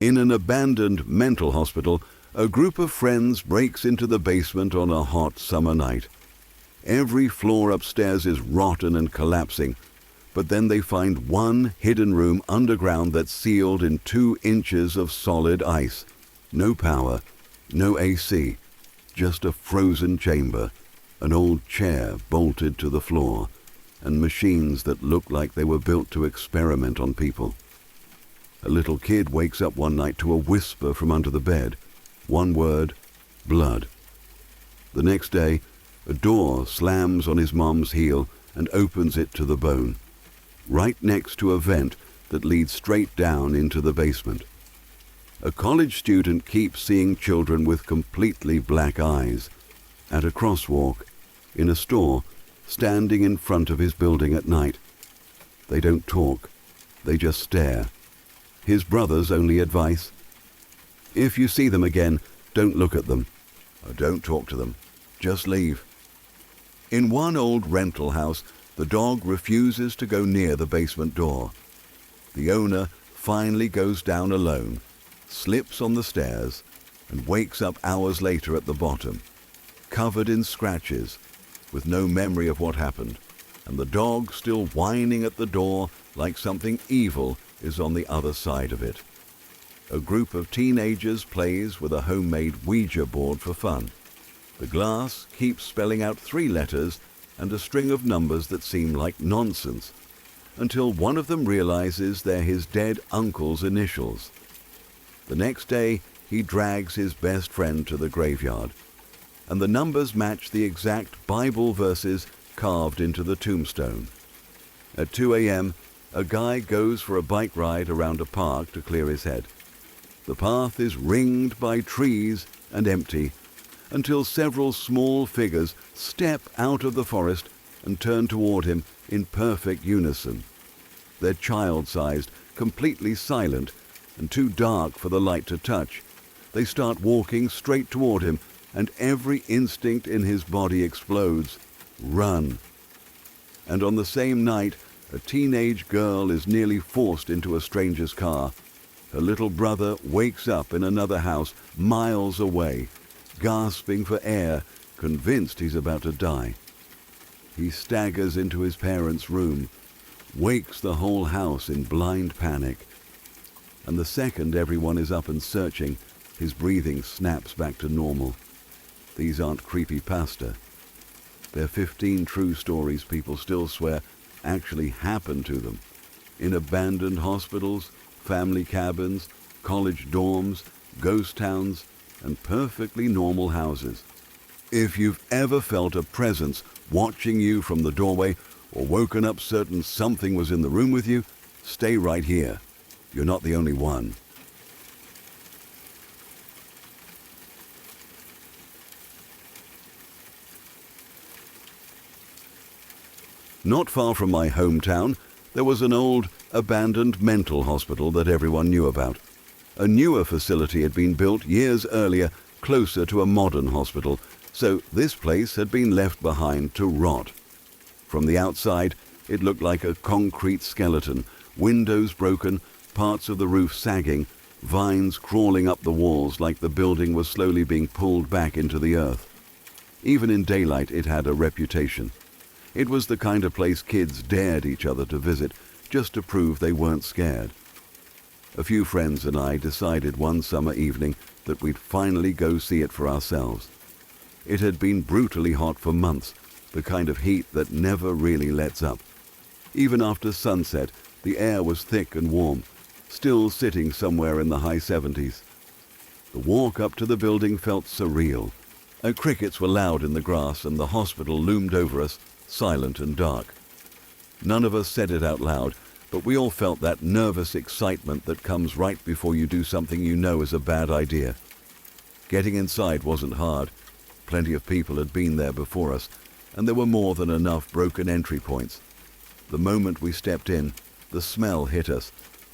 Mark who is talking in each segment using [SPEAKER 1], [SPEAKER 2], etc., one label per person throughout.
[SPEAKER 1] In an abandoned mental hospital, a group of friends breaks into the basement on a hot summer night. Every floor upstairs is rotten and collapsing, but then they find one hidden room underground that's sealed in 2 inches of solid ice. No power, no AC, just a frozen chamber, an old chair bolted to the floor, and machines that look like they were built to experiment on people. A little kid wakes up one night to a whisper from under the bed. One word, blood. The next day, a door slams on his mom's heel and opens it to the bone, right next to a vent that leads straight down into the basement. A college student keeps seeing children with completely black eyes, at a crosswalk, in a store, standing in front of his building at night. They don't talk, they just stare. His brother's only advice: if you see them again, don't look at them. Or don't talk to them. Just leave. In one old rental house, the dog refuses to go near the basement door. The owner finally goes down alone, slips on the stairs, and wakes up hours later at the bottom, covered in scratches, with no memory of what happened, and the dog still whining at the door like something evil is on the other side of it. A group of teenagers plays with a homemade Ouija board for fun. The glass keeps spelling out 3 letters and a string of numbers that seem like nonsense, until one of them realizes they're his dead uncle's initials. The next day, he drags his best friend to the graveyard, and the numbers match the exact Bible verses carved into the tombstone. At 2 a.m., a guy goes for a bike ride around a park to clear his head. The path is ringed by trees and empty, until several small figures step out of the forest and turn toward him in perfect unison. They're child-sized, completely silent, and too dark for the light to touch. They start walking straight toward him, and every instinct in his body explodes. Run. And on the same night, a teenage girl is nearly forced into a stranger's car. Her little brother wakes up in another house miles away, gasping for air, convinced he's about to die. He staggers into his parents' room, wakes the whole house in blind panic. And the second everyone is up and searching, his breathing snaps back to normal. These aren't creepypasta. They're 15 true stories people still swear actually happened to them, in abandoned hospitals, family cabins, college dorms, ghost towns, and perfectly normal houses. If you've ever felt a presence watching you from the doorway, or woken up certain something was in the room with you, stay right here. You're not the only one. Not far from my hometown, there was an old, abandoned mental hospital that everyone knew about. A newer facility had been built years earlier, closer to a modern hospital, so this place had been left behind to rot. From the outside, it looked like a concrete skeleton, windows broken, parts of the roof sagging, vines crawling up the walls like the building was slowly being pulled back into the earth. Even in daylight, it had a reputation. It was the kind of place kids dared each other to visit, just to prove they weren't scared. A few friends and I decided one summer evening that we'd finally go see it for ourselves. It had been brutally hot for months, the kind of heat that never really lets up. Even after sunset, the air was thick and warm, still sitting somewhere in the high 70s. The walk up to the building felt surreal. Crickets were loud in the grass, and the hospital loomed over us, silent and dark. None of us said it out loud, but we all felt that nervous excitement that comes right before you do something you know is a bad idea. Getting inside wasn't hard. Plenty of people had been there before us, and there were more than enough broken entry points. The moment we stepped in, the smell hit us.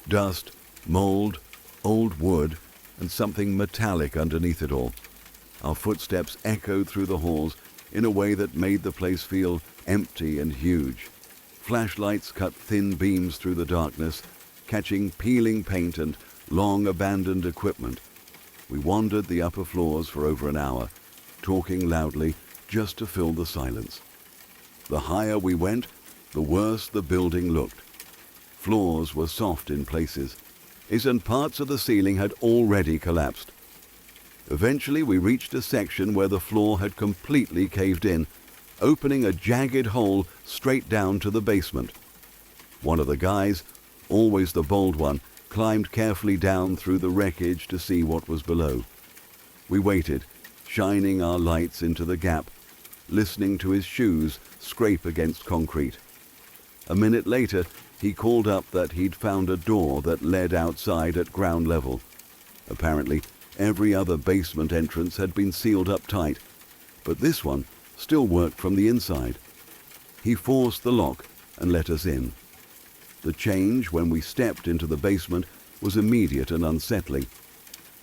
[SPEAKER 1] Dust, mold, old wood, and something metallic underneath it all. Our footsteps echoed through the halls in a way that made the place feel empty and huge. Flashlights cut thin beams through the darkness, catching peeling paint and long abandoned equipment. We wandered the upper floors for over an hour, talking loudly just to fill the silence. The higher we went, the worse the building looked. Floors were soft in places, and parts of the ceiling had already collapsed. Eventually we reached a section where the floor had completely caved in, opening a jagged hole straight down to the basement. One of the guys, always the bold one, climbed carefully down through the wreckage to see what was below. We waited, shining our lights into the gap, listening to his shoes scrape against concrete. A minute later, he called up that he'd found a door that led outside at ground level. Apparently, every other basement entrance had been sealed up tight, but this one still worked from the inside. He forced the lock and let us in. The change when we stepped into the basement was immediate and unsettling.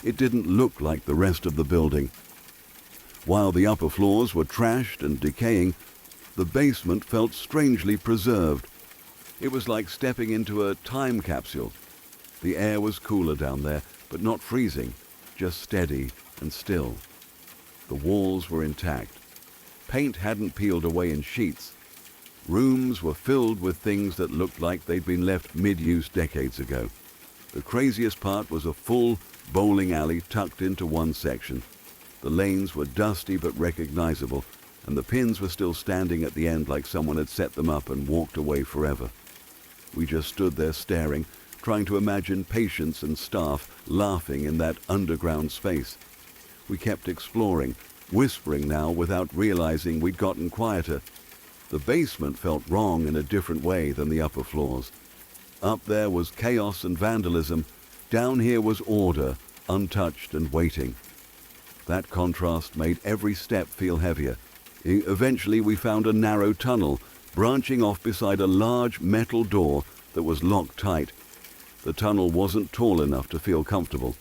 [SPEAKER 1] It didn't look like the rest of the building. While the upper floors were trashed and decaying, the basement felt strangely preserved. It was like stepping into a time capsule. The air was cooler down there, but not freezing, just steady and still. The walls were intact. Paint hadn't peeled away in sheets. Rooms were filled with things that looked like they'd been left mid-use decades ago. The craziest part was a full bowling alley tucked into one section. The lanes were dusty but recognizable, and the pins were still standing at the end like someone had set them up and walked away forever. We just stood there staring, trying to imagine patients and staff laughing in that underground space. We kept exploring, whispering now without realizing we'd gotten quieter. The basement felt wrong in a different way than the upper floors. Up there was chaos and vandalism. Down here was order, untouched and waiting. That contrast made every step feel heavier. Eventually we found a narrow tunnel branching off beside a large metal door that was locked tight. The tunnel wasn't tall enough to feel comfortable.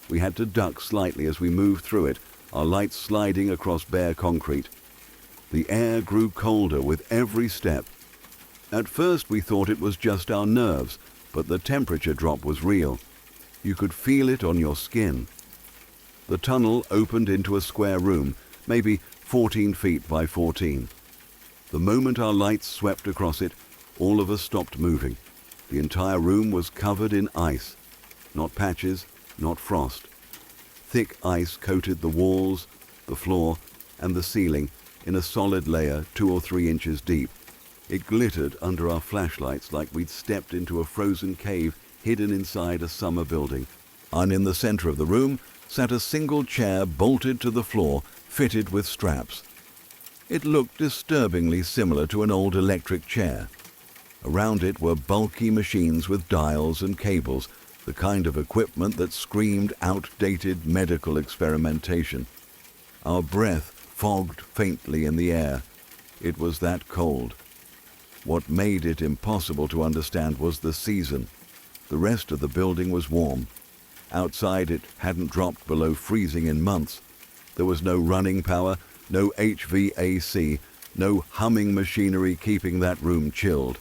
[SPEAKER 1] We had to duck slightly as we moved through it, our lights sliding across bare concrete. The air grew colder with every step. At first we thought it was just our nerves, but the temperature drop was real. You could feel it on your skin. The tunnel opened into a square room, maybe 14 feet by 14. The moment our lights swept across it, all of us stopped moving. The entire room was covered in ice. Not patches, not frost. Thick ice coated the walls, the floor, and the ceiling in a solid layer 2 or 3 inches deep. It glittered under our flashlights like we'd stepped into a frozen cave hidden inside a summer building. And in the center of the room sat a single chair bolted to the floor, fitted with straps. It looked disturbingly similar to an old electric chair. Around it were bulky machines with dials and cables, the kind of equipment that screamed outdated medical experimentation. Our breath fogged faintly in the air. It was that cold. What made it impossible to understand was the season. The rest of the building was warm. Outside it hadn't dropped below freezing in months. There was no running power, no HVAC, no humming machinery keeping that room chilled.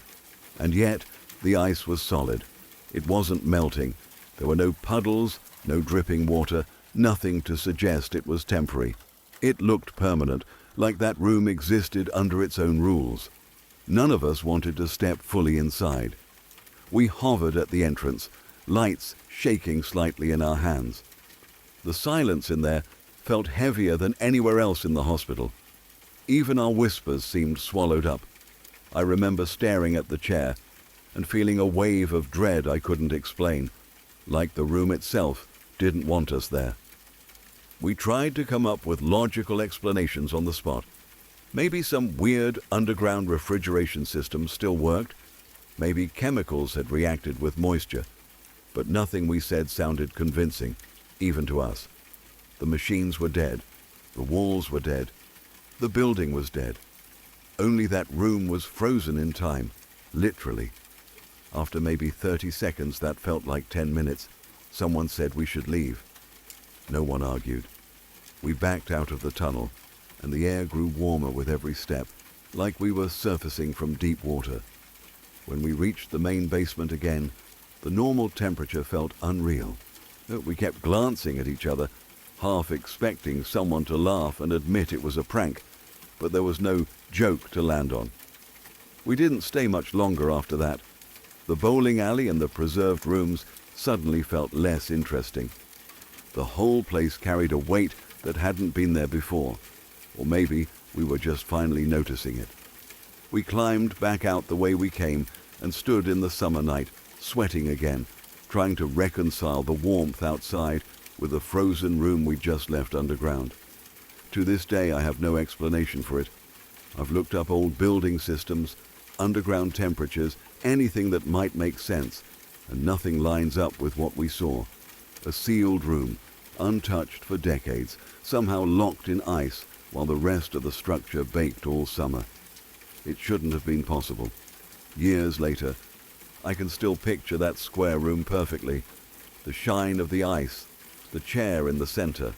[SPEAKER 1] And yet, the ice was solid. It wasn't melting. There were no puddles, no dripping water, nothing to suggest it was temporary. It looked permanent, like that room existed under its own rules. None of us wanted to step fully inside. We hovered at the entrance, lights shaking slightly in our hands. The silence in there felt heavier than anywhere else in the hospital. Even our whispers seemed swallowed up. I remember staring at the chair and feeling a wave of dread I couldn't explain, like the room itself didn't want us there. We tried to come up with logical explanations on the spot. Maybe some weird underground refrigeration system still worked. Maybe chemicals had reacted with moisture. But nothing we said sounded convincing, even to us. The machines were dead. The walls were dead. The building was dead. Only that room was frozen in time, literally. After maybe 30 seconds that felt like 10 minutes, someone said we should leave. No one argued. We backed out of the tunnel, and the air grew warmer with every step, like we were surfacing from deep water. When we reached the main basement again, The normal temperature felt unreal. We kept glancing at each other, half expecting someone to laugh and admit it was a prank, but there was no joke to land on. We didn't stay much longer after that. The bowling alley and the preserved rooms suddenly felt less interesting. The whole place carried a weight that hadn't been there before, or maybe we were just finally noticing it. We climbed back out the way we came and stood in the summer night, sweating again, trying to reconcile the warmth outside with the frozen room we'd just left underground. To this day, I have no explanation for it. I've looked up old building systems, underground temperatures, anything that might make sense, and nothing lines up with what we saw. A sealed room, untouched for decades, somehow locked in ice while the rest of the structure baked all summer. It shouldn't have been possible. Years later, I can still picture that square room perfectly. The shine of the ice, the chair in the center,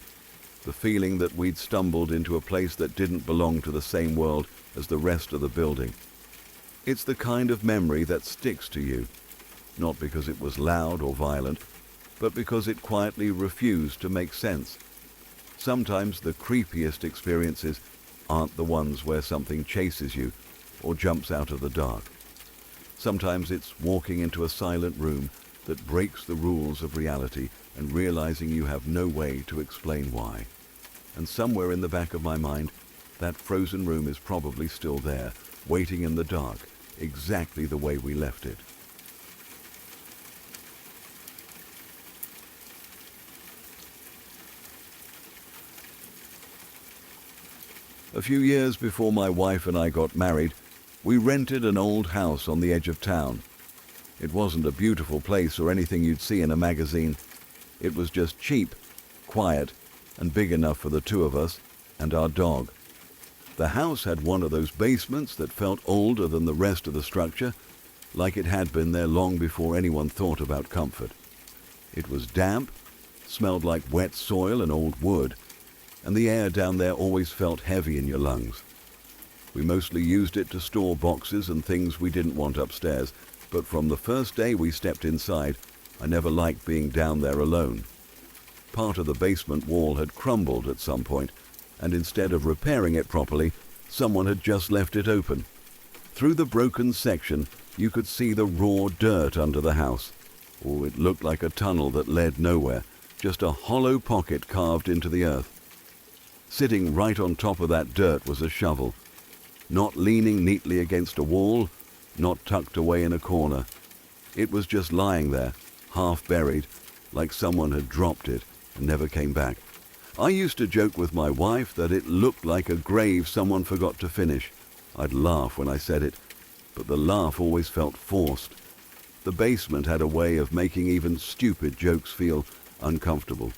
[SPEAKER 1] the feeling that we'd stumbled into a place that didn't belong to the same world as the rest of the building. It's the kind of memory that sticks to you, not because it was loud or violent, but because it quietly refused to make sense. Sometimes the creepiest experiences aren't the ones where something chases you or jumps out of the dark. Sometimes it's walking into a silent room that breaks the rules of reality and realizing you have no way to explain why. And somewhere in the back of my mind, that frozen room is probably still there, waiting in the dark, exactly the way we left it. A few years before my wife and I got married, we rented an old house on the edge of town. It wasn't a beautiful place or anything you'd see in a magazine. It was just cheap, quiet, and big enough for the two of us and our dog. The house had one of those basements that felt older than the rest of the structure, like it had been there long before anyone thought about comfort. It was damp, smelled like wet soil and old wood, and the air down there always felt heavy in your lungs. We mostly used it to store boxes and things we didn't want upstairs, but from the first day we stepped inside, I never liked being down there alone. Part of the basement wall had crumbled at some point, and instead of repairing it properly, someone had just left it open. Through the broken section, you could see the raw dirt under the house. Oh, it looked like a tunnel that led nowhere, just a hollow pocket carved into the earth. Sitting right on top of that dirt was a shovel, not leaning neatly against a wall, not tucked away in a corner. It was just lying there, half buried, like someone had dropped it and never came back. I used to joke with my wife that it looked like a grave someone forgot to finish. I'd laugh when I said it, but the laugh always felt forced. The basement had a way of making even stupid jokes feel uncomfortable.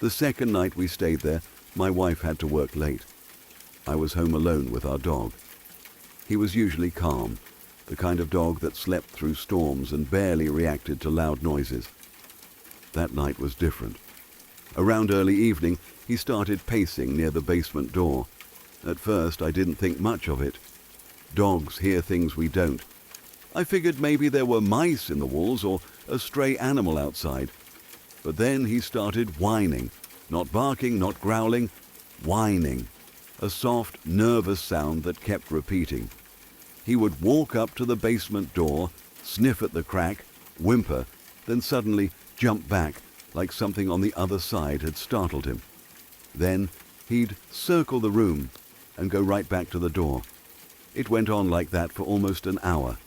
[SPEAKER 1] The second night we stayed there, my wife had to work late. I was home alone with our dog. He was usually calm, the kind of dog that slept through storms and barely reacted to loud noises. That night was different. Around early evening, he started pacing near the basement door. At first, I didn't think much of it. Dogs hear things we don't. I figured maybe there were mice in the walls or a stray animal outside. But then he started whining. Not barking, not growling, whining. A soft, nervous sound that kept repeating. He would walk up to the basement door, sniff at the crack, whimper, then suddenly jump back like something on the other side had startled him. Then he'd circle the room and go right back to the door. It went on like that for almost an hour.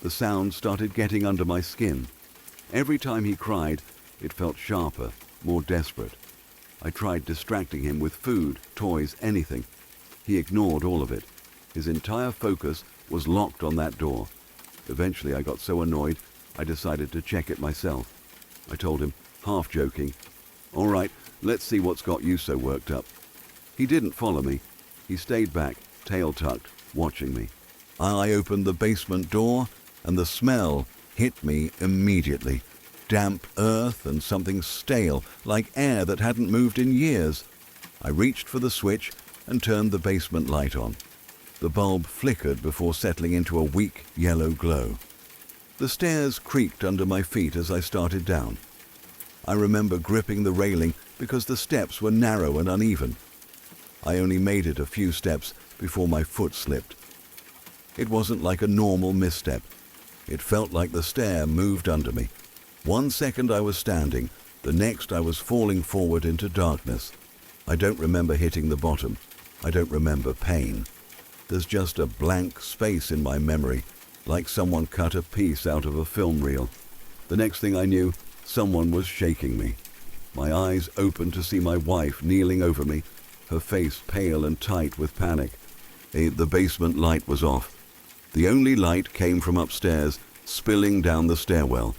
[SPEAKER 1] The sound started getting under my skin. Every time he cried, it felt sharper, more desperate. I tried distracting him with food, toys, anything. He ignored all of it. His entire focus was locked on that door. Eventually I got so annoyed, I decided to check it myself. I told him, half joking, "All right, let's see what's got you so worked up." He didn't follow me. He stayed back, tail tucked, watching me. I opened the basement door, and the smell hit me immediately. Damp earth and something stale, like air that hadn't moved in years. I reached for the switch and turned the basement light on. The bulb flickered before settling into a weak yellow glow. The stairs creaked under my feet as I started down. I remember gripping the railing because the steps were narrow and uneven. I only made it a few steps before my foot slipped. It wasn't like a normal misstep. It felt like the stair moved under me. 1 second I was standing, the next I was falling forward into darkness. I don't remember hitting the bottom. I don't remember pain. There's just a blank space in my memory, like someone cut a piece out of a film reel. The next thing I knew, someone was shaking me. My eyes opened to see my wife kneeling over me, her face pale and tight with panic. The basement light was off. The only light came from upstairs, spilling down the stairwell.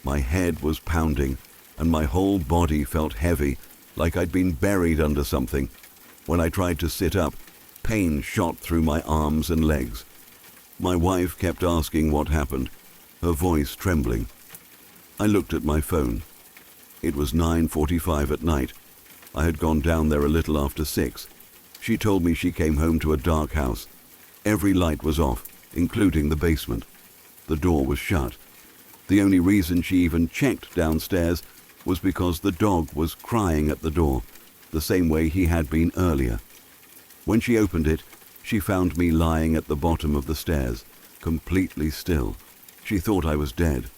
[SPEAKER 1] My head was pounding, and my whole body felt heavy, like I'd been buried under something. When I tried to sit up, pain shot through my arms and legs. My wife kept asking what happened, her voice trembling. I looked at my phone. It was 9:45 at night. I had gone down there a little after 6. She told me she came home to a dark house. Every light was off, including the basement. The door was shut. The only reason she even checked downstairs was because the dog was crying at the door, the same way he had been earlier. When she opened it, she found me lying at the bottom of the stairs, completely still. She thought I was dead.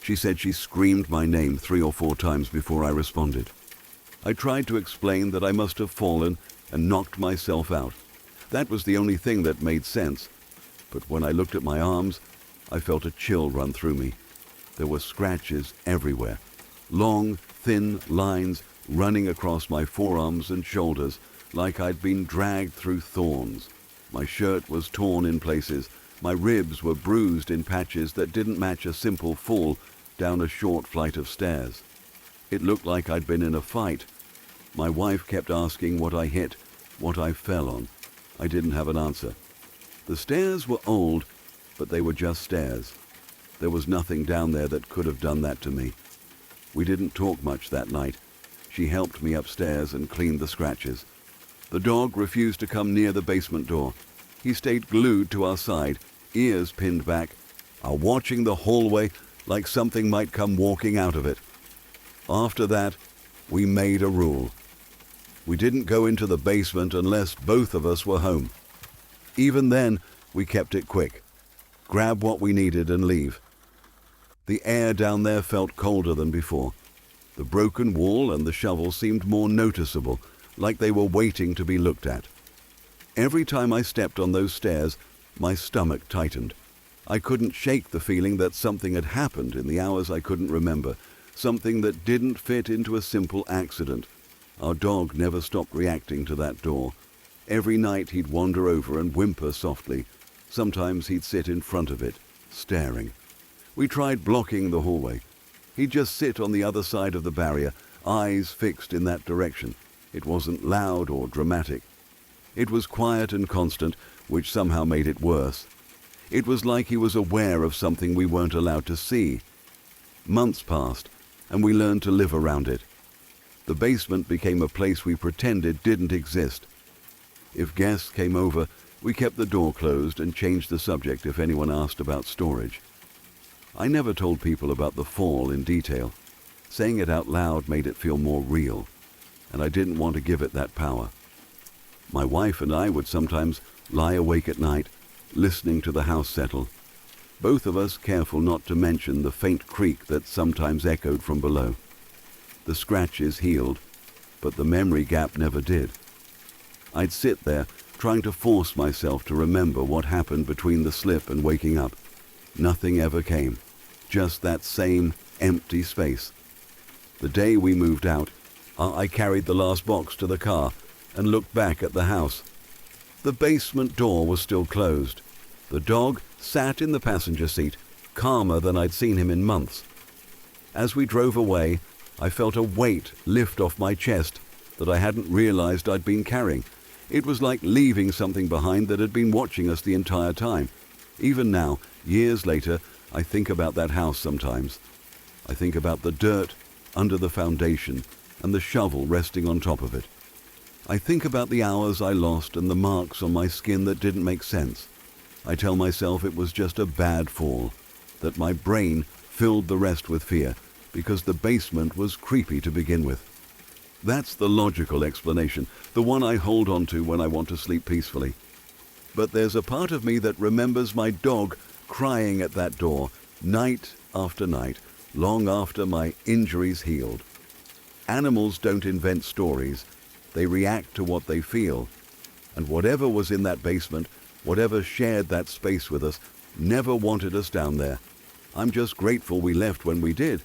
[SPEAKER 1] She said she screamed my name 3 or 4 times before I responded. I tried to explain that I must have fallen and knocked myself out. That was the only thing that made sense. But when I looked at my arms, I felt a chill run through me. There were scratches everywhere, long, thin lines running across my forearms and shoulders like I'd been dragged through thorns. My shirt was torn in places. My ribs were bruised in patches that didn't match a simple fall down a short flight of stairs. It looked like I'd been in a fight. My wife kept asking what I hit, what I fell on. I didn't have an answer. The stairs were old, but they were just stairs. There was nothing down there that could have done that to me. We didn't talk much that night. She helped me upstairs and cleaned the scratches. The dog refused to come near the basement door. He stayed glued to our side, ears pinned back, watching the hallway like something might come walking out of it. After that, we made a rule. We didn't go into the basement unless both of us were home. Even then, we kept it quick. Grab what we needed and leave. The air down there felt colder than before. The broken wall and the shovel seemed more noticeable, like they were waiting to be looked at. Every time I stepped on those stairs, my stomach tightened. I couldn't shake the feeling that something had happened in the hours I couldn't remember, something that didn't fit into a simple accident. Our dog never stopped reacting to that door. Every night he'd wander over and whimper softly. Sometimes he'd sit in front of it, staring. We tried blocking the hallway. He'd just sit on the other side of the barrier, eyes fixed in that direction. It wasn't loud or dramatic. It was quiet and constant, which somehow made it worse. It was like he was aware of something we weren't allowed to see. Months passed, and we learned to live around it. The basement became a place we pretended didn't exist. If guests came over, we kept the door closed and changed the subject if anyone asked about storage. I never told people about the fall in detail. Saying it out loud made it feel more real, and I didn't want to give it that power. My wife and I would sometimes lie awake at night, listening to the house settle, both of us careful not to mention the faint creak that sometimes echoed from below. The scratches healed, but the memory gap never did. I'd sit there, trying to force myself to remember what happened between the slip and waking up. Nothing ever came, just that same empty space. The day we moved out, I carried the last box to the car and looked back at the house. The basement door was still closed. The dog sat in the passenger seat, calmer than I'd seen him in months. As we drove away, I felt a weight lift off my chest that I hadn't realized I'd been carrying. It was like leaving something behind that had been watching us the entire time. Even now, years later, I think about that house sometimes. I think about the dirt under the foundation and the shovel resting on top of it. I think about the hours I lost and the marks on my skin that didn't make sense. I tell myself it was just a bad fall, that my brain filled the rest with fear, because the basement was creepy to begin with. That's the logical explanation, the one I hold on to when I want to sleep peacefully. But there's a part of me that remembers my dog crying at that door, night after night, long after my injuries healed. Animals don't invent stories, they react to what they feel. And whatever was in that basement, whatever shared that space with us, never wanted us down there. I'm just grateful we left when we did.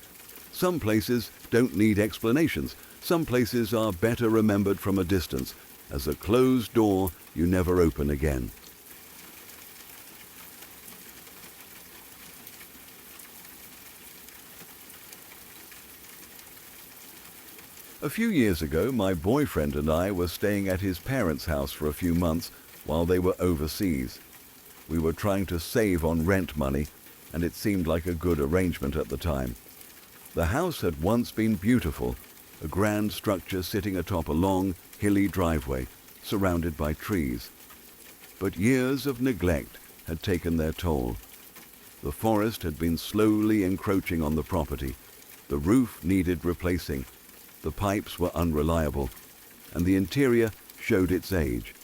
[SPEAKER 1] Some places don't need explanations. Some places are better remembered from a distance, as a closed door you never open again. A few years ago, my boyfriend and I were staying at his parents' house for a few months while they were overseas. We were trying to save on rent money, and it seemed like a good arrangement at the time. The house had once been beautiful, a grand structure sitting atop a long, hilly driveway, surrounded by trees. But years of neglect had taken their toll. The forest had been slowly encroaching on the property. The roof needed replacing. The pipes were unreliable, and the interior showed its age.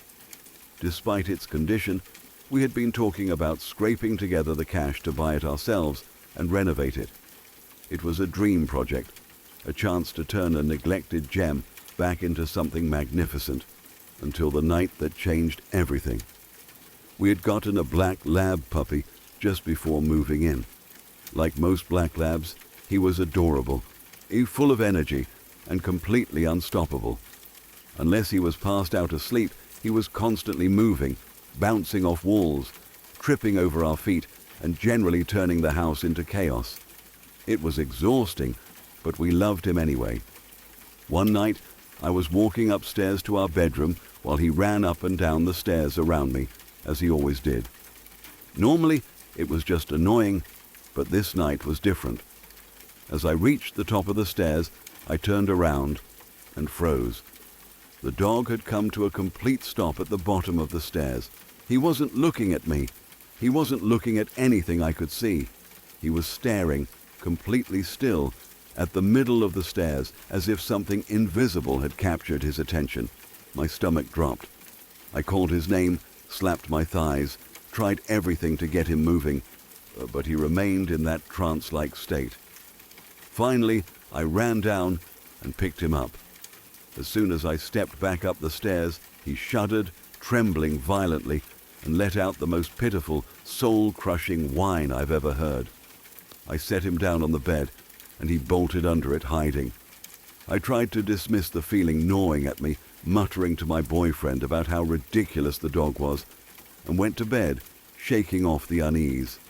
[SPEAKER 1] Despite its condition, we had been talking about scraping together the cash to buy it ourselves and renovate it. It was a dream project, a chance to turn a neglected gem back into something magnificent, until the night that changed everything. We had gotten a black lab puppy just before moving in. Like most black labs, he was adorable, full of energy, and completely unstoppable. Unless he was passed out asleep, he was constantly moving, bouncing off walls, tripping over our feet, and generally turning the house into chaos. It was exhausting, but we loved him anyway. One night, I was walking upstairs to our bedroom while he ran up and down the stairs around me, as he always did. Normally, it was just annoying, but this night was different. As I reached the top of the stairs, I turned around and froze. The dog had come to a complete stop at the bottom of the stairs. He wasn't looking at me. He wasn't looking at anything I could see. He was staring, completely still, at the middle of the stairs, as if something invisible had captured his attention. My stomach dropped. I called his name, slapped my thighs, tried everything to get him moving, but he remained in that trance-like state. Finally, I ran down and picked him up. As soon as I stepped back up the stairs, he shuddered, trembling violently, and let out the most pitiful, soul-crushing whine I've ever heard. I set him down on the bed, and he bolted under it, hiding. I tried to dismiss the feeling gnawing at me, muttering to my boyfriend about how ridiculous the dog was, and went to bed, shaking off the unease.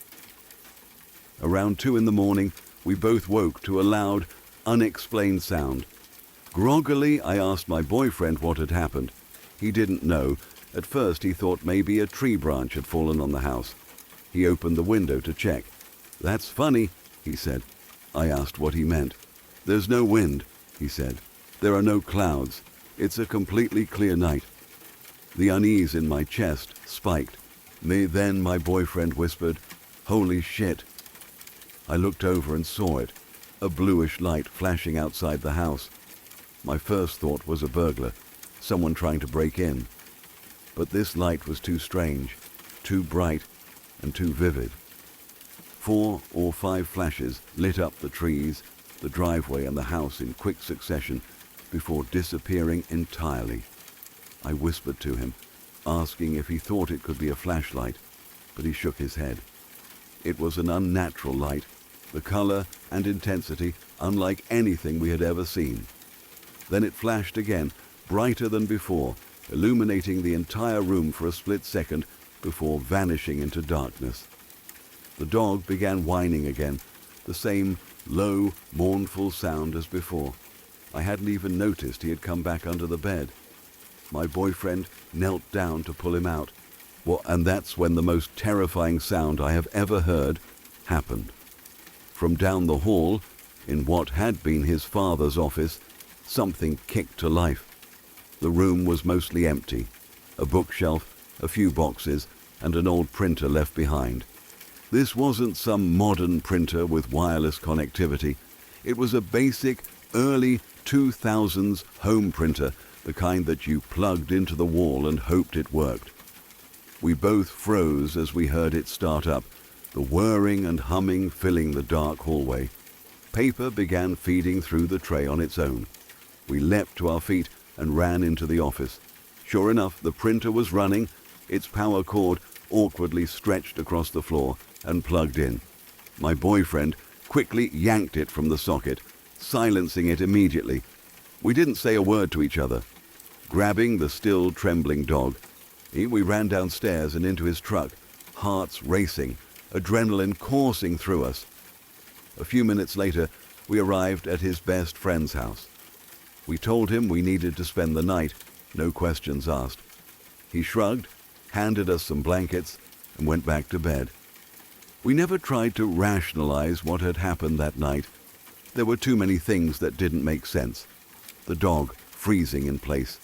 [SPEAKER 1] Around 2 a.m, we both woke to a loud, unexplained sound. Groggily, I asked my boyfriend what had happened. He didn't know. At first, he thought maybe a tree branch had fallen on the house. He opened the window to check. "That's funny," he said. I asked what he meant. "There's no wind," he said. "There are no clouds. It's a completely clear night." The unease in my chest spiked. Then my boyfriend whispered, "Holy shit." I looked over and saw it, a bluish light flashing outside the house. My first thought was a burglar, someone trying to break in. But this light was too strange, too bright, and too vivid. 4 or 5 flashes lit up the trees, the driveway, and the house in quick succession before disappearing entirely. I whispered to him, asking if he thought it could be a flashlight, but he shook his head. It was an unnatural light, the color and intensity unlike anything we had ever seen. Then it flashed again, brighter than before, illuminating the entire room for a split second before vanishing into darkness. The dog began whining again, the same low, mournful sound as before. I hadn't even noticed he had come back under the bed. My boyfriend knelt down to pull him out, and that's when the most terrifying sound I have ever heard happened. From down the hall, in what had been his father's office, something kicked to life. The room was mostly empty, a bookshelf, a few boxes, and an old printer left behind. This wasn't some modern printer with wireless connectivity. It was a basic, early 2000s home printer, the kind that you plugged into the wall and hoped it worked. We both froze as we heard it start up, the whirring and humming filling the dark hallway. Paper began feeding through the tray on its own. We leapt to our feet and ran into the office. Sure enough, the printer was running, its power cord awkwardly stretched across the floor and plugged in. My boyfriend quickly yanked it from the socket, silencing it immediately. We didn't say a word to each other. Grabbing the still trembling dog, we ran downstairs and into his truck, hearts racing, adrenaline coursing through us. A few minutes later, we arrived at his best friend's house. We told him we needed to spend the night, no questions asked. He shrugged, handed us some blankets, and went back to bed. We never tried to rationalize what had happened that night. There were too many things that didn't make sense. The dog freezing in place,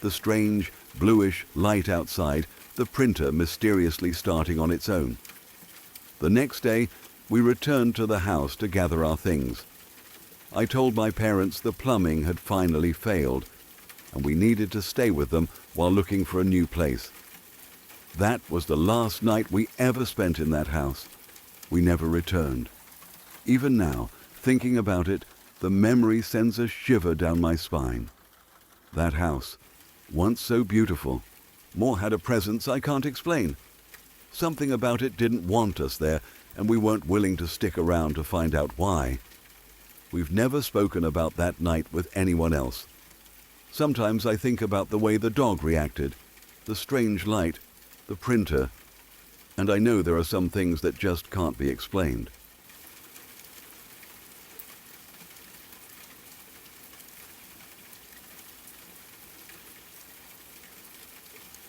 [SPEAKER 1] the strange bluish light outside, the printer mysteriously starting on its own. The next day, we returned to the house to gather our things. I told my parents the plumbing had finally failed, and we needed to stay with them while looking for a new place. That was the last night we ever spent in that house. We never returned. Even now, thinking about it, the memory sends a shiver down my spine. That house, once so beautiful, more had a presence I can't explain. Something about it didn't want us there, and we weren't willing to stick around to find out why. We've never spoken about that night with anyone else. Sometimes I think about the way the dog reacted, the strange light, the printer, and I know there are some things that just can't be explained.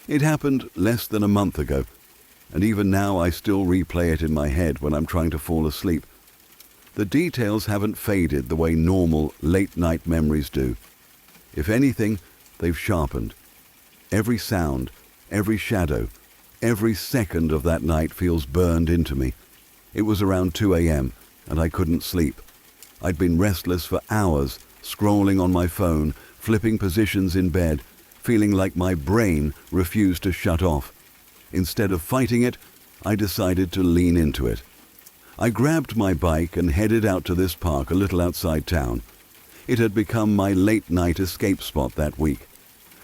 [SPEAKER 1] It happened less than a month ago, and even now I still replay it in my head when I'm trying to fall asleep. The details haven't faded the way normal late-night memories do. If anything, they've sharpened. Every sound, every shadow, every second of that night feels burned into me. It was around 2 a.m. and I couldn't sleep. I'd been restless for hours, scrolling on my phone, flipping positions in bed, feeling like my brain refused to shut off. Instead of fighting it, I decided to lean into it. I grabbed my bike and headed out to this park a little outside town. It had become my late-night escape spot that week.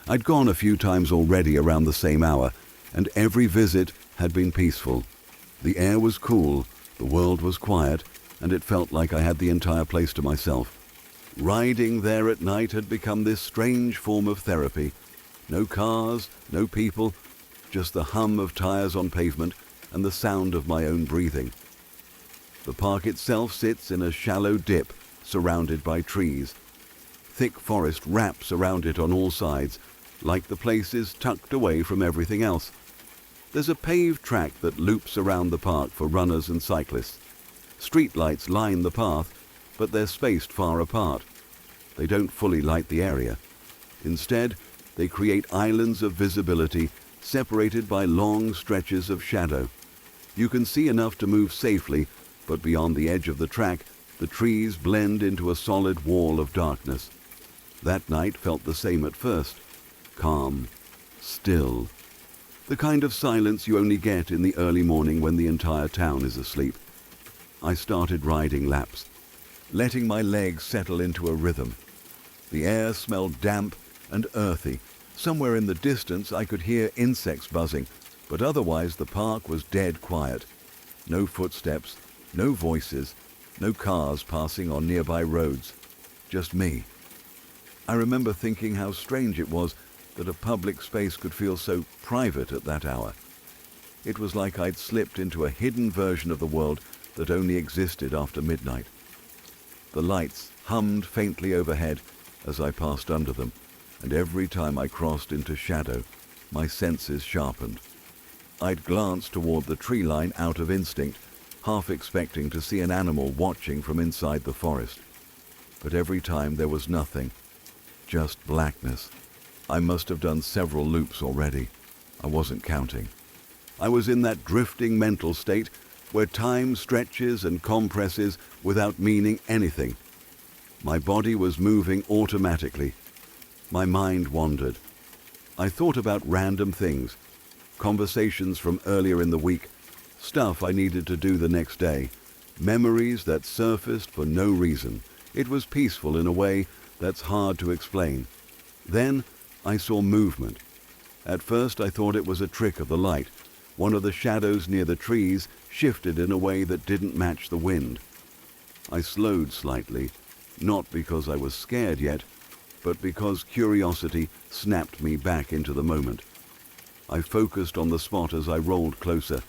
[SPEAKER 1] I'd gone a few times already around the same hour, and every visit had been peaceful. The air was cool, the world was quiet, and it felt like I had the entire place to myself. Riding there at night had become this strange form of therapy. No cars, no people, just the hum of tires on pavement and the sound of my own breathing. The park itself sits in a shallow dip surrounded by trees. Thick forest wraps around it on all sides, like the place is tucked away from everything else. There's a paved track that loops around the park for runners and cyclists. Streetlights line the path, but they're spaced far apart. They don't fully light the area. Instead, they create islands of visibility separated by long stretches of shadow. You can see enough to move safely, but beyond the edge of the track, the trees blend into a solid wall of darkness. That night felt the same at first. Calm, still. The kind of silence you only get in the early morning when the entire town is asleep. I started riding laps, letting my legs settle into a rhythm. The air smelled damp and earthy. Somewhere in the distance I could hear insects buzzing, but otherwise the park was dead quiet. No footsteps, no voices, no cars passing on nearby roads. Just me. I remember thinking how strange it was that a public space could feel so private at that hour. It was like I'd slipped into a hidden version of the world that only existed after midnight. The lights hummed faintly overhead as I passed under them, and every time I crossed into shadow, my senses sharpened. I'd glance toward the tree line out of instinct, half expecting to see an animal watching from inside the forest. But every time there was nothing, just blackness. I must have done several loops already. I wasn't counting. I was in that drifting mental state where time stretches and compresses without meaning anything. My body was moving automatically. My mind wandered. I thought about random things, conversations from earlier in the week, stuff I needed to do the next day, memories that surfaced for no reason. It was peaceful in a way that's hard to explain. Then I saw movement. At first I thought it was a trick of the light. One of the shadows near the trees shifted in a way that didn't match the wind. I slowed slightly, not because I was scared yet, but because curiosity snapped me back into the moment. I focused on the spot as I rolled closer.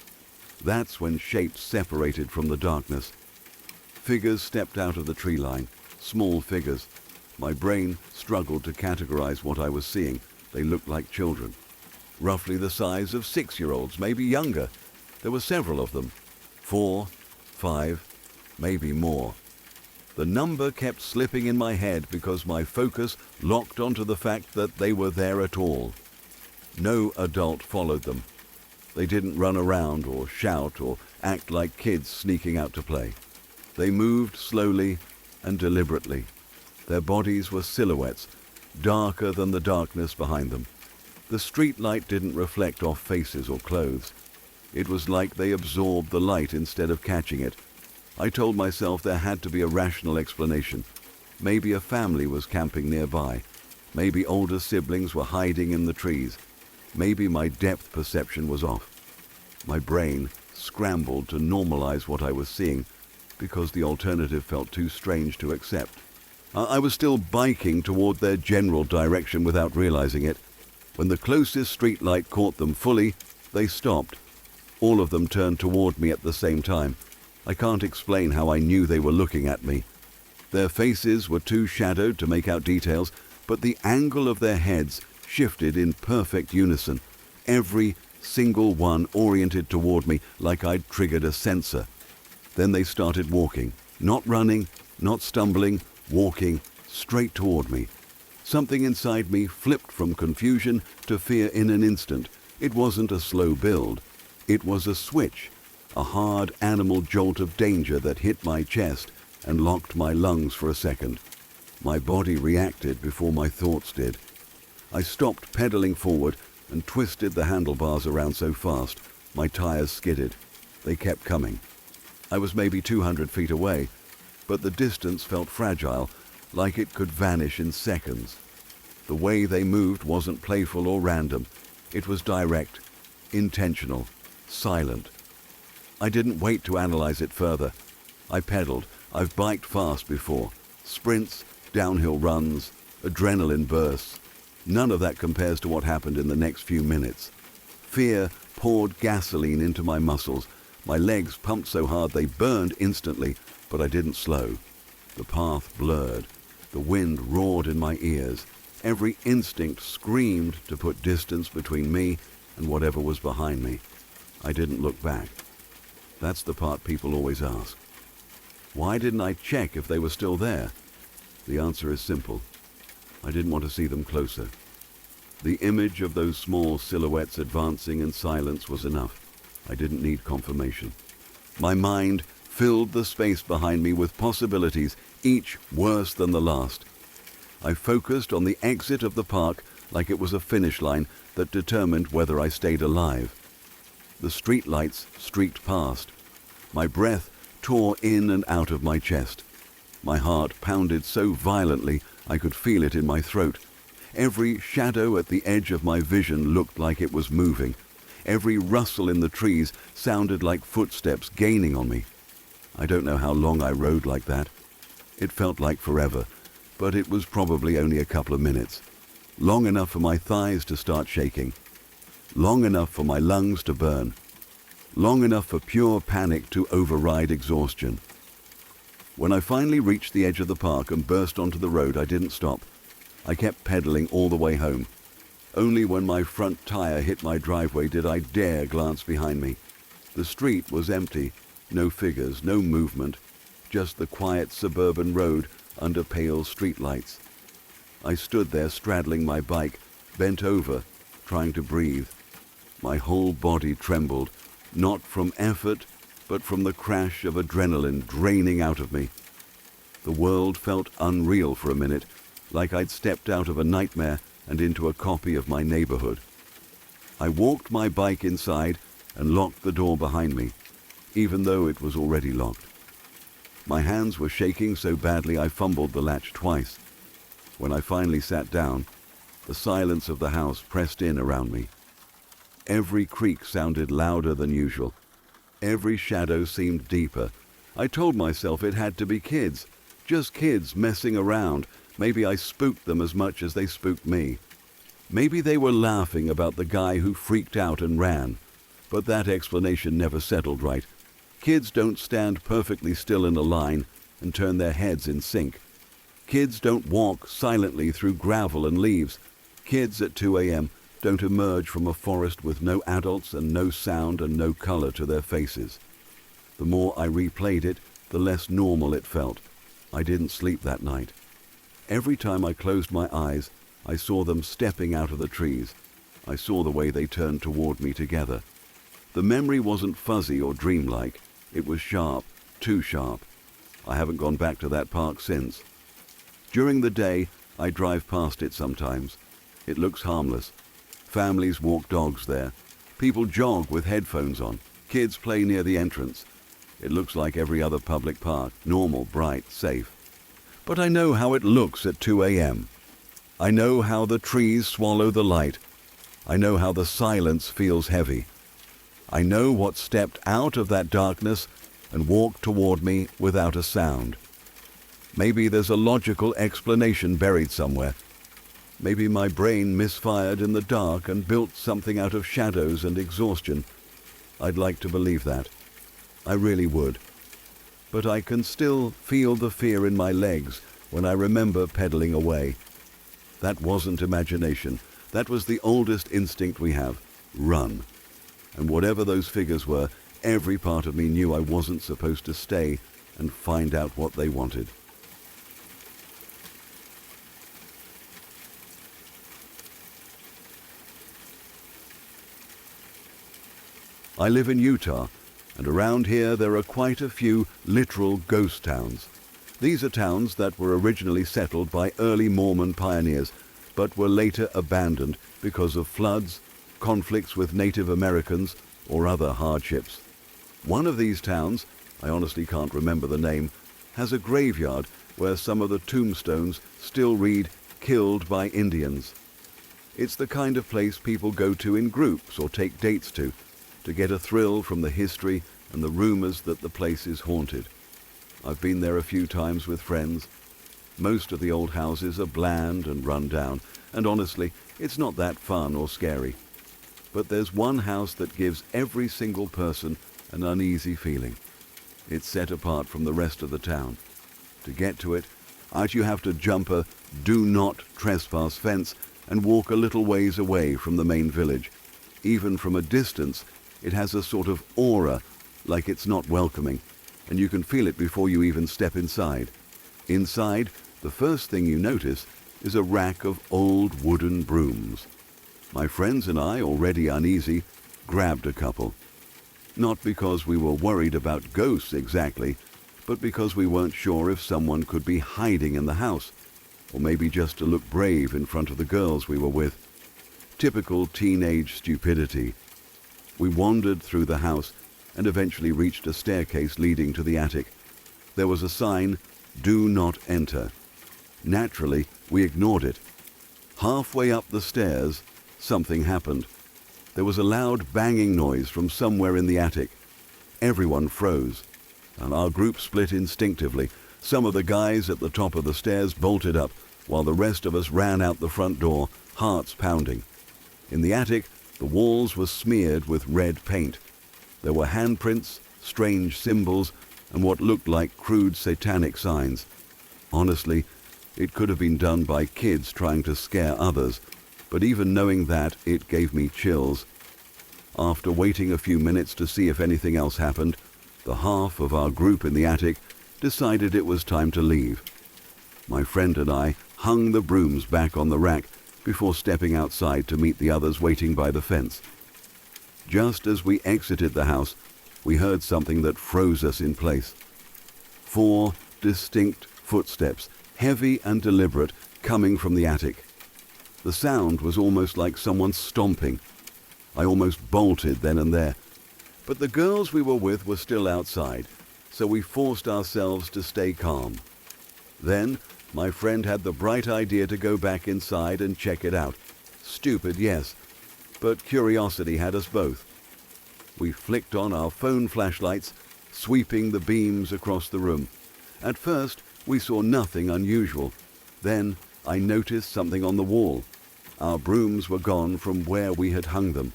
[SPEAKER 1] That's when shapes separated from the darkness. Figures stepped out of the tree line, small figures. My brain struggled to categorize what I was seeing. They looked like children, roughly the size of 6-year-olds, maybe younger. There were several of them, 4, 5, maybe more. The number kept slipping in my head because my focus locked onto the fact that they were there at all. No adult followed them. They didn't run around or shout or act like kids sneaking out to play. They moved slowly and deliberately. Their bodies were silhouettes, darker than the darkness behind them. The street light didn't reflect off faces or clothes. It was like they absorbed the light instead of catching it. I told myself there had to be a rational explanation. Maybe a family was camping nearby. Maybe older siblings were hiding in the trees. Maybe my depth perception was off. My brain scrambled to normalize what I was seeing because the alternative felt too strange to accept. I was still biking toward their general direction without realizing it. When the closest street light caught them fully, they stopped. All of them turned toward me at the same time. I can't explain how I knew they were looking at me. Their faces were too shadowed to make out details, but the angle of their heads shifted in perfect unison. Every single one oriented toward me like I'd triggered a sensor. Then they started walking, not running, not stumbling, walking straight toward me. Something inside me flipped from confusion to fear in an instant. It wasn't a slow build. It was a switch, a hard animal jolt of danger that hit my chest and locked my lungs for a second. My body reacted before my thoughts did. I stopped pedaling forward and twisted the handlebars around so fast, my tires skidded. They kept coming. I was maybe 200 feet away, but the distance felt fragile, like it could vanish in seconds. The way they moved wasn't playful or random. It was direct, intentional, silent. I didn't wait to analyze it further. I pedaled. I've biked fast before. Sprints, downhill runs, adrenaline bursts. None of that compares to what happened in the next few minutes. Fear poured gasoline into my muscles. My legs pumped so hard they burned instantly, but I didn't slow. The path blurred. The wind roared in my ears. Every instinct screamed to put distance between me and whatever was behind me. I didn't look back. That's the part people always ask. Why didn't I check if they were still there? The answer is simple. I didn't want to see them closer. The image of those small silhouettes advancing in silence was enough. I didn't need confirmation. My mind filled the space behind me with possibilities, each worse than the last. I focused on the exit of the park like it was a finish line that determined whether I stayed alive. The streetlights streaked past. My breath tore in and out of my chest. My heart pounded so violently I could feel it in my throat. Every shadow at the edge of my vision looked like it was moving. Every rustle in the trees sounded like footsteps gaining on me. I don't know how long I rode like that. It felt like forever, but it was probably only a couple of minutes. Long enough for my thighs to start shaking. Long enough for my lungs to burn. Long enough for pure panic to override exhaustion. When I finally reached the edge of the park and burst onto the road, I didn't stop. I kept pedaling all the way home. Only when my front tire hit my driveway did I dare glance behind me. The street was empty, no figures, no movement, just the quiet suburban road under pale streetlights. I stood there straddling my bike, bent over, trying to breathe. My whole body trembled, not from effort, but from the crash of adrenaline draining out of me. The world felt unreal for a minute, like I'd stepped out of a nightmare and into a copy of my neighborhood. I walked my bike inside and locked the door behind me, even though it was already locked. My hands were shaking so badly I fumbled the latch twice. When I finally sat down, the silence of the house pressed in around me. Every creak sounded louder than usual. Every shadow seemed deeper. I told myself it had to be kids, just kids messing around. Maybe I spooked them as much as they spooked me. Maybe they were laughing about the guy who freaked out and ran. But that explanation never settled right. Kids don't stand perfectly still in a line and turn their heads in sync. Kids don't walk silently through gravel and leaves. Kids at 2 a.m. don't emerge from a forest with no adults and no sound and no color to their faces. The more I replayed it, the less normal it felt. I didn't sleep that night. Every time I closed my eyes, I saw them stepping out of the trees. I saw the way they turned toward me together. The memory wasn't fuzzy or dreamlike. It was sharp, too sharp. I haven't gone back to that park since. During the day, I drive past it sometimes. It looks harmless. Families walk dogs there. People jog with headphones on. Kids play near the entrance. It looks like every other public park, normal, bright, safe. But I know how it looks at 2 a.m. I know how the trees swallow the light. I know how the silence feels heavy. I know what stepped out of that darkness and walked toward me without a sound. Maybe there's a logical explanation buried somewhere. Maybe my brain misfired in the dark and built something out of shadows and exhaustion. I'd like to believe that. I really would. But I can still feel the fear in my legs when I remember pedaling away. That wasn't imagination. That was the oldest instinct we have. Run. And whatever those figures were, every part of me knew I wasn't supposed to stay and find out what they wanted. I live in Utah, and around here there are quite a few literal ghost towns. These are towns that were originally settled by early Mormon pioneers, but were later abandoned because of floods, conflicts with Native Americans, or other hardships. One of these towns, I honestly can't remember the name, has a graveyard where some of the tombstones still read, "Killed by Indians." It's the kind of place people go to in groups or take dates to get a thrill from the history and the rumors that the place is haunted. I've been there a few times with friends. Most of the old houses are bland and run down, and honestly, it's not that fun or scary. But there's one house that gives every single person an uneasy feeling. It's set apart from the rest of the town. To get to it, you have to jump a "do not trespass" fence and walk a little ways away from the main village. Even from a distance, it has a sort of aura, like it's not welcoming, and you can feel it before you even step inside. Inside, the first thing you notice is a rack of old wooden brooms. My friends and I, already uneasy, grabbed a couple. Not because we were worried about ghosts exactly, but because we weren't sure if someone could be hiding in the house, or maybe just to look brave in front of the girls we were with. Typical teenage stupidity. We wandered through the house and eventually reached a staircase leading to the attic. There was a sign, "Do not enter." Naturally, we ignored it. Halfway up the stairs, something happened. There was a loud banging noise from somewhere in the attic. Everyone froze, and our group split instinctively. Some of the guys at the top of the stairs bolted up, while the rest of us ran out the front door, hearts pounding. In the attic, the walls were smeared with red paint. There were handprints, strange symbols, and what looked like crude satanic signs. Honestly, it could have been done by kids trying to scare others, but even knowing that, it gave me chills. After waiting a few minutes to see if anything else happened, the half of our group in the attic decided it was time to leave. My friend and I hung the brooms back on the rack before stepping outside to meet the others waiting by the fence. Just as we exited the house, we heard something that froze us in place. 4 distinct footsteps, heavy and deliberate, coming from the attic. The sound was almost like someone stomping. I almost bolted then and there. But the girls we were with were still outside, so we forced ourselves to stay calm. Then my friend had the bright idea to go back inside and check it out. Stupid, yes, but curiosity had us both. We flicked on our phone flashlights, sweeping the beams across the room. At first, we saw nothing unusual. Then I noticed something on the wall. Our brooms were gone from where we had hung them.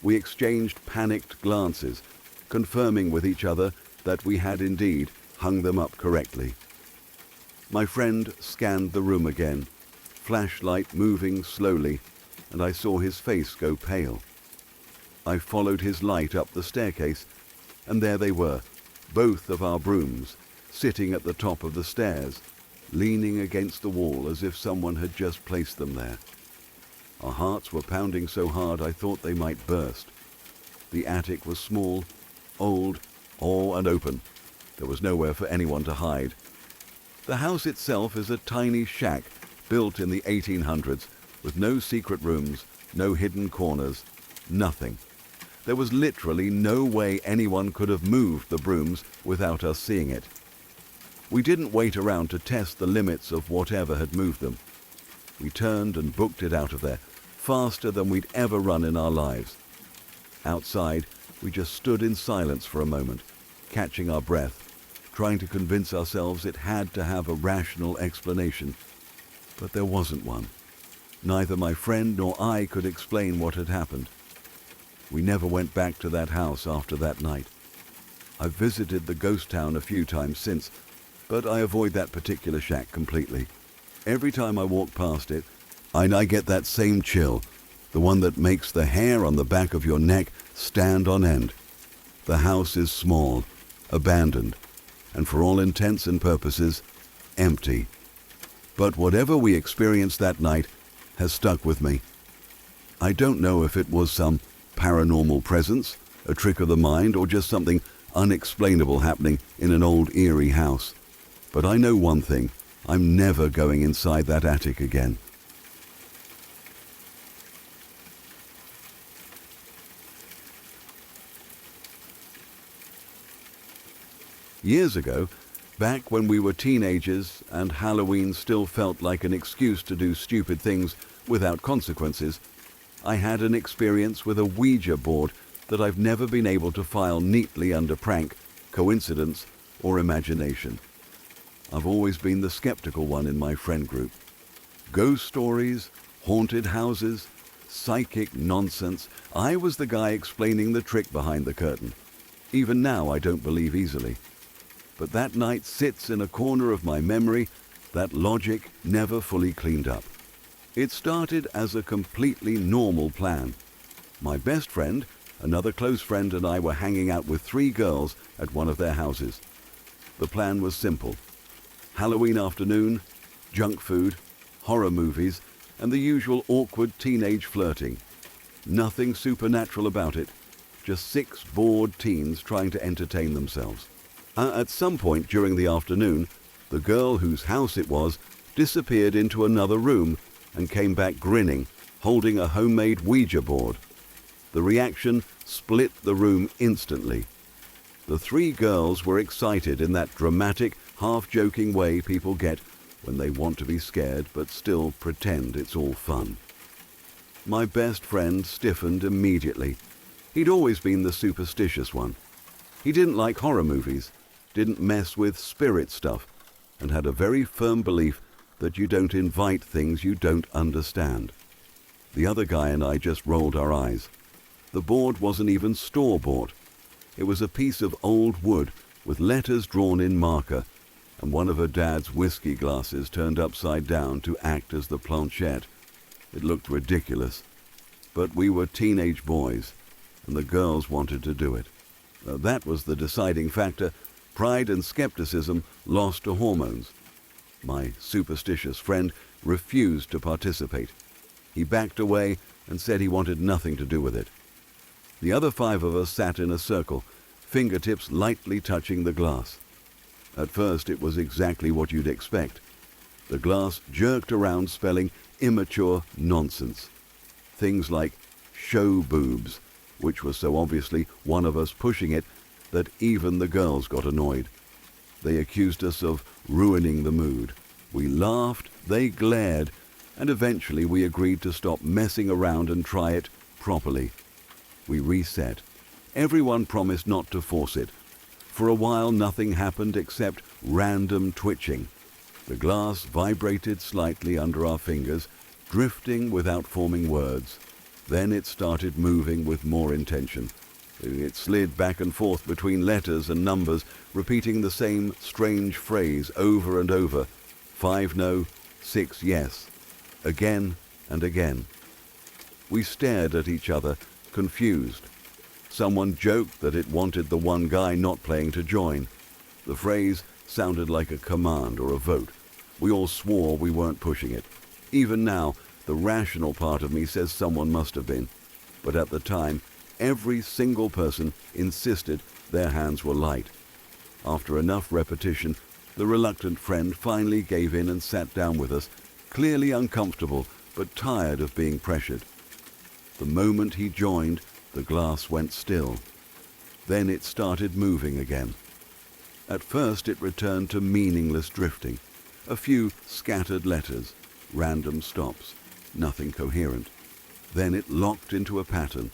[SPEAKER 1] We exchanged panicked glances, confirming with each other that we had indeed hung them up correctly. My friend scanned the room again, flashlight moving slowly, and I saw his face go pale. I followed his light up the staircase, and there they were, both of our brooms, sitting at the top of the stairs, leaning against the wall as if someone had just placed them there. Our hearts were pounding so hard I thought they might burst. The attic was small, old, and open. There was nowhere for anyone to hide. The house itself is a tiny shack built in the 1800s with no secret rooms, no hidden corners, nothing. There was literally no way anyone could have moved the brooms without us seeing it. We didn't wait around to test the limits of whatever had moved them. We turned and booked it out of there, faster than we'd ever run in our lives. Outside, we just stood in silence for a moment, catching our breath, trying to convince ourselves it had to have a rational explanation. But there wasn't one. Neither my friend nor I could explain what had happened. We never went back to that house after that night. I've visited the ghost town a few times since, but I avoid that particular shack completely. Every time I walk past it, I get that same chill, the one that makes the hair on the back of your neck stand on end. The house is small, abandoned, and for all intents and purposes, empty. But whatever we experienced that night has stuck with me. I don't know if it was some paranormal presence, a trick of the mind, or just something unexplainable happening in an old eerie house. But I know one thing, I'm never going inside that attic again. Years ago, back when we were teenagers and Halloween still felt like an excuse to do stupid things without consequences, I had an experience with a Ouija board that I've never been able to file neatly under prank, coincidence, or imagination. I've always been the skeptical one in my friend group. Ghost stories, haunted houses, psychic nonsense. I was the guy explaining the trick behind the curtain. Even now I don't believe easily. But that night sits in a corner of my memory, that logic never fully cleaned up. It started as a completely normal plan. My best friend, another close friend, and I were hanging out with 3 girls at one of their houses. The plan was simple. Halloween afternoon, junk food, horror movies, and the usual awkward teenage flirting. Nothing supernatural about it, just 6 bored teens trying to entertain themselves. At some point during the afternoon, the girl whose house it was disappeared into another room and came back grinning, holding a homemade Ouija board. The reaction split the room instantly. The 3 girls were excited in that dramatic, half-joking way people get when they want to be scared but still pretend it's all fun. My best friend stiffened immediately. He'd always been the superstitious one. He didn't like horror movies, didn't mess with spirit stuff, and had a very firm belief that you don't invite things you don't understand. The other guy and I just rolled our eyes. The board wasn't even store-bought. It was a piece of old wood with letters drawn in marker, and one of her dad's whiskey glasses turned upside down to act as the planchette. It looked ridiculous, but we were teenage boys, and the girls wanted to do it. That was the deciding factor. Pride and skepticism lost to hormones. My superstitious friend refused to participate. He backed away and said he wanted nothing to do with it. The other 5 of us sat in a circle, fingertips lightly touching the glass. At first it was exactly what you'd expect. The glass jerked around, spelling immature nonsense. Things like show boobs, which was so obviously one of us pushing it that even the girls got annoyed. They accused us of ruining the mood. We laughed, they glared, and eventually we agreed to stop messing around and try it properly. We reset. Everyone promised not to force it. For a while nothing happened except random twitching. The glass vibrated slightly under our fingers, drifting without forming words. Then it started moving with more intention. It slid back and forth between letters and numbers, repeating the same strange phrase over and over. 5 no, 6 yes. Again and again. We stared at each other, confused. Someone joked that it wanted the one guy not playing to join. The phrase sounded like a command or a vote. We all swore we weren't pushing it. Even now, the rational part of me says someone must have been. But at the time, every single person insisted their hands were light. After enough repetition, the reluctant friend finally gave in and sat down with us, clearly uncomfortable but tired of being pressured. The moment he joined, the glass went still. Then it started moving again. At first it returned to meaningless drifting, a few scattered letters, random stops, nothing coherent. Then it locked into a pattern,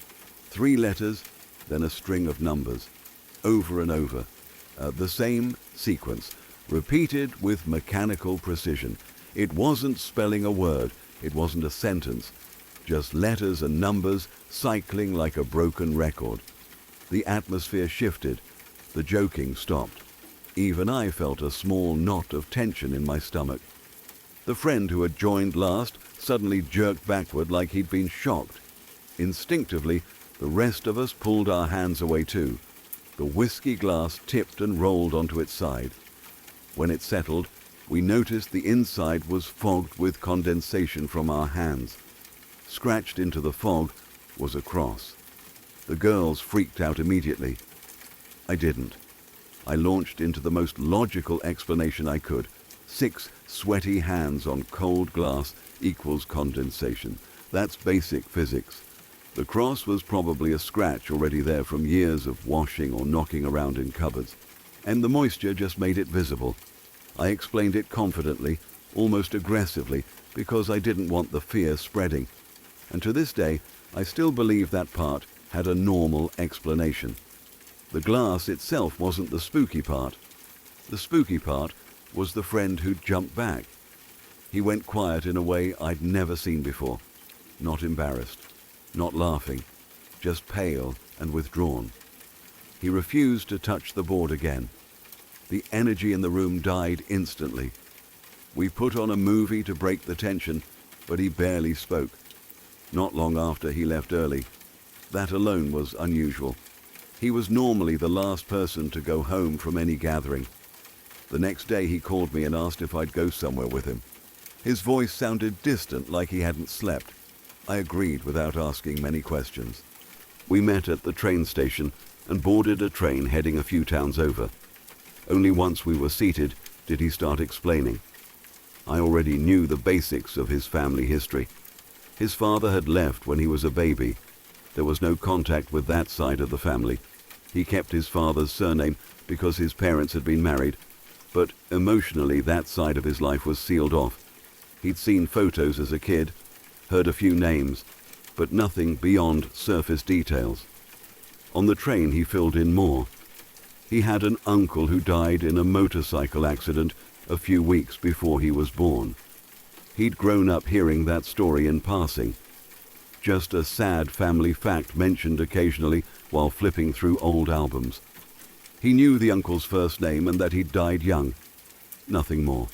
[SPEAKER 1] 3 letters, then a string of numbers, over and over, the same sequence, repeated with mechanical precision. It wasn't spelling a word, it wasn't a sentence, just letters and numbers cycling like a broken record. The atmosphere shifted, the joking stopped. Even I felt a small knot of tension in my stomach. The friend who had joined last suddenly jerked backward like he'd been shocked. Instinctively, the rest of us pulled our hands away too. The whiskey glass tipped and rolled onto its side. When it settled, we noticed the inside was fogged with condensation from our hands. Scratched into the fog was a cross. The girls freaked out immediately. I didn't. I launched into the most logical explanation I could. 6 sweaty hands on cold glass equals condensation. That's basic physics. The cross was probably a scratch already there from years of washing or knocking around in cupboards, and the moisture just made it visible. I explained it confidently, almost aggressively, because I didn't want the fear spreading. And to this day, I still believe that part had a normal explanation. The glass itself wasn't the spooky part. The spooky part was the friend who jumped back. He went quiet in a way I'd never seen before. Not embarrassed, not laughing, just pale and withdrawn. He refused to touch the board again. The energy in the room died instantly. We put on a movie to break the tension, but he barely spoke. Not long after, he left early. That alone was unusual. He was normally the last person to go home from any gathering. The next day he called me and asked if I'd go somewhere with him. His voice sounded distant, like he hadn't slept. I agreed without asking many questions. We met at the train station and boarded a train heading a few towns over. Only once we were seated did he start explaining. I already knew the basics of his family history. His father had left when he was a baby. There was no contact with that side of the family. He kept his father's surname because his parents had been married, but emotionally that side of his life was sealed off. He'd seen photos as a kid, heard a few names, but nothing beyond surface details. On the train he filled in more. He had an uncle who died in a motorcycle accident a few weeks before he was born. He'd grown up hearing that story in passing. Just a sad family fact mentioned occasionally while flipping through old albums. He knew the uncle's first name and that he'd died young. Nothing more.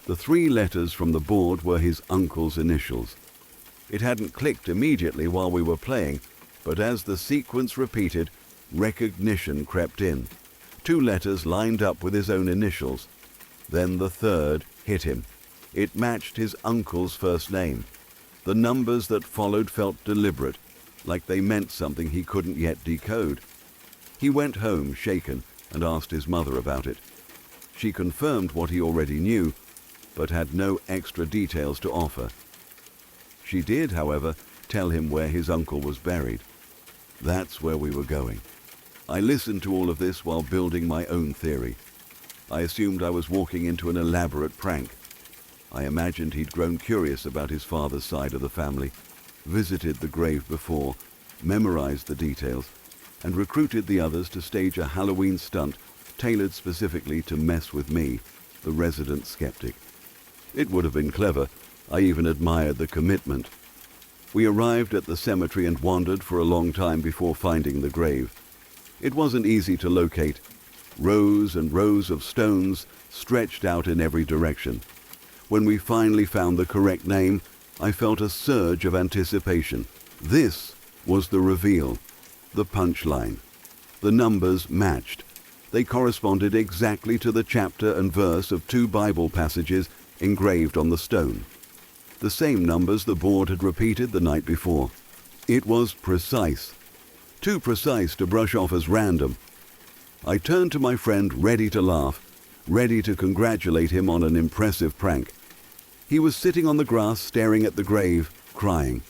[SPEAKER 1] The 3 letters from the board were his uncle's initials. It hadn't clicked immediately while we were playing, but as the sequence repeated, recognition crept in. 2 letters lined up with his own initials. Then the 3rd hit him. It matched his uncle's first name. The numbers that followed felt deliberate, like they meant something he couldn't yet decode. He went home shaken and asked his mother about it. She confirmed what he already knew, but had no extra details to offer. She did, however, tell him where his uncle was buried. That's where we were going. I listened to all of this while building my own theory. I assumed I was walking into an elaborate prank. I imagined he'd grown curious about his father's side of the family, visited the grave before, memorized the details, and recruited the others to stage a Halloween stunt tailored specifically to mess with me, the resident skeptic. It would have been clever. I even admired the commitment. We arrived at the cemetery and wandered for a long time before finding the grave. It wasn't easy to locate. Rows and rows of stones stretched out in every direction. When we finally found the correct name, I felt a surge of anticipation. This was the reveal, the punchline. The numbers matched. They corresponded exactly to the chapter and verse of 2 Bible passages engraved on the stone. The same numbers the board had repeated the night before. It was precise. Too precise to brush off as random. I turned to my friend ready to laugh, ready to congratulate him on an impressive prank. He was sitting on the grass staring at the grave, crying.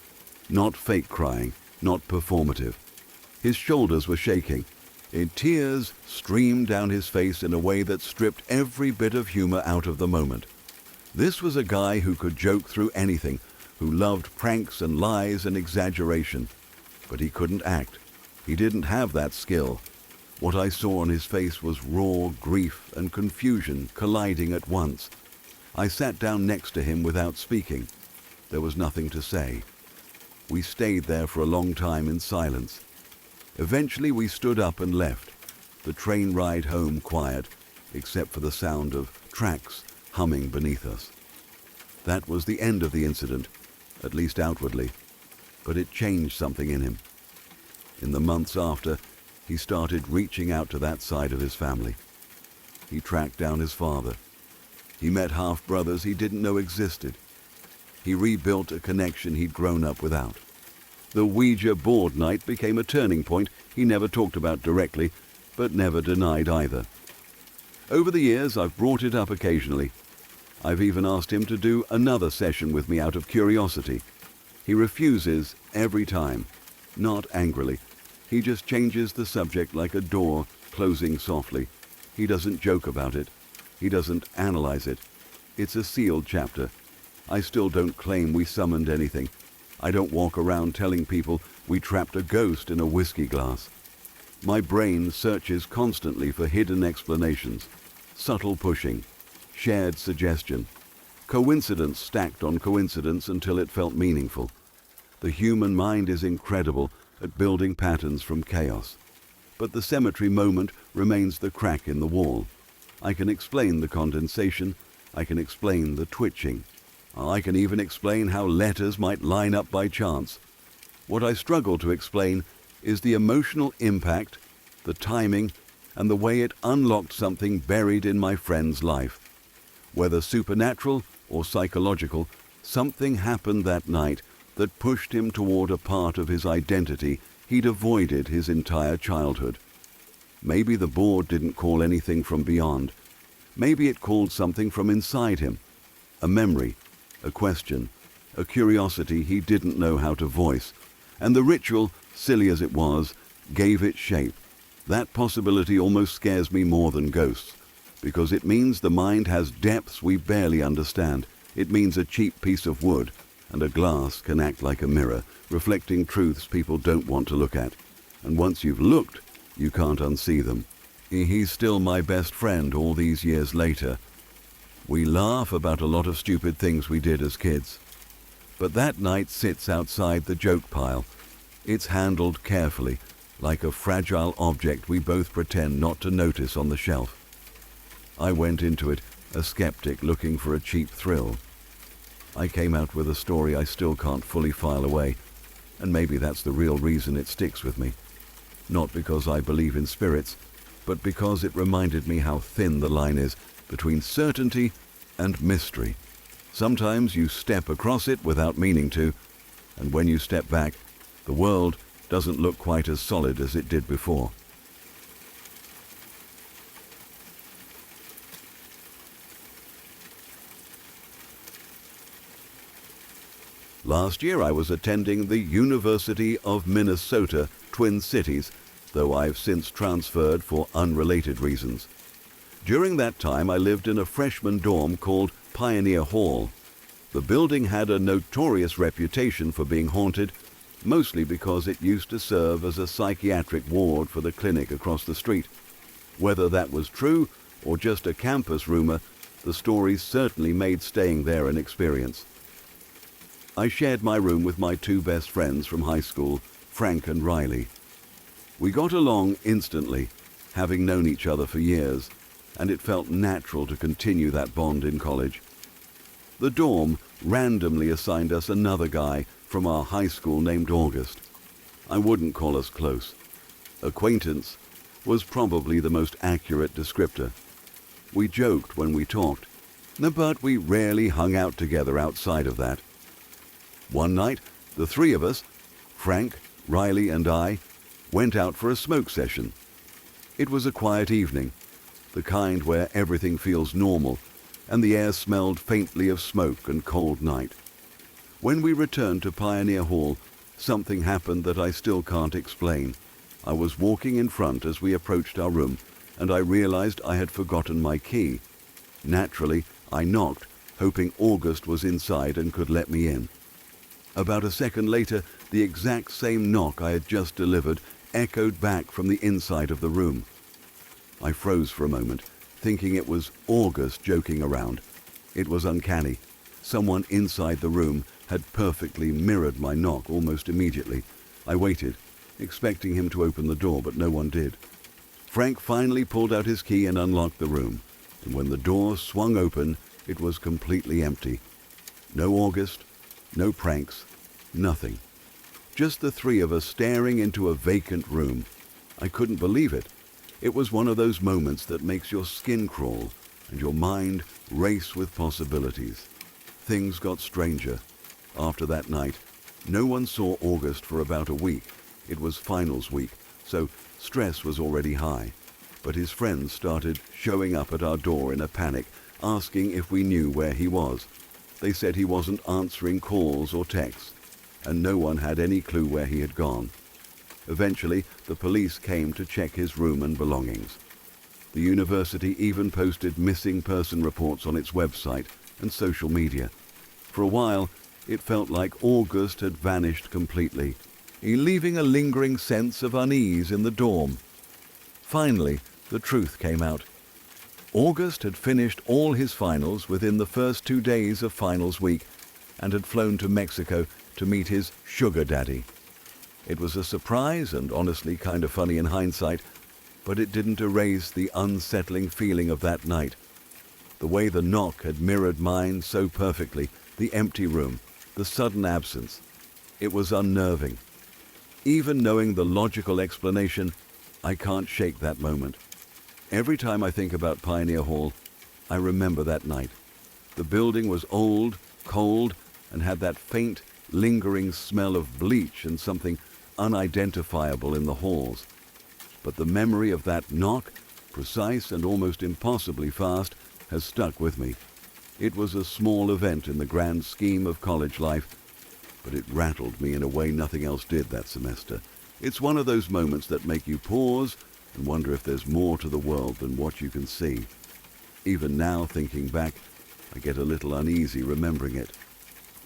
[SPEAKER 1] Not fake crying, not performative. His shoulders were shaking. Tears streamed down his face in a way that stripped every bit of humor out of the moment. This was a guy who could joke through anything, who loved pranks and lies and exaggeration. But he couldn't act. He didn't have that skill. What I saw on his face was raw grief and confusion colliding at once. I sat down next to him without speaking. There was nothing to say. We stayed there for a long time in silence. Eventually we stood up and left, the train ride home quiet, except for the sound of tracks humming beneath us. That was the end of the incident, at least outwardly, but it changed something in him. In the months after, he started reaching out to that side of his family. He tracked down his father. He met half-brothers he didn't know existed. He rebuilt a connection he'd grown up without. The Ouija board night became a turning point he never talked about directly, but never denied either. Over the years, I've brought it up occasionally. I've even asked him to do another session with me out of curiosity. He refuses every time, not angrily. He just changes the subject like a door closing softly. He doesn't joke about it. He doesn't analyze it. It's a sealed chapter. I still don't claim we summoned anything. I don't walk around telling people we trapped a ghost in a whiskey glass. My brain searches constantly for hidden explanations, subtle pushing, shared suggestion, coincidence stacked on coincidence until it felt meaningful. The human mind is incredible at building patterns from chaos. But the cemetery moment remains the crack in the wall. I can explain the condensation. I can explain the twitching. I can even explain how letters might line up by chance. What I struggle to explain is the emotional impact, the timing, and the way it unlocked something buried in my friend's life. Whether supernatural or psychological, something happened that night that pushed him toward a part of his identity he'd avoided his entire childhood. Maybe the board didn't call anything from beyond. Maybe it called something from inside him. A memory, a question, a curiosity he didn't know how to voice. And the ritual, silly as it was, gave it shape. That possibility almost scares me more than ghosts, because it means the mind has depths we barely understand. It means a cheap piece of wood and a glass can act like a mirror, reflecting truths people don't want to look at. And once you've looked, you can't unsee them. He's still my best friend all these years later. We laugh about a lot of stupid things we did as kids. But that night sits outside the joke pile. It's handled carefully, like a fragile object we both pretend not to notice on the shelf. I went into it, a skeptic looking for a cheap thrill. I came out with a story I still can't fully file away, and maybe that's the real reason it sticks with me. Not because I believe in spirits, but because it reminded me how thin the line is between certainty and mystery. Sometimes you step across it without meaning to, and when you step back, the world doesn't look quite as solid as it did before. Last year I was attending the University of Minnesota, Twin Cities, though I've since transferred for unrelated reasons. During that time I lived in a freshman dorm called Pioneer Hall. The building had a notorious reputation for being haunted, mostly because it used to serve as a psychiatric ward for the clinic across the street. Whether that was true or just a campus rumor, the stories certainly made staying there an experience. I shared my room with my two best friends from high school, Frank and Riley. We got along instantly, having known each other for years, and it felt natural to continue that bond in college. The dorm randomly assigned us another guy from our high school named August. I wouldn't call us close. Acquaintance was probably the most accurate descriptor. We joked when we talked, but we rarely hung out together outside of that. One night, the three of us, Frank, Riley, and I, went out for a smoke session. It was a quiet evening, the kind where everything feels normal, and the air smelled faintly of smoke and cold night. When we returned to Pioneer Hall, something happened that I still can't explain. I was walking in front as we approached our room, and I realized I had forgotten my key. Naturally, I knocked, hoping August was inside and could let me in. About a second later, the exact same knock I had just delivered echoed back from the inside of the room. I froze for a moment, thinking it was August joking around. It was uncanny. Someone inside the room had perfectly mirrored my knock almost immediately. I waited, expecting him to open the door, but no one did. Frank finally pulled out his key and unlocked the room, and when the door swung open, it was completely empty. No August, no pranks, nothing. Just the three of us staring into a vacant room. I couldn't believe it. It was one of those moments that makes your skin crawl and your mind race with possibilities. Things got stranger. After that night, no one saw August for about a week. It was finals week, so stress was already high. But his friends started showing up at our door in a panic, asking if we knew where he was. They said he wasn't answering calls or texts, and no one had any clue where he had gone. Eventually, the police came to check his room and belongings. The university even posted missing person reports on its website and social media. For a while, it felt like August had vanished completely, leaving a lingering sense of unease in the dorm. Finally, the truth came out. August had finished all his finals within the first 2 days of finals week and had flown to Mexico to meet his sugar daddy. It was a surprise and honestly kind of funny in hindsight, but it didn't erase the unsettling feeling of that night. The way the knock had mirrored mine so perfectly, the empty room, the sudden absence. It was unnerving. Even knowing the logical explanation, I can't shake that moment. Every time I think about Pioneer Hall, I remember that night. The building was old, cold, and had that faint, lingering smell of bleach and something unidentifiable in the halls. But the memory of that knock, precise and almost impossibly fast, has stuck with me. It was a small event in the grand scheme of college life, but it rattled me in a way nothing else did that semester. It's one of those moments that make you pause and wonder if there's more to the world than what you can see. Even now, thinking back, I get a little uneasy remembering it.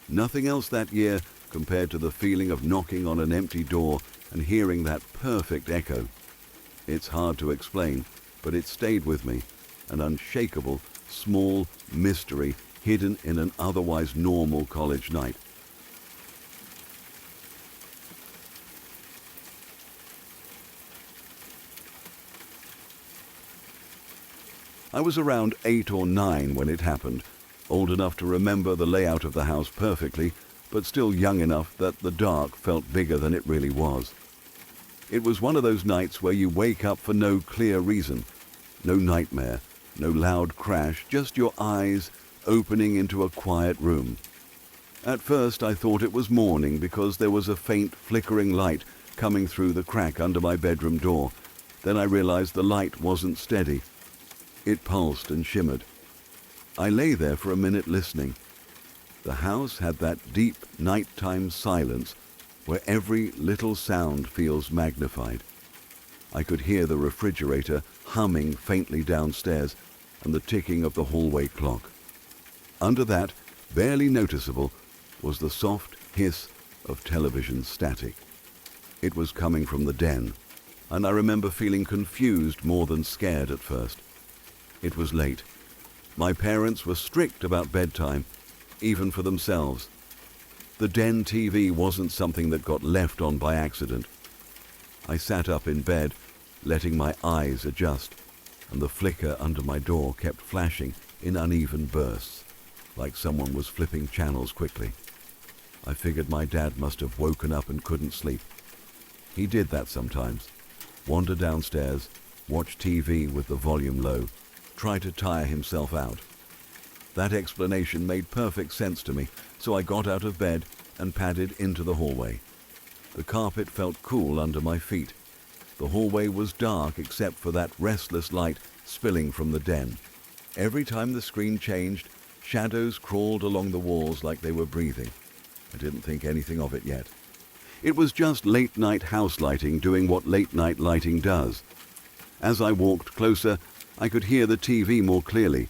[SPEAKER 1] Nothing else that year compared to the feeling of knocking on an empty door and hearing that perfect echo. It's hard to explain, but it stayed with me, an unshakable, small mystery hidden in an otherwise normal college night. I was around 8 or 9 when it happened, old enough to remember the layout of the house perfectly, but still young enough that the dark felt bigger than it really was. It was one of those nights where you wake up for no clear reason, no nightmare, no loud crash, just your eyes opening into a quiet room. At first I thought it was morning because there was a faint flickering light coming through the crack under my bedroom door. Then I realized the light wasn't steady. It pulsed and shimmered. I lay there for a minute listening. The house had that deep nighttime silence where every little sound feels magnified. I could hear the refrigerator humming faintly downstairs and the ticking of the hallway clock. Under that, barely noticeable, was the soft hiss of television static. It was coming from the den, and I remember feeling confused more than scared at first. It was late. My parents were strict about bedtime, even for themselves. The den TV wasn't something that got left on by accident. I sat up in bed, letting my eyes adjust, and the flicker under my door kept flashing in uneven bursts, like someone was flipping channels quickly. I figured my dad must have woken up and couldn't sleep. He did that sometimes. Wander downstairs, watch TV with the volume low, try to tire himself out. That explanation made perfect sense to me, so I got out of bed and padded into the hallway. The carpet felt cool under my feet. The hallway was dark except for that restless light spilling from the den. Every time the screen changed, shadows crawled along the walls like they were breathing. I didn't think anything of it yet. It was just late-night house lighting doing what late-night lighting does. As I walked closer, I could hear the TV more clearly.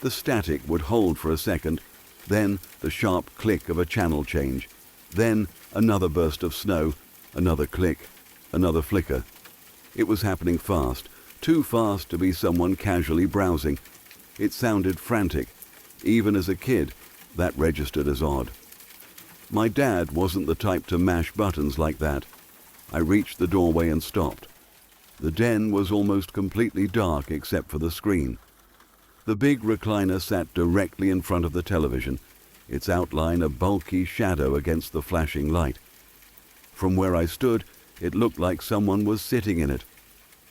[SPEAKER 1] The static would hold for a second, then the sharp click of a channel change, then another burst of snow, another click, another flicker. It was happening fast, too fast to be someone casually browsing. It sounded frantic. Even as a kid, that registered as odd. My dad wasn't the type to mash buttons like that. I reached the doorway and stopped. The den was almost completely dark except for the screen. The big recliner sat directly in front of the television, its outline a bulky shadow against the flashing light. From where I stood, it looked like someone was sitting in it.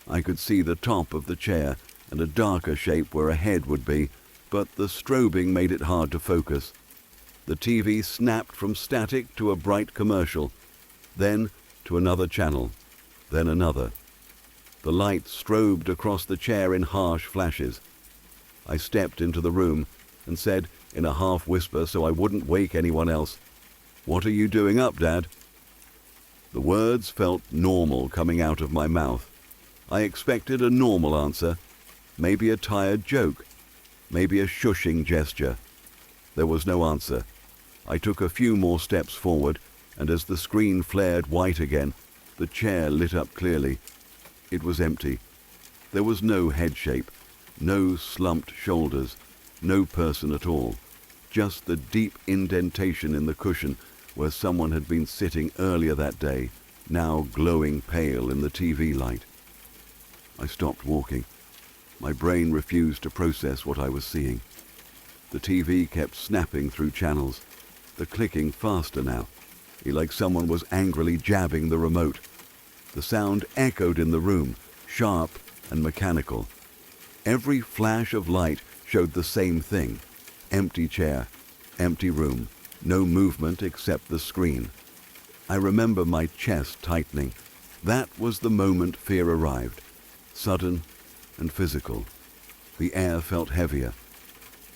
[SPEAKER 1] I could see the top of the chair and a darker shape where a head would be, but the strobing made it hard to focus. The TV snapped from static to a bright commercial, then to another channel, then another. The light strobed across the chair in harsh flashes. I stepped into the room and said in a half whisper so I wouldn't wake anyone else, "What are you doing up, Dad?" The words felt normal coming out of my mouth. I expected a normal answer, maybe a tired joke, maybe a shushing gesture. There was no answer. I took a few more steps forward, and as the screen flared white again, the chair lit up clearly. It was empty. There was no head shape, no slumped shoulders, no person at all. Just the deep indentation in the cushion where someone had been sitting earlier that day, now glowing pale in the TV light. I stopped walking. My brain refused to process what I was seeing. The TV kept snapping through channels, the clicking faster now, like someone was angrily jabbing the remote. The sound echoed in the room, sharp and mechanical. Every flash of light showed the same thing. Empty chair, empty room, no movement except the screen. I remember my chest tightening. That was the moment fear arrived, sudden and physical. The air felt heavier.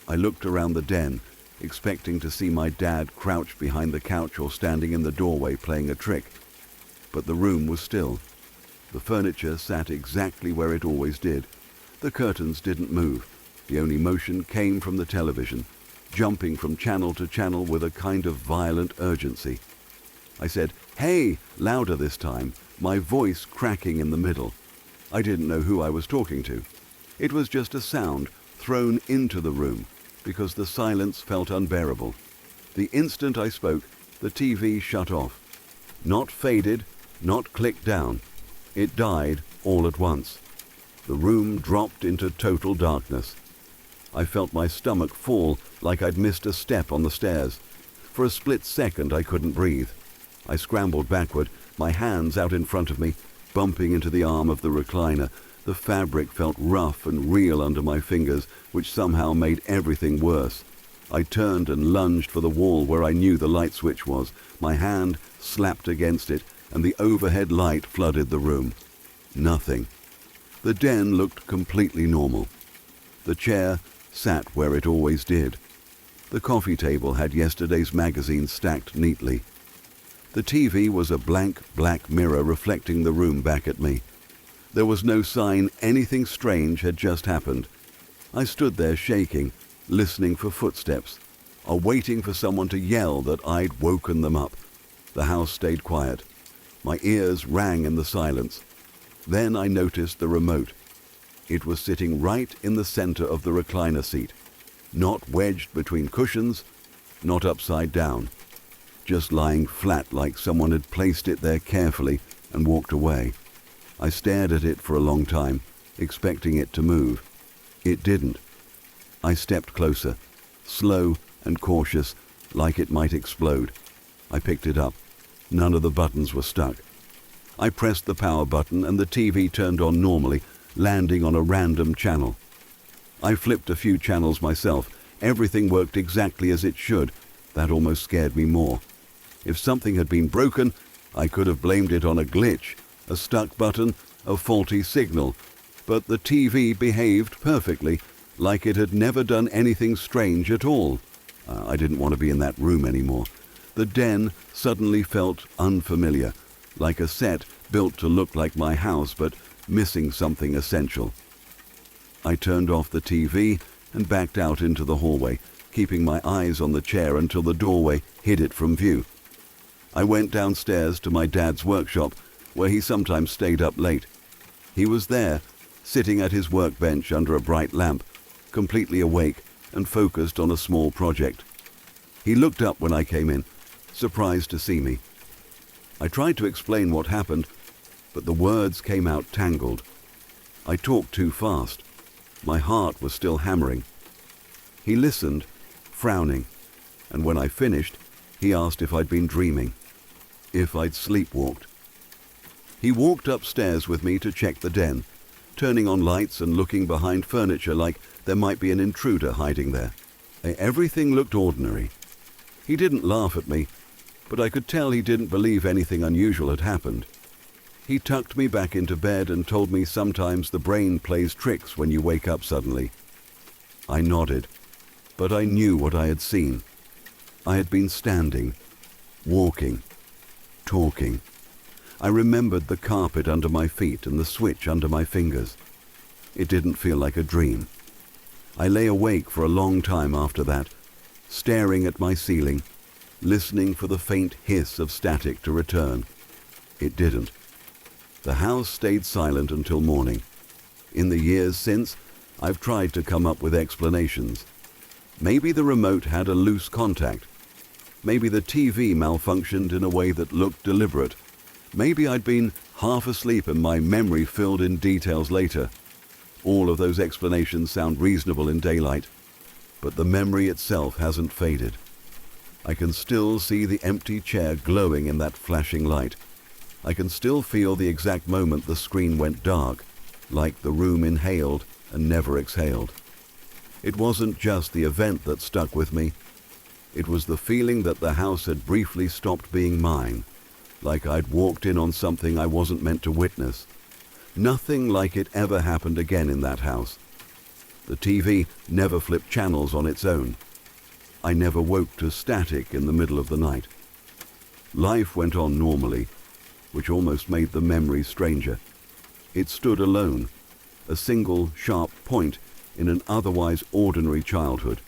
[SPEAKER 1] I looked around the den, expecting to see my dad crouched behind the couch or standing in the doorway playing a trick. But the room was still. The furniture sat exactly where it always did. The curtains didn't move. The only motion came from the television, jumping from channel to channel with a kind of violent urgency. I said, "Hey!" louder this time, my voice cracking in the middle. I didn't know who I was talking to. It was just a sound thrown into the room because the silence felt unbearable. The instant I spoke, the TV shut off. Not faded, not clicked down. It died all at once. The room dropped into total darkness. I felt my stomach fall like I'd missed a step on the stairs. For a split second, I couldn't breathe. I scrambled backward, my hands out in front of me, bumping into the arm of the recliner. The fabric felt rough and real under my fingers, which somehow made everything worse. I turned and lunged for the wall where I knew the light switch was. My hand slapped against it, and the overhead light flooded the room. Nothing. The den looked completely normal. The chair sat where it always did. The coffee table had yesterday's magazines stacked neatly. The TV was a blank black mirror reflecting the room back at me. There was no sign anything strange had just happened. I stood there shaking, listening for footsteps, or waiting for someone to yell that I'd woken them up. The house stayed quiet. My ears rang in the silence. Then I noticed the remote. It was sitting right in the center of the recliner seat, not wedged between cushions, not upside down, just lying flat like someone had placed it there carefully and walked away. I stared at it for a long time, expecting it to move. It didn't. I stepped closer, slow and cautious, like it might explode. I picked it up. None of the buttons were stuck. I pressed the power button and the TV turned on normally, landing on a random channel. I flipped a few channels myself. Everything worked exactly as it should. That almost scared me more. If something had been broken, I could have blamed it on a glitch, a stuck button, a faulty signal. But the TV behaved perfectly, like it had never done anything strange at all. I didn't want to be in that room anymore. The den suddenly felt unfamiliar, like a set built to look like my house but missing something essential. I turned off the TV and backed out into the hallway, keeping my eyes on the chair until the doorway hid it from view. I went downstairs to my dad's workshop, where he sometimes stayed up late. He was there, sitting at his workbench under a bright lamp, completely awake and focused on a small project. He looked up when I came in, surprised to see me. I tried to explain what happened, but the words came out tangled. I talked too fast. My heart was still hammering. He listened, frowning, and when I finished, he asked if I'd been dreaming, if I'd sleepwalked. He walked upstairs with me to check the den, turning on lights and looking behind furniture like there might be an intruder hiding there. Everything looked ordinary. He didn't laugh at me, but I could tell he didn't believe anything unusual had happened. He tucked me back into bed and told me sometimes the brain plays tricks when you wake up suddenly. I nodded, but I knew what I had seen. I had been standing, walking, talking. I remembered the carpet under my feet and the switch under my fingers. It didn't feel like a dream. I lay awake for a long time after that, staring at my ceiling, listening for the faint hiss of static to return. It didn't. The house stayed silent until morning. In the years since, I've tried to come up with explanations. Maybe the remote had a loose contact. Maybe the TV malfunctioned in a way that looked deliberate. Maybe I'd been half asleep and my memory filled in details later. All of those explanations sound reasonable in daylight, but the memory itself hasn't faded. I can still see the empty chair glowing in that flashing light. I can still feel the exact moment the screen went dark, like the room inhaled and never exhaled. It wasn't just the event that stuck with me. It was the feeling that the house had briefly stopped being mine, like I'd walked in on something I wasn't meant to witness. Nothing like it ever happened again in that house. The TV never flipped channels on its own. I never woke to static in the middle of the night. Life went on normally, which almost made the memory stranger. It stood alone, a single sharp point in an otherwise ordinary childhood.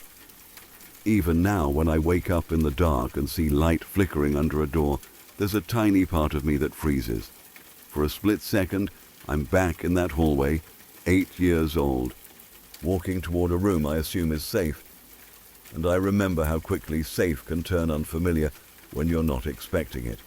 [SPEAKER 1] Even now, when I wake up in the dark and see light flickering under a door, there's a tiny part of me that freezes. For a split second, I'm back in that hallway, 8 years old, walking toward a room I assume is safe. And I remember how quickly safe can turn unfamiliar when you're not expecting it.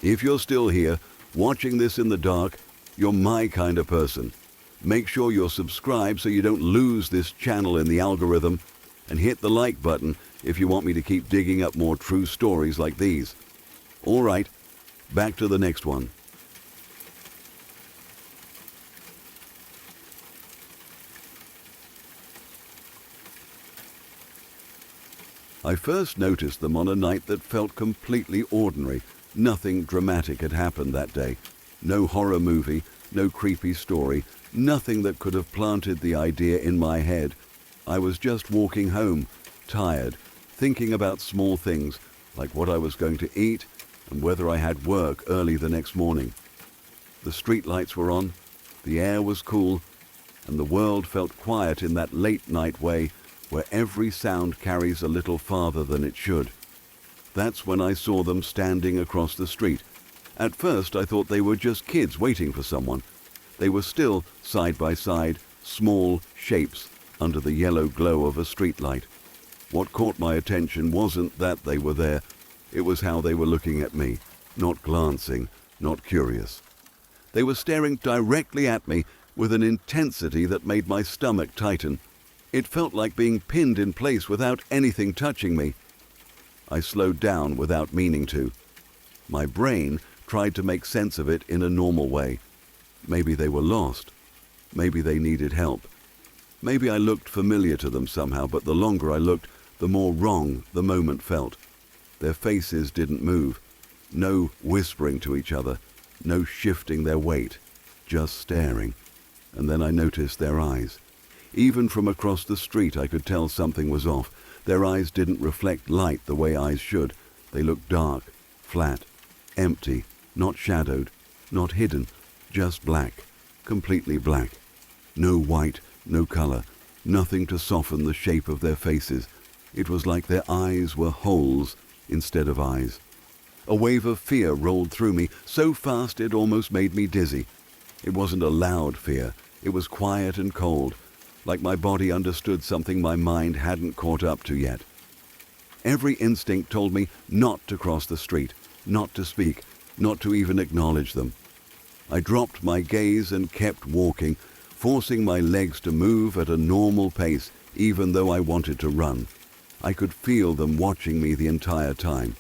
[SPEAKER 1] If you're still here, watching this in the dark, you're my kind of person. Make sure you're subscribed so you don't lose this channel in the algorithm, and hit the like button if you want me to keep digging up more true stories like these. All right, back to the next one. I first noticed them on a night that felt completely ordinary. Nothing dramatic had happened that day. No horror movie, no creepy story, nothing that could have planted the idea in my head. I was just walking home, tired, thinking about small things, like what I was going to eat and whether I had work early the next morning. The street lights were on, the air was cool, and the world felt quiet in that late-night way where every sound carries a little farther than it should. That's when I saw them standing across the street. At first I thought they were just kids waiting for someone. They were still, side by side, small shapes under the yellow glow of a streetlight. What caught my attention wasn't that they were there. It was how they were looking at me, not glancing, not curious. They were staring directly at me with an intensity that made my stomach tighten. It felt like being pinned in place without anything touching me. I slowed down without meaning to. My brain tried to make sense of it in a normal way. Maybe they were lost. Maybe they needed help. Maybe I looked familiar to them somehow, but the longer I looked, the more wrong the moment felt. Their faces didn't move. No whispering to each other. No shifting their weight. Just staring. And then I noticed their eyes. Even from across the street I could tell something was off. Their eyes didn't reflect light the way eyes should. They looked dark, flat, empty, not shadowed, not hidden, just black, completely black. No white, no color, nothing to soften the shape of their faces. It was like their eyes were holes instead of eyes. A wave of fear rolled through me, so fast it almost made me dizzy. It wasn't a loud fear. It was quiet and cold, like my body understood something my mind hadn't caught up to yet. Every instinct told me not to cross the street, not to speak, not to even acknowledge them. I dropped my gaze and kept walking, forcing my legs to move at a normal pace, even though I wanted to run. I could feel them watching me the entire time.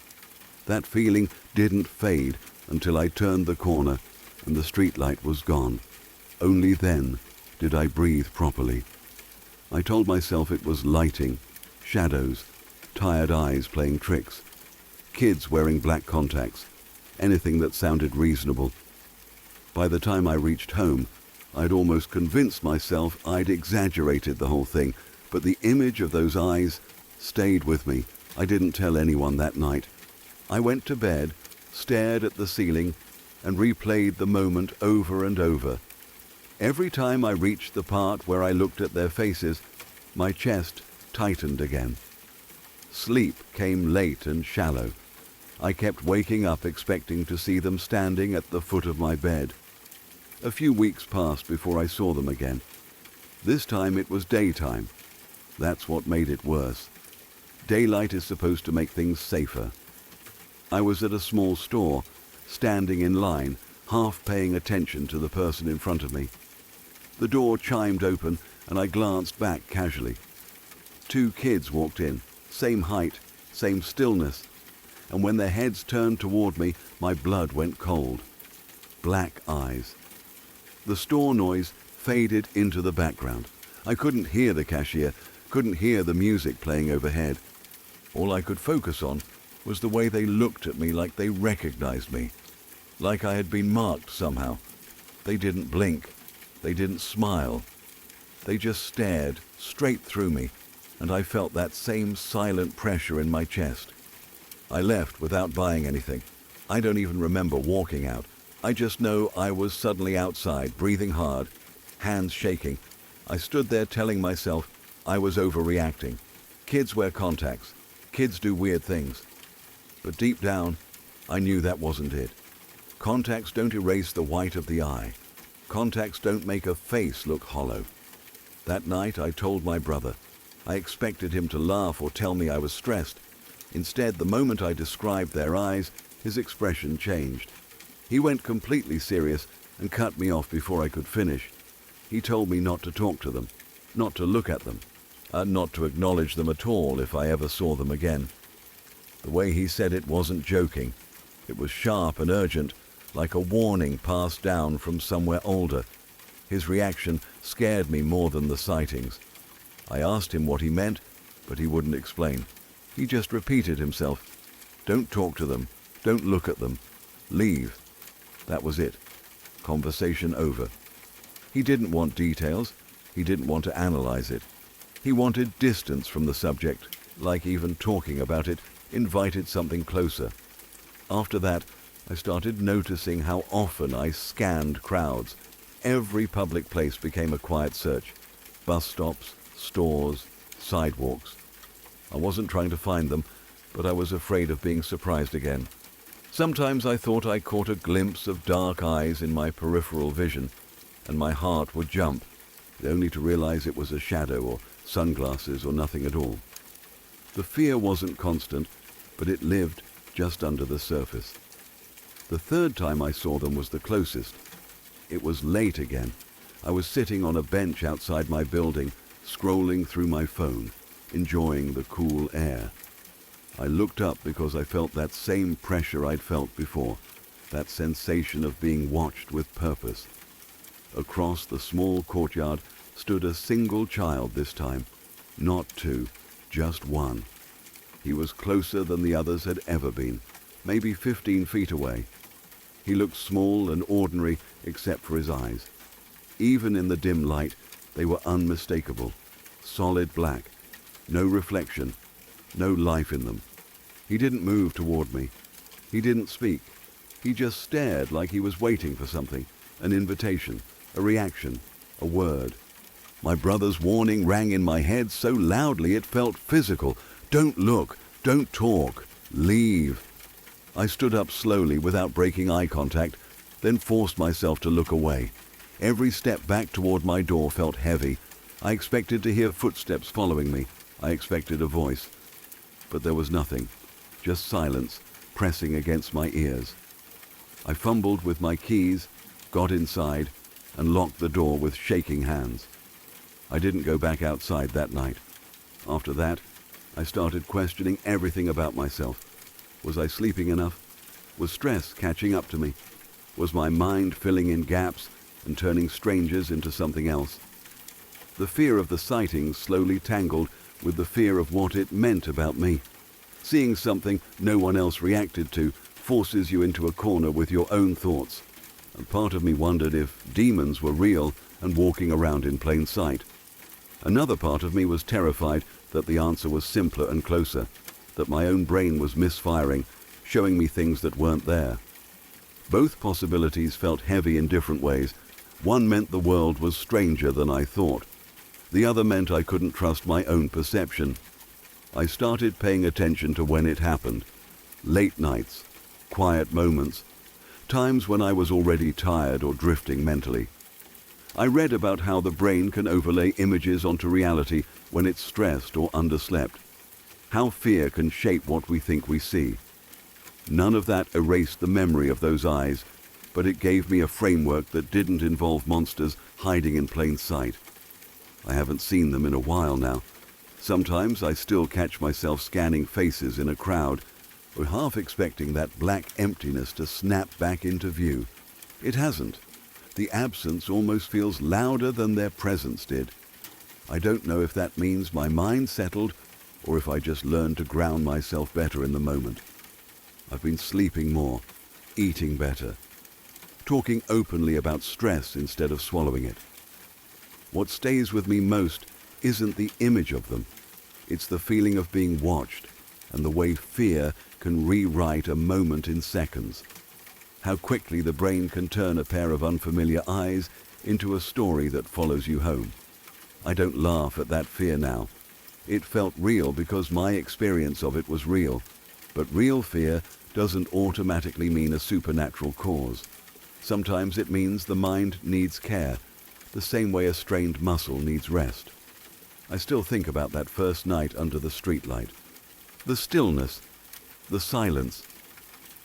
[SPEAKER 1] That feeling didn't fade until I turned the corner and the streetlight was gone. Only then did I breathe properly. I told myself it was lighting, shadows, tired eyes playing tricks, kids wearing black contacts, anything that sounded reasonable. By the time I reached home, I'd almost convinced myself I'd exaggerated the whole thing, but the image of those eyes stayed with me. I didn't tell anyone that night. I went to bed, stared at the ceiling, and replayed the moment over and over. Every time I reached the part where I looked at their faces, my chest tightened again. Sleep came late and shallow. I kept waking up expecting to see them standing at the foot of my bed. A few weeks passed before I saw them again. This time it was daytime. That's what made it worse. Daylight is supposed to make things safer. I was at a small store, standing in line, half paying attention to the person in front of me. The door chimed open and I glanced back casually. 2 kids walked in, same height, same stillness, and when their heads turned toward me, my blood went cold. Black eyes. The store noise faded into the background. I couldn't hear the cashier, couldn't hear the music playing overhead. All I could focus on was the way they looked at me, like they recognized me, like I had been marked somehow. They didn't blink. They didn't smile. They just stared straight through me, and I felt that same silent pressure in my chest. I left without buying anything. I don't even remember walking out. I just know I was suddenly outside, breathing hard, hands shaking. I stood there telling myself I was overreacting. Kids wear contacts. Kids do weird things. But deep down, I knew that wasn't it. Contacts don't erase the white of the eye. Contacts don't make a face look hollow. That night I told my brother. I expected him to laugh or tell me I was stressed. Instead, the moment I described their eyes, his expression changed. He went completely serious and cut me off before I could finish. He told me not to talk to them, not to look at them, not to acknowledge them at all if I ever saw them again. The way he said it wasn't joking. It was sharp and urgent, like a warning passed down from somewhere older. His reaction scared me more than the sightings. I asked him what he meant, but he wouldn't explain. He just repeated himself. Don't talk to them. Don't look at them. Leave. That was it. Conversation over. He didn't want details. He didn't want to analyze it. He wanted distance from the subject, like even talking about it invited something closer. After that, I started noticing how often I scanned crowds. Every public place became a quiet search. Bus stops, stores, sidewalks. I wasn't trying to find them, but I was afraid of being surprised again. Sometimes I thought I caught a glimpse of dark eyes in my peripheral vision, and my heart would jump, only to realize it was a shadow or sunglasses or nothing at all. The fear wasn't constant, but it lived just under the surface. The third time I saw them was the closest. It was late again. I was sitting on a bench outside my building, scrolling through my phone, enjoying the cool air. I looked up because I felt that same pressure I'd felt before, that sensation of being watched with purpose. Across the small courtyard stood a single child this time, not two, just one. He was closer than the others had ever been, maybe 15 feet away. He looked small and ordinary except for his eyes. Even in the dim light, they were unmistakable, solid black, no reflection, no life in them. He didn't move toward me. He didn't speak. He just stared like he was waiting for something, an invitation, a reaction, a word. My brother's warning rang in my head so loudly it felt physical. Don't look, don't talk, leave. I stood up slowly without breaking eye contact, then forced myself to look away. Every step back toward my door felt heavy. I expected to hear footsteps following me. I expected a voice. But there was nothing, just silence pressing against my ears. I fumbled with my keys, got inside, and locked the door with shaking hands. I didn't go back outside that night. After that, I started questioning everything about myself. Was I sleeping enough? Was stress catching up to me? Was my mind filling in gaps and turning strangers into something else? The fear of the sightings slowly tangled with the fear of what it meant about me. Seeing something no one else reacted to forces you into a corner with your own thoughts. And part of me wondered if demons were real and walking around in plain sight. Another part of me was terrified that the answer was simpler and closer, that my own brain was misfiring, showing me things that weren't there. Both possibilities felt heavy in different ways. One meant the world was stranger than I thought. The other meant I couldn't trust my own perception. I started paying attention to when it happened. Late nights, quiet moments, times when I was already tired or drifting mentally. I read about how the brain can overlay images onto reality when it's stressed or underslept. How fear can shape what we think we see. None of that erased the memory of those eyes, but it gave me a framework that didn't involve monsters hiding in plain sight. I haven't seen them in a while now. Sometimes I still catch myself scanning faces in a crowd, or half expecting that black emptiness to snap back into view. It hasn't. The absence almost feels louder than their presence did. I don't know if that means my mind settled, or if I just learned to ground myself better in the moment. I've been sleeping more, eating better, talking openly about stress instead of swallowing it. What stays with me most isn't the image of them. It's the feeling of being watched and the way fear can rewrite a moment in seconds. How quickly the brain can turn a pair of unfamiliar eyes into a story that follows you home. I don't laugh at that fear now. It felt real because my experience of it was real. But real fear doesn't automatically mean a supernatural cause. Sometimes it means the mind needs care, the same way a strained muscle needs rest. I still think about that first night under the streetlight. The stillness, the silence,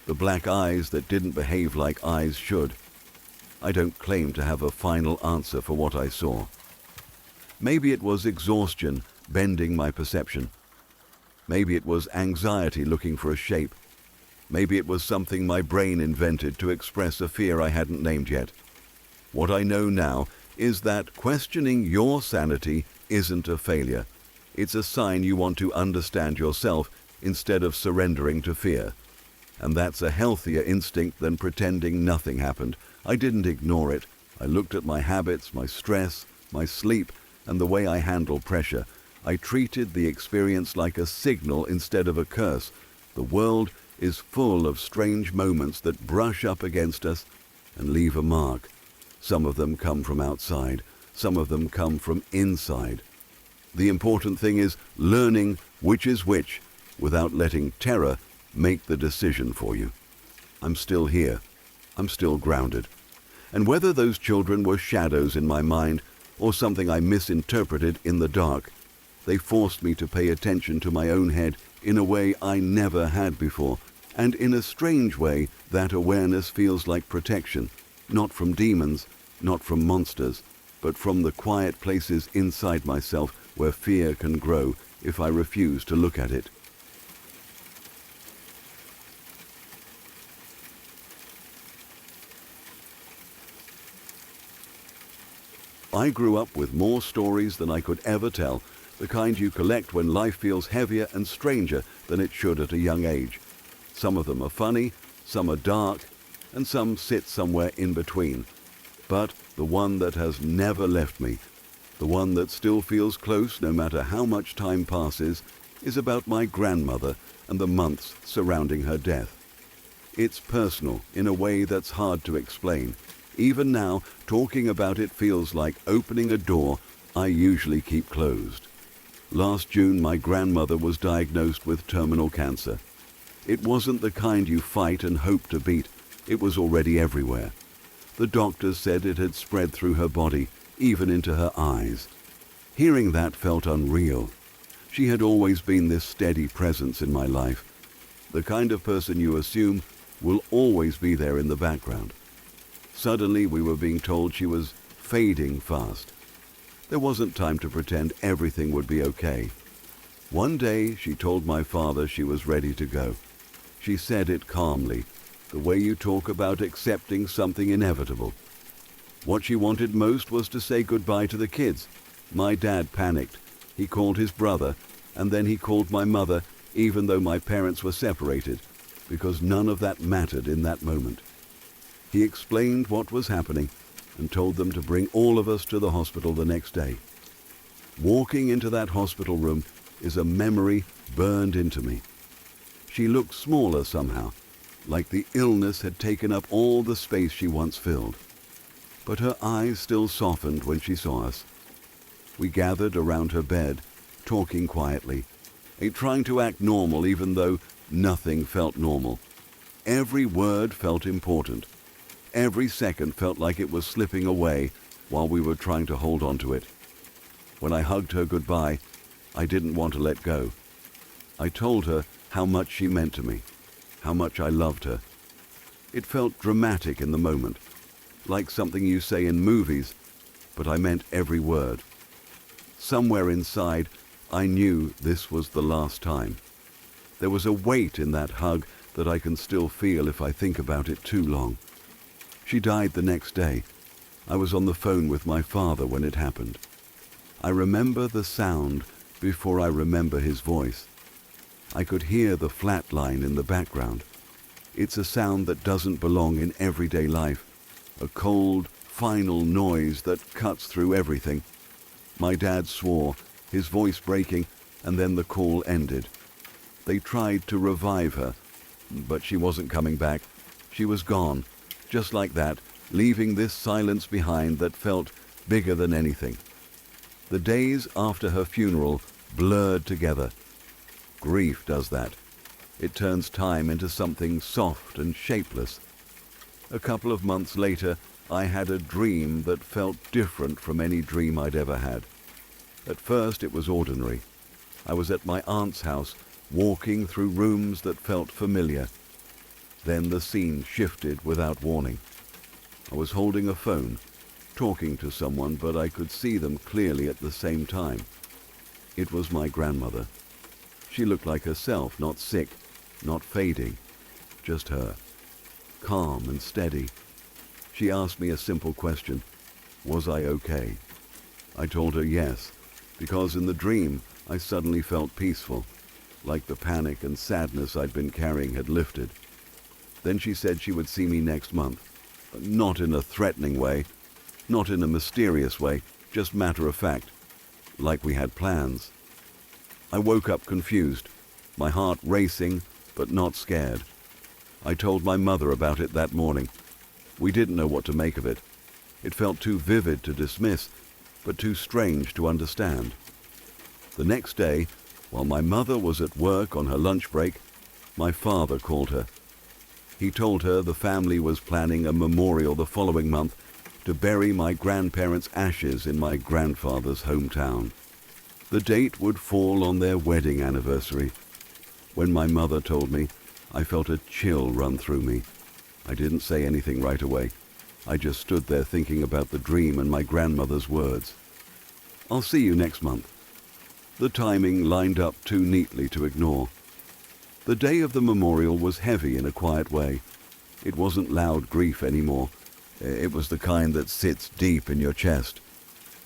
[SPEAKER 1] the black eyes that didn't behave like eyes should. I don't claim to have a final answer for what I saw. Maybe it was exhaustion bending my perception. Maybe it was anxiety looking for a shape. Maybe it was something my brain invented to express a fear I hadn't named yet. What I know now is that questioning your sanity isn't a failure. It's a sign you want to understand yourself instead of surrendering to fear. And that's a healthier instinct than pretending nothing happened. I didn't ignore it. I looked at my habits, my stress, my sleep, and the way I handle pressure. I treated the experience like a signal instead of a curse. The world is full of strange moments that brush up against us and leave a mark. Some of them come from outside, some of them come from inside. The important thing is learning which is which without letting terror make the decision for you. I'm still here. I'm still grounded. And whether those children were shadows in my mind or something I misinterpreted in the dark, they forced me to pay attention to my own head in a way I never had before. And in a strange way, that awareness feels like protection, not from demons, not from monsters, but from the quiet places inside myself where fear can grow if I refuse to look at it. I grew up with more stories than I could ever tell, the kind you collect when life feels heavier and stranger than it should at a young age. Some of them are funny, some are dark, and some sit somewhere in between. But the one that has never left me, the one that still feels close no matter how much time passes, is about my grandmother and the months surrounding her death. It's personal in a way that's hard to explain. Even now, talking about it feels like opening a door I usually keep closed. Last June, my grandmother was diagnosed with terminal cancer. It wasn't the kind you fight and hope to beat. It was already everywhere. The doctors said it had spread through her body, even into her eyes. Hearing that felt unreal. She had always been this steady presence in my life, the kind of person you assume will always be there in the background. Suddenly, we were being told she was fading fast. There wasn't time to pretend everything would be okay. One day, she told my father she was ready to go. She said it calmly, the way you talk about accepting something inevitable. What she wanted most was to say goodbye to the kids. My dad panicked. He called his brother, and then he called my mother, even though my parents were separated, because none of that mattered in that moment. He explained what was happening and told them to bring all of us to the hospital the next day. Walking into that hospital room is a memory burned into me. She looked smaller somehow, like the illness had taken up all the space she once filled. But her eyes still softened when she saw us. We gathered around her bed, talking quietly, trying to act normal even though nothing felt normal. Every word felt important. Every second felt like it was slipping away while we were trying to hold on to it. When I hugged her goodbye, I didn't want to let go. I told her how much she meant to me, how much I loved her. It felt dramatic in the moment, like something you say in movies, but I meant every word. Somewhere inside, I knew this was the last time. There was a weight in that hug that I can still feel if I think about it too long. She died the next day. I was on the phone with my father when it happened. I remember the sound before I remember his voice. I could hear the flat line in the background. It's a sound that doesn't belong in everyday life, a cold, final noise that cuts through everything. My dad swore, his voice breaking, and then the call ended. They tried to revive her, but she wasn't coming back. She was gone, just like that, leaving this silence behind that felt bigger than anything. The days after her funeral blurred together. Grief does that. It turns time into something soft and shapeless. A couple of months later, I had a dream that felt different from any dream I'd ever had. At first, it was ordinary. I was at my aunt's house, walking through rooms that felt familiar. Then the scene shifted without warning. I was holding a phone, talking to someone, but I could see them clearly at the same time. It was my grandmother. She looked like herself, not sick, not fading, just her, calm and steady. She asked me a simple question: was I okay? I told her yes, because in the dream I suddenly felt peaceful, like the panic and sadness I'd been carrying had lifted. Then she said she would see me next month. Not in a threatening way, not in a mysterious way, just matter of fact, like we had plans. I woke up confused, my heart racing, but not scared. I told my mother about it that morning. We didn't know what to make of it. It felt too vivid to dismiss, but too strange to understand. The next day, while my mother was at work on her lunch break, my father called her. He told her the family was planning a memorial the following month to bury my grandparents' ashes in my grandfather's hometown. The date would fall on their wedding anniversary. When my mother told me, I felt a chill run through me. I didn't say anything right away. I just stood there thinking about the dream and my grandmother's words. "I'll see you next month." The timing lined up too neatly to ignore. The day of the memorial was heavy in a quiet way. It wasn't loud grief anymore. It was the kind that sits deep in your chest.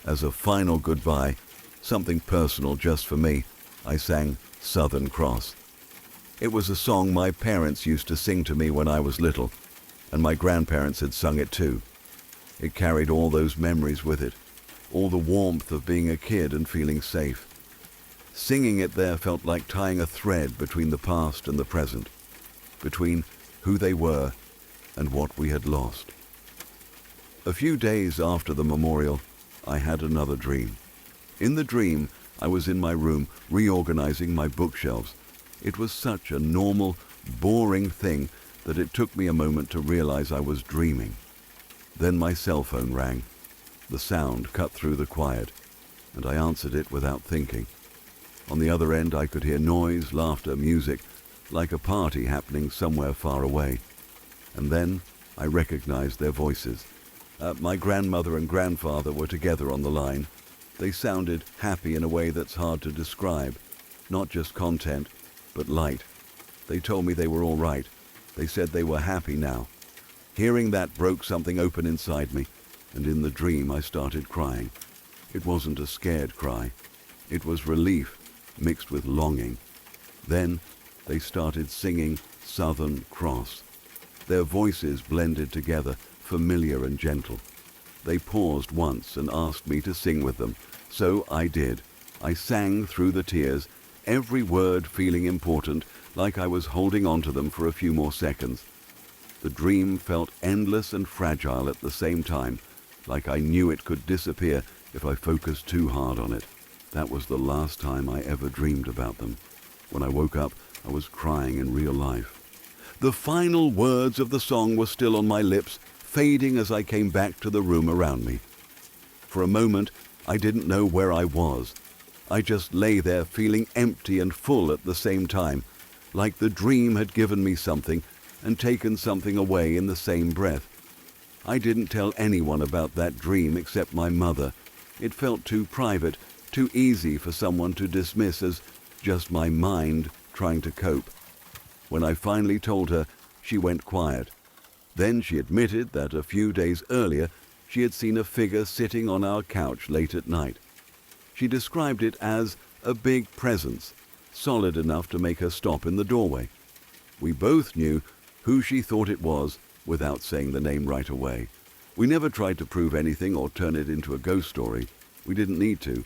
[SPEAKER 1] As a final goodbye, something personal just for me, I sang Southern Cross. It was a song my parents used to sing to me when I was little, and my grandparents had sung it too. It carried all those memories with it, all the warmth of being a kid and feeling safe. Singing it there felt like tying a thread between the past and the present, between who they were and what we had lost. A few days after the memorial, I had another dream. In the dream, I was in my room reorganizing my bookshelves. It was such a normal, boring thing that it took me a moment to realize I was dreaming. Then my cell phone rang. The sound cut through the quiet, and I answered it without thinking. On the other end, I could hear noise, laughter, music, like a party happening somewhere far away. And then I recognized their voices. My grandmother and grandfather were together on the line. They sounded happy in a way that's hard to describe, not just content, but light. They told me they were all right. They said they were happy now. Hearing that broke something open inside me, and in the dream I started crying. It wasn't a scared cry. It was relief mixed with longing. Then they started singing Southern Cross. Their voices blended together, familiar and gentle. They paused once and asked me to sing with them, so I did. I sang through the tears, every word feeling important, like I was holding on to them for a few more seconds. The dream felt endless and fragile at the same time, like I knew it could disappear if I focused too hard on it. That was the last time I ever dreamed about them. When I woke up, I was crying in real life. The final words of the song were still on my lips, fading as I came back to the room around me. For a moment, I didn't know where I was. I just lay there feeling empty and full at the same time, like the dream had given me something and taken something away in the same breath. I didn't tell anyone about that dream except my mother. It felt too private, too easy for someone to dismiss as just my mind trying to cope. When I finally told her, she went quiet. Then she admitted that a few days earlier she had seen a figure sitting on our couch late at night. She described it as a big presence, solid enough to make her stop in the doorway. We both knew who she thought it was without saying the name right away. We never tried to prove anything or turn it into a ghost story. We didn't need to.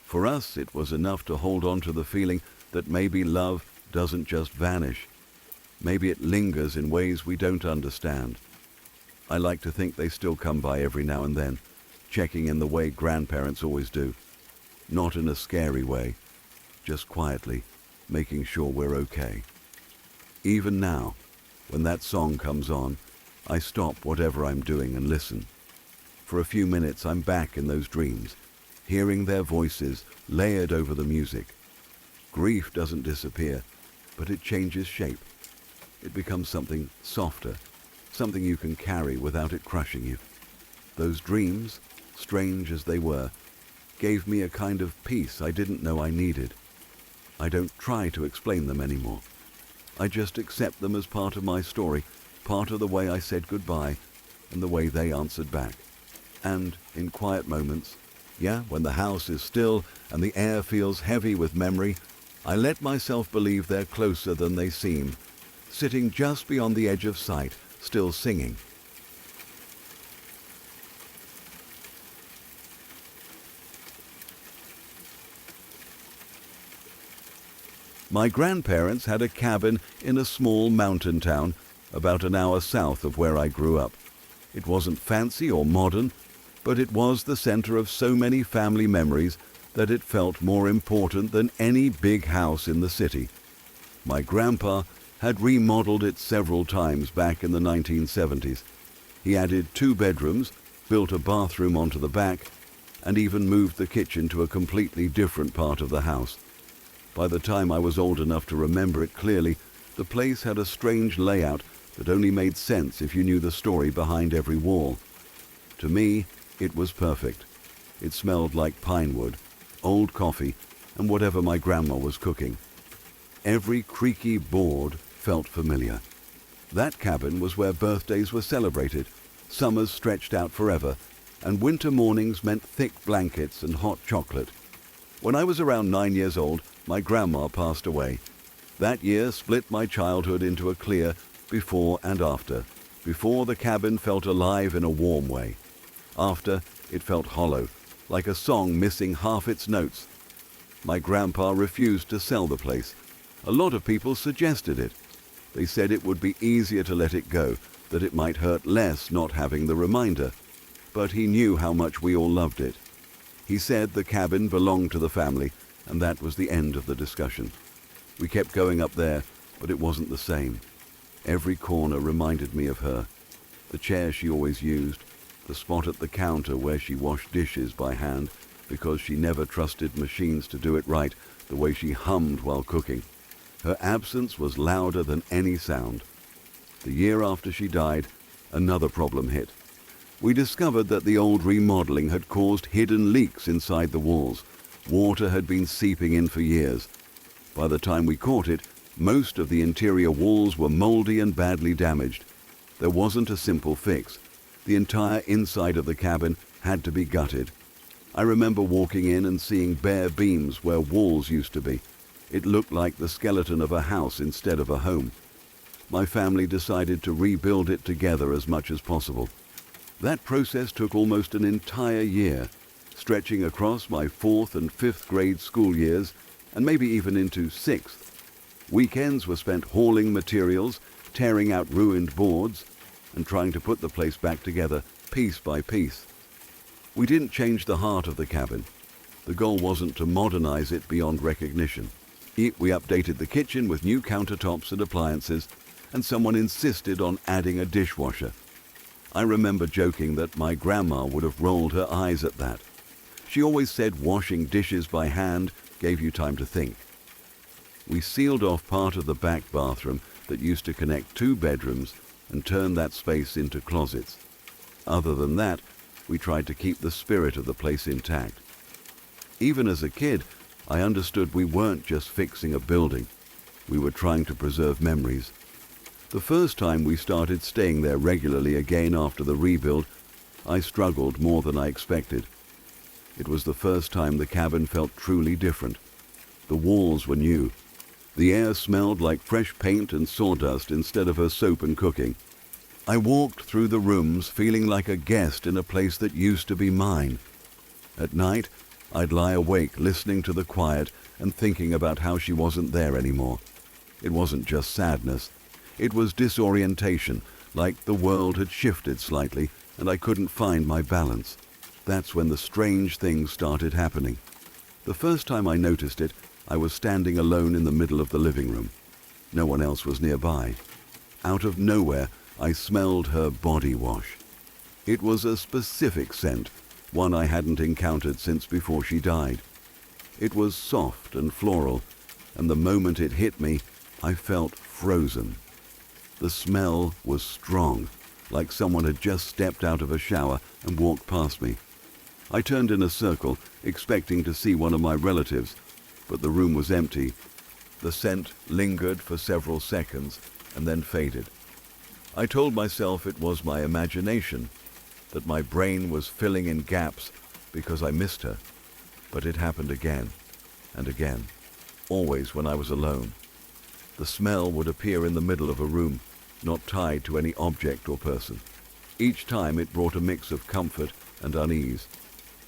[SPEAKER 1] For us, it was enough to hold on to the feeling that maybe love doesn't just vanish. Maybe it lingers in ways we don't understand. I like to think they still come by every now and then, checking in the way grandparents always do. Not in a scary way, just quietly, making sure we're okay. Even now, when that song comes on, I stop whatever I'm doing and listen. For a few minutes, I'm back in those dreams, hearing their voices layered over the music. Grief doesn't disappear, but it changes shape. It becomes something softer, something you can carry without it crushing you. Those dreams, strange as they were, gave me a kind of peace I didn't know I needed. I don't try to explain them anymore. I just accept them as part of my story, part of the way I said goodbye and the way they answered back. And in quiet moments, when the house is still and the air feels heavy with memory, I let myself believe they're closer than they seem, sitting just beyond the edge of sight, still singing. My grandparents had a cabin in a small mountain town about an hour south of where I grew up. It wasn't fancy or modern, but it was the center of so many family memories that it felt more important than any big house in the city. My grandpa had remodeled it several times back in the 1970s. He added 2 bedrooms, built a bathroom onto the back, and even moved the kitchen to a completely different part of the house. By the time I was old enough to remember it clearly, the place had a strange layout that only made sense if you knew the story behind every wall. To me, it was perfect. It smelled like pine wood, old coffee, and whatever my grandma was cooking. Every creaky board felt familiar. That cabin was where birthdays were celebrated, summers stretched out forever, and winter mornings meant thick blankets and hot chocolate. When I was around 9 years old, my grandma passed away. That year split my childhood into a clear before and after. Before, the cabin felt alive in a warm way. After, it felt hollow, like a song missing half its notes. My grandpa refused to sell the place. A lot of people suggested it. They said it would be easier to let it go, that it might hurt less not having the reminder. But he knew how much we all loved it. He said the cabin belonged to the family, and that was the end of the discussion. We kept going up there, but it wasn't the same. Every corner reminded me of her. The chair she always used, the spot at the counter where she washed dishes by hand because she never trusted machines to do it right, the way she hummed while cooking. Her absence was louder than any sound. The year after she died, another problem hit. We discovered that the old remodeling had caused hidden leaks inside the walls. Water had been seeping in for years. By the time we caught it, most of the interior walls were moldy and badly damaged. There wasn't a simple fix. The entire inside of the cabin had to be gutted. I remember walking in and seeing bare beams where walls used to be. It looked like the skeleton of a house instead of a home. My family decided to rebuild it together as much as possible. That process took almost an entire year, stretching across my 4th and 5th grade school years, and maybe even into 6th. Weekends were spent hauling materials, tearing out ruined boards, and trying to put the place back together piece by piece. We didn't change the heart of the cabin. The goal wasn't to modernize it beyond recognition. We updated the kitchen with new countertops and appliances, and someone insisted on adding a dishwasher. I remember joking that my grandma would have rolled her eyes at that. She always said washing dishes by hand gave you time to think. We sealed off part of the back bathroom that used to connect 2 bedrooms and turned that space into closets. Other than that, we tried to keep the spirit of the place intact. Even as a kid, I understood we weren't just fixing a building. We were trying to preserve memories. The first time we started staying there regularly again after the rebuild, I struggled more than I expected. It was the first time the cabin felt truly different. The walls were new. The air smelled like fresh paint and sawdust instead of her soap and cooking. I walked through the rooms feeling like a guest in a place that used to be mine. At night, I'd lie awake listening to the quiet and thinking about how she wasn't there anymore. It wasn't just sadness. It was disorientation, like the world had shifted slightly and I couldn't find my balance. That's when the strange things started happening. The first time I noticed it, I was standing alone in the middle of the living room. No one else was nearby. Out of nowhere, I smelled her body wash. It was a specific scent, one I hadn't encountered since before she died. It was soft and floral, and the moment it hit me, I felt frozen. The smell was strong, like someone had just stepped out of a shower and walked past me. I turned in a circle, expecting to see one of my relatives, but the room was empty. The scent lingered for several seconds and then faded. I told myself it was my imagination, that my brain was filling in gaps because I missed her. But it happened again and again, always when I was alone. The smell would appear in the middle of a room, not tied to any object or person. Each time it brought a mix of comfort and unease.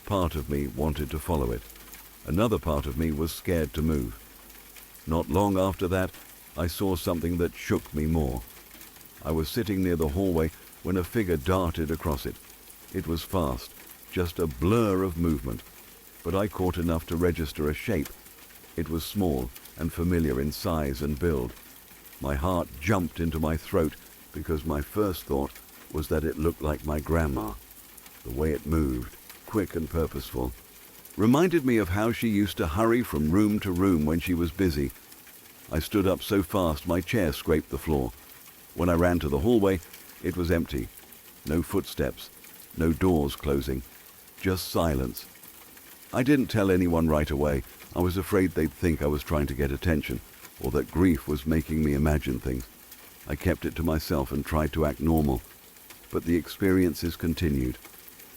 [SPEAKER 1] Part of me wanted to follow it. Another part of me was scared to move. Not long after that, I saw something that shook me more. I was sitting near the hallway when a figure darted across it. It was fast, just a blur of movement, but I caught enough to register a shape. It was small and familiar in size and build. My heart jumped into my throat because my first thought was that it looked like my grandma. The way it moved, quick and purposeful, reminded me of how she used to hurry from room to room when she was busy. I stood up so fast my chair scraped the floor. When I ran to the hallway, it was empty. No footsteps, no doors closing, just silence. I didn't tell anyone right away. I was afraid they'd think I was trying to get attention, or that grief was making me imagine things. I kept it to myself and tried to act normal. But the experiences continued.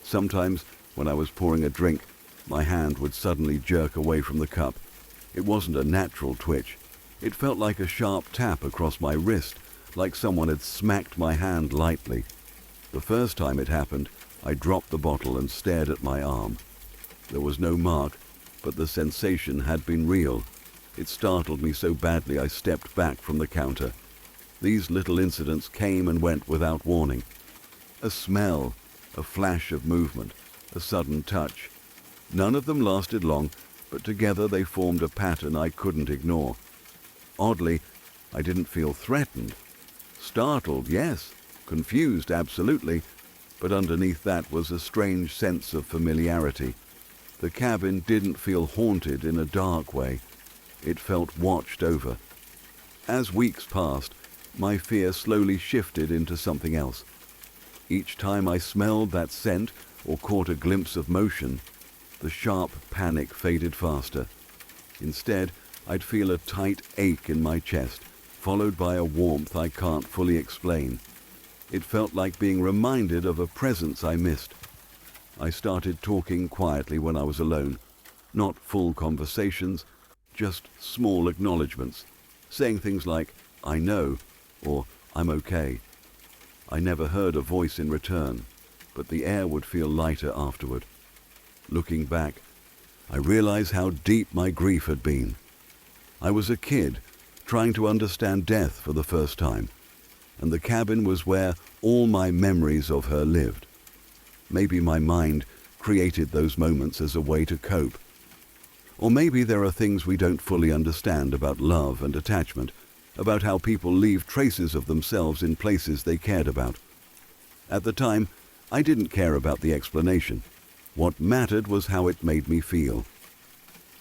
[SPEAKER 1] Sometimes, when I was pouring a drink, my hand would suddenly jerk away from the cup. It wasn't a natural twitch. It felt like a sharp tap across my wrist, like someone had smacked my hand lightly. The first time it happened, I dropped the bottle and stared at my arm. There was no mark, but the sensation had been real. It startled me so badly I stepped back from the counter. These little incidents came and went without warning. A smell, a flash of movement, a sudden touch. None of them lasted long, but together they formed a pattern I couldn't ignore. Oddly, I didn't feel threatened. Startled, yes. Confused, absolutely. But underneath that was a strange sense of familiarity. The cabin didn't feel haunted in a dark way. It felt watched over. As weeks passed, my fear slowly shifted into something else. Each time I smelled that scent or caught a glimpse of motion, the sharp panic faded faster. Instead, I'd feel a tight ache in my chest, followed by a warmth I can't fully explain. It felt like being reminded of a presence I missed. I started talking quietly when I was alone, not full conversations, just small acknowledgements, saying things like, "I know," or "I'm okay." I never heard a voice in return, but the air would feel lighter afterward. Looking back, I realized how deep my grief had been. I was a kid, trying to understand death for the first time, and the cabin was where all my memories of her lived. Maybe my mind created those moments as a way to cope. Or maybe there are things we don't fully understand about love and attachment, about how people leave traces of themselves in places they cared about. At the time, I didn't care about the explanation. What mattered was how it made me feel.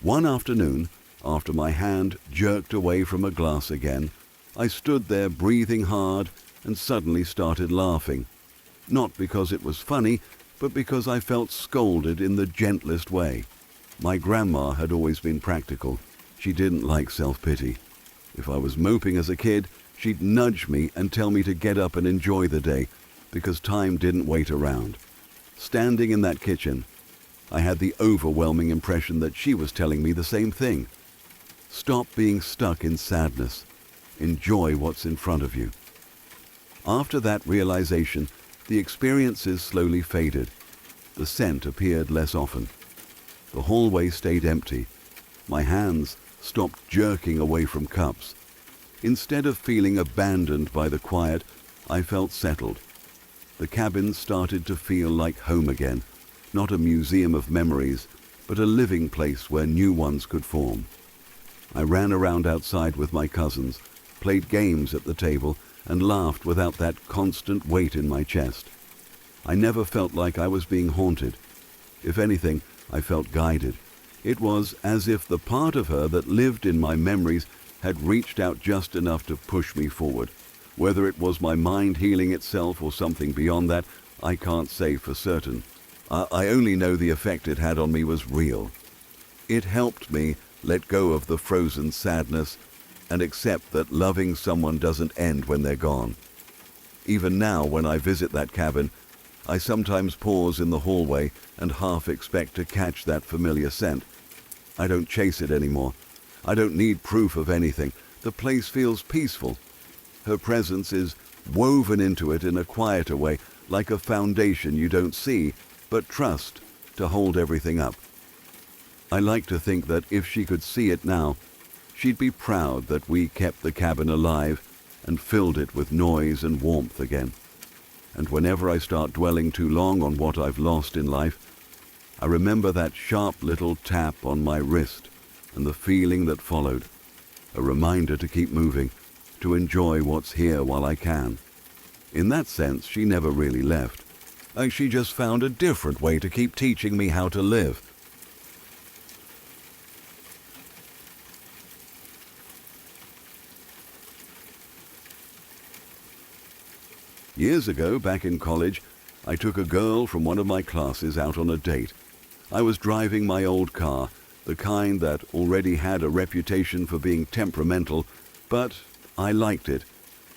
[SPEAKER 1] One afternoon, after my hand jerked away from a glass again, I stood there breathing hard and suddenly started laughing. Not because it was funny, but because I felt scolded in the gentlest way. My grandma had always been practical. She didn't like self-pity. If I was moping as a kid, she'd nudge me and tell me to get up and enjoy the day, because time didn't wait around. Standing in that kitchen, I had the overwhelming impression that she was telling me the same thing. Stop being stuck in sadness. Enjoy what's in front of you. After that realization, the experiences slowly faded. The scent appeared less often. The hallway stayed empty. My hands stopped jerking away from cups. Instead of feeling abandoned by the quiet, I felt settled. The cabin started to feel like home again, not a museum of memories, but a living place where new ones could form. I ran around outside with my cousins, played games at the table, and laughed without that constant weight in my chest. I never felt like I was being haunted. If anything, I felt guided. It was as if the part of her that lived in my memories had reached out just enough to push me forward. Whether it was my mind healing itself or something beyond that, I can't say for certain. I only know the effect it had on me was real. It helped me let go of the frozen sadness and accept that loving someone doesn't end when they're gone. Even now, when I visit that cabin, I sometimes pause in the hallway and half expect to catch that familiar scent. I don't chase it anymore. I don't need proof of anything, The place feels peaceful. Her presence is woven into it in a quieter way, like a foundation you don't see, but trust to hold everything up. I like to think that if she could see it now, she'd be proud that we kept the cabin alive and filled it with noise and warmth again. And whenever I start dwelling too long on what I've lost in life, I remember that sharp little tap on my wrist and the feeling that followed, a reminder to keep moving, to enjoy what's here while I can. In that sense, she never really left. She just found a different way to keep teaching me how to live. Years ago, back in college, I took a girl from one of my classes out on a date. I was driving my old car, the kind that already had a reputation for being temperamental, but I liked it.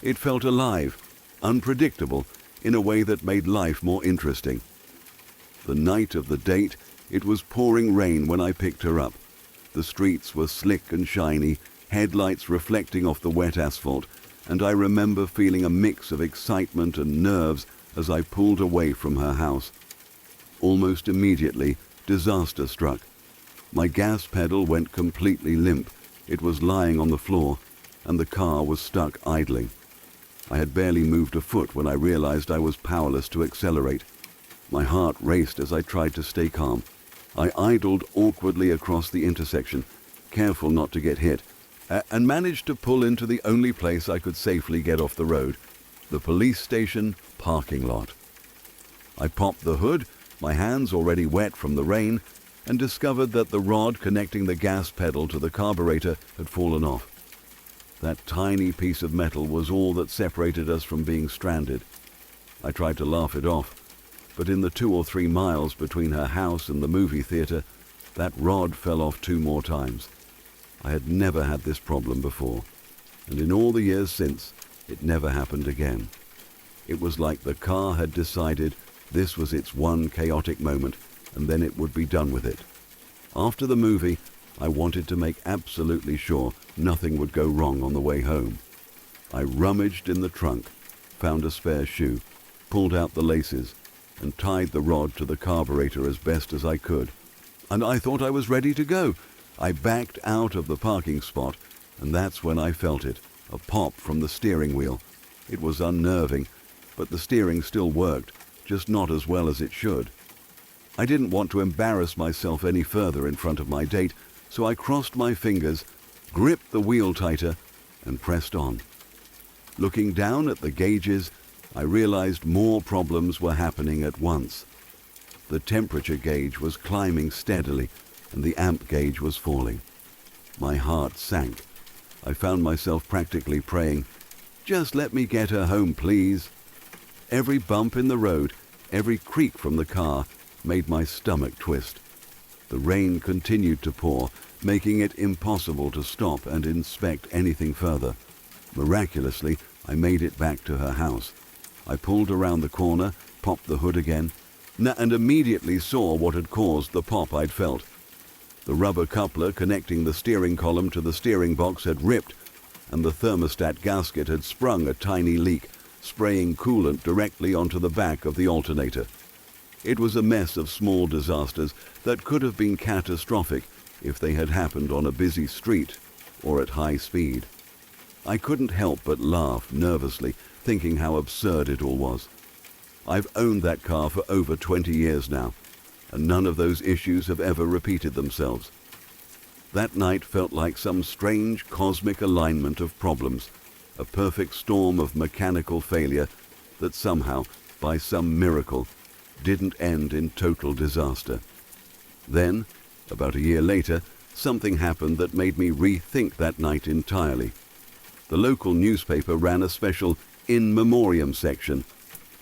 [SPEAKER 1] It felt alive, unpredictable, in a way that made life more interesting. The night of the date, it was pouring rain when I picked her up. The streets were slick and shiny, headlights reflecting off the wet asphalt, and I remember feeling a mix of excitement and nerves as I pulled away from her house. Almost immediately, disaster struck. My gas pedal went completely limp. It was lying on the floor, and the car was stuck idling. I had barely moved a foot when I realized I was powerless to accelerate. My heart raced as I tried to stay calm. I idled awkwardly across the intersection, careful not to get hit, and managed to pull into the only place I could safely get off the road, the police station parking lot. I popped the hood, my hands already wet from the rain, and discovered that the rod connecting the gas pedal to the carburetor had fallen off. That tiny piece of metal was all that separated us from being stranded. I tried to laugh it off, but in the 2 or 3 miles between her house and the movie theater, that rod fell off 2 more times. I had never had this problem before, and in all the years since, it never happened again. It was like the car had decided this was its one chaotic moment, and then it would be done with it. After the movie, I wanted to make absolutely sure nothing would go wrong on the way home. I rummaged in the trunk, found a spare shoe, pulled out the laces, and tied the rod to the carburetor as best as I could. And I thought I was ready to go. I backed out of the parking spot, and that's when I felt it, a pop from the steering wheel. It was unnerving, but the steering still worked, just not as well as it should. I didn't want to embarrass myself any further in front of my date, so I crossed my fingers, gripped the wheel tighter, and pressed on. Looking down at the gauges, I realized more problems were happening at once. The temperature gauge was climbing steadily, and the amp gauge was falling. My heart sank. I found myself practically praying, "Just let me get her home, please." Every bump in the road, every creak from the car, made my stomach twist. The rain continued to pour, making it impossible to stop and inspect anything further. Miraculously, I made it back to her house. I pulled around the corner, popped the hood again, and immediately saw what had caused the pop I'd felt. The rubber coupler connecting the steering column to the steering box had ripped, and the thermostat gasket had sprung a tiny leak, spraying coolant directly onto the back of the alternator. It was a mess of small disasters that could have been catastrophic if they had happened on a busy street or at high speed. I couldn't help but laugh nervously, thinking how absurd it all was. I've owned that car for over 20 years now, and none of those issues have ever repeated themselves. That night felt like some strange cosmic alignment of problems, a perfect storm of mechanical failure that somehow, by some miracle, didn't end in total disaster. Then, about a year later, something happened that made me rethink that night entirely. The local newspaper ran a special in memoriam section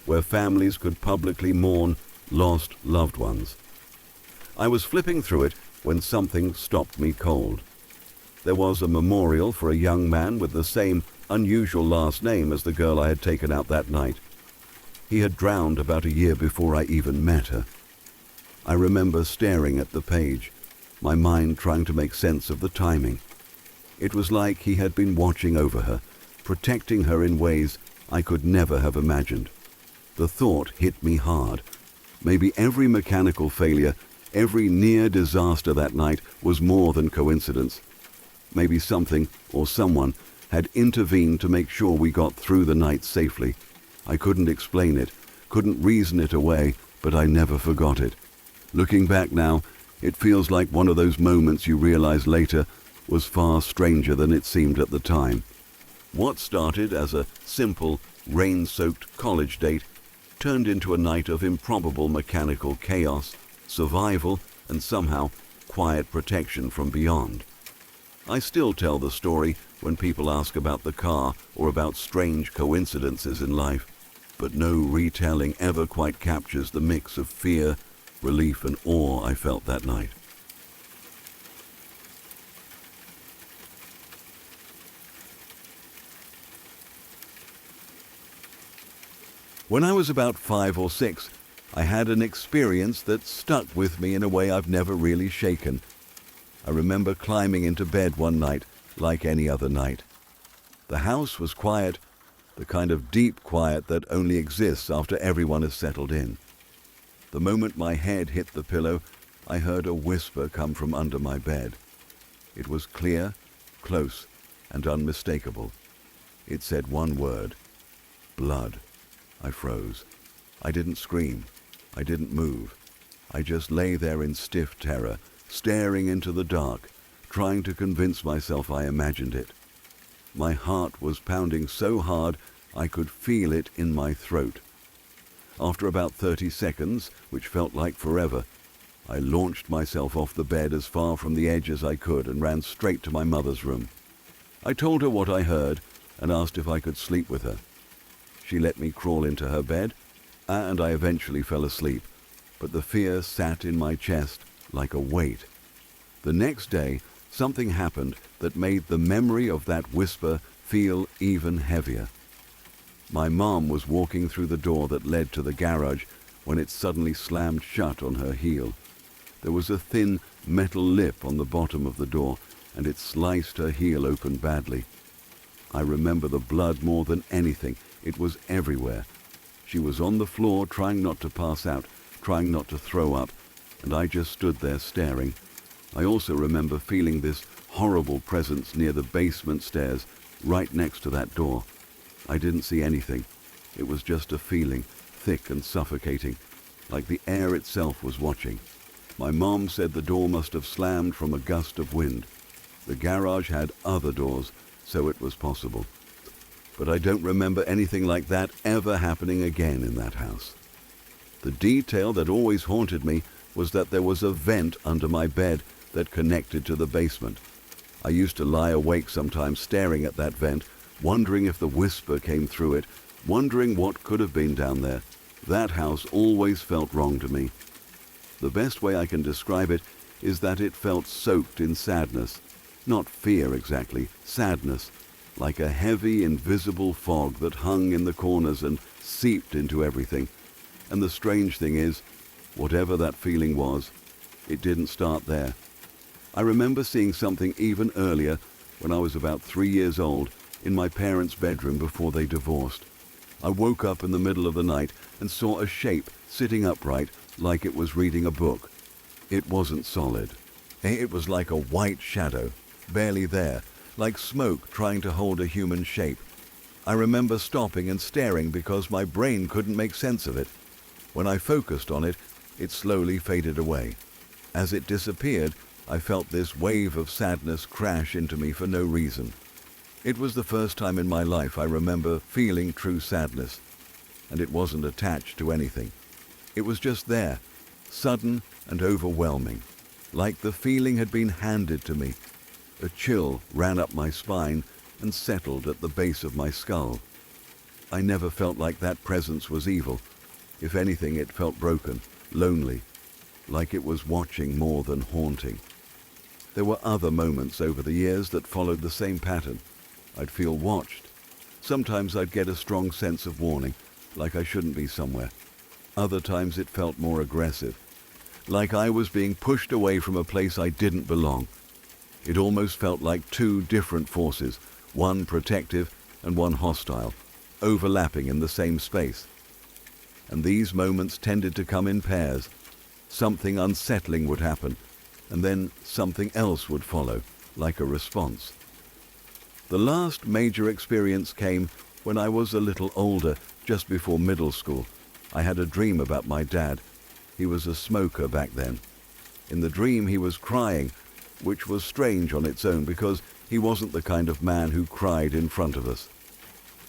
[SPEAKER 1] where families could publicly mourn lost loved ones. I was flipping through it when something stopped me cold. There was a memorial for a young man with the same unusual last name as the girl I had taken out that night. He had drowned about a year before I even met her. I remember staring at the page, my mind trying to make sense of the timing. It was like he had been watching over her, protecting her in ways I could never have imagined. The thought hit me hard. Maybe every mechanical failure, every near disaster that night was more than coincidence. Maybe something or someone had intervened to make sure we got through the night safely. I couldn't explain it, couldn't reason it away, but I never forgot it. Looking back now, it feels like one of those moments you realize later was far stranger than it seemed at the time. What started as a simple, rain-soaked college date turned into a night of improbable mechanical chaos, survival, and somehow quiet protection from beyond. I still tell the story when people ask about the car or about strange coincidences in life, but no retelling ever quite captures the mix of fear, relief, and awe I felt that night. When I was about 5 or 6, I had an experience that stuck with me in a way I've never really shaken. I remember climbing into bed one night like any other night. The house was quiet, the kind of deep quiet that only exists after everyone has settled in. The moment my head hit the pillow, I heard a whisper come from under my bed. It was clear, close, and unmistakable. It said one word: blood. I froze. I didn't scream. I didn't move. I just lay there in stiff terror, staring into the dark, trying to convince myself I imagined it. My heart was pounding so hard I could feel it in my throat. After about 30 seconds, which felt like forever, I launched myself off the bed as far from the edge as I could and ran straight to my mother's room. I told her what I heard and asked if I could sleep with her. She let me crawl into her bed, and I eventually fell asleep, but the fear sat in my chest like a weight. The next day, something happened that made the memory of that whisper feel even heavier. My mom was walking through the door that led to the garage when it suddenly slammed shut on her heel. There was a thin metal lip on the bottom of the door, and it sliced her heel open badly. I remember the blood more than anything. It was everywhere. She was on the floor trying not to pass out, trying not to throw up, and I just stood there staring. I also remember feeling this horrible presence near the basement stairs, right next to that door. I didn't see anything. It was just a feeling, thick and suffocating, like the air itself was watching. My mom said the door must have slammed from a gust of wind. The garage had other doors, so it was possible. But I don't remember anything like that ever happening again in that house. The detail that always haunted me was that there was a vent under my bed that connected to the basement. I used to lie awake sometimes staring at that vent, wondering if the whisper came through it, wondering what could have been down there. That house always felt wrong to me. The best way I can describe it is that it felt soaked in sadness. Not fear exactly, sadness, like a heavy, invisible fog that hung in the corners and seeped into everything. And the strange thing is, whatever that feeling was, it didn't start there. I remember seeing something even earlier, when I was about 3 years old, in my parents' bedroom before they divorced. I woke up in the middle of the night and saw a shape sitting upright like it was reading a book. It wasn't solid. It was like a white shadow, barely there, like smoke trying to hold a human shape. I remember stopping and staring because my brain couldn't make sense of it. When I focused on it, it slowly faded away. As it disappeared, I felt this wave of sadness crash into me for no reason. It was the first time in my life I remember feeling true sadness, and it wasn't attached to anything. It was just there, sudden and overwhelming, like the feeling had been handed to me. A chill ran up my spine and settled at the base of my skull. I never felt like that presence was evil. If anything, it felt broken, lonely, like it was watching more than haunting. There were other moments over the years that followed the same pattern. I'd feel watched. Sometimes I'd get a strong sense of warning, like I shouldn't be somewhere. Other times it felt more aggressive, like I was being pushed away from a place I didn't belong. It almost felt like two different forces, one protective and one hostile, overlapping in the same space. And these moments tended to come in pairs. Something unsettling would happen, and then something else would follow, like a response. The last major experience came when I was a little older, just before middle school. I had a dream about my dad. He was a smoker back then. In the dream he was crying, which was strange on its own because he wasn't the kind of man who cried in front of us.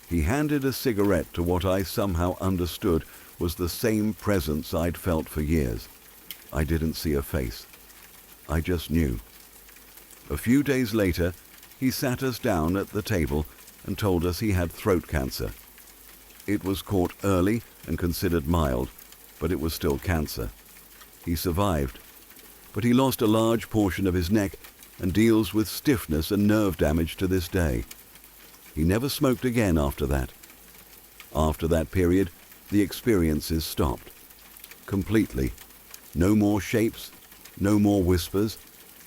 [SPEAKER 1] He handed a cigarette to what I somehow understood was the same presence I'd felt for years. I didn't see a face. I just knew. A few days later, he sat us down at the table and told us he had throat cancer. It was caught early and considered mild, but it was still cancer. He survived, but he lost a large portion of his neck and deals with stiffness and nerve damage to this day. He never smoked again after that. After that period, the experiences stopped. Completely. No more shapes, no more whispers,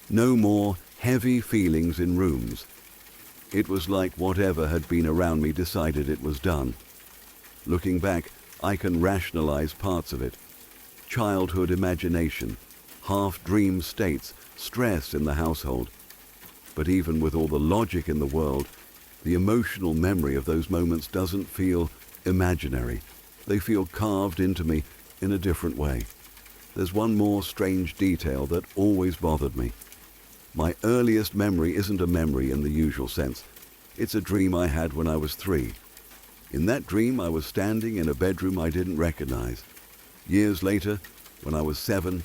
[SPEAKER 1] no more heavy feelings in rooms. It was like whatever had been around me decided it was done. Looking back, I can rationalize parts of it. Childhood imagination, half-dream states, stress in the household. But even with all the logic in the world, the emotional memory of those moments doesn't feel imaginary. They feel carved into me in a different way. There's one more strange detail that always bothered me. My earliest memory isn't a memory in the usual sense. It's a dream I had when I was 3. In that dream, I was standing in a bedroom I didn't recognize. Years later, when I was 7,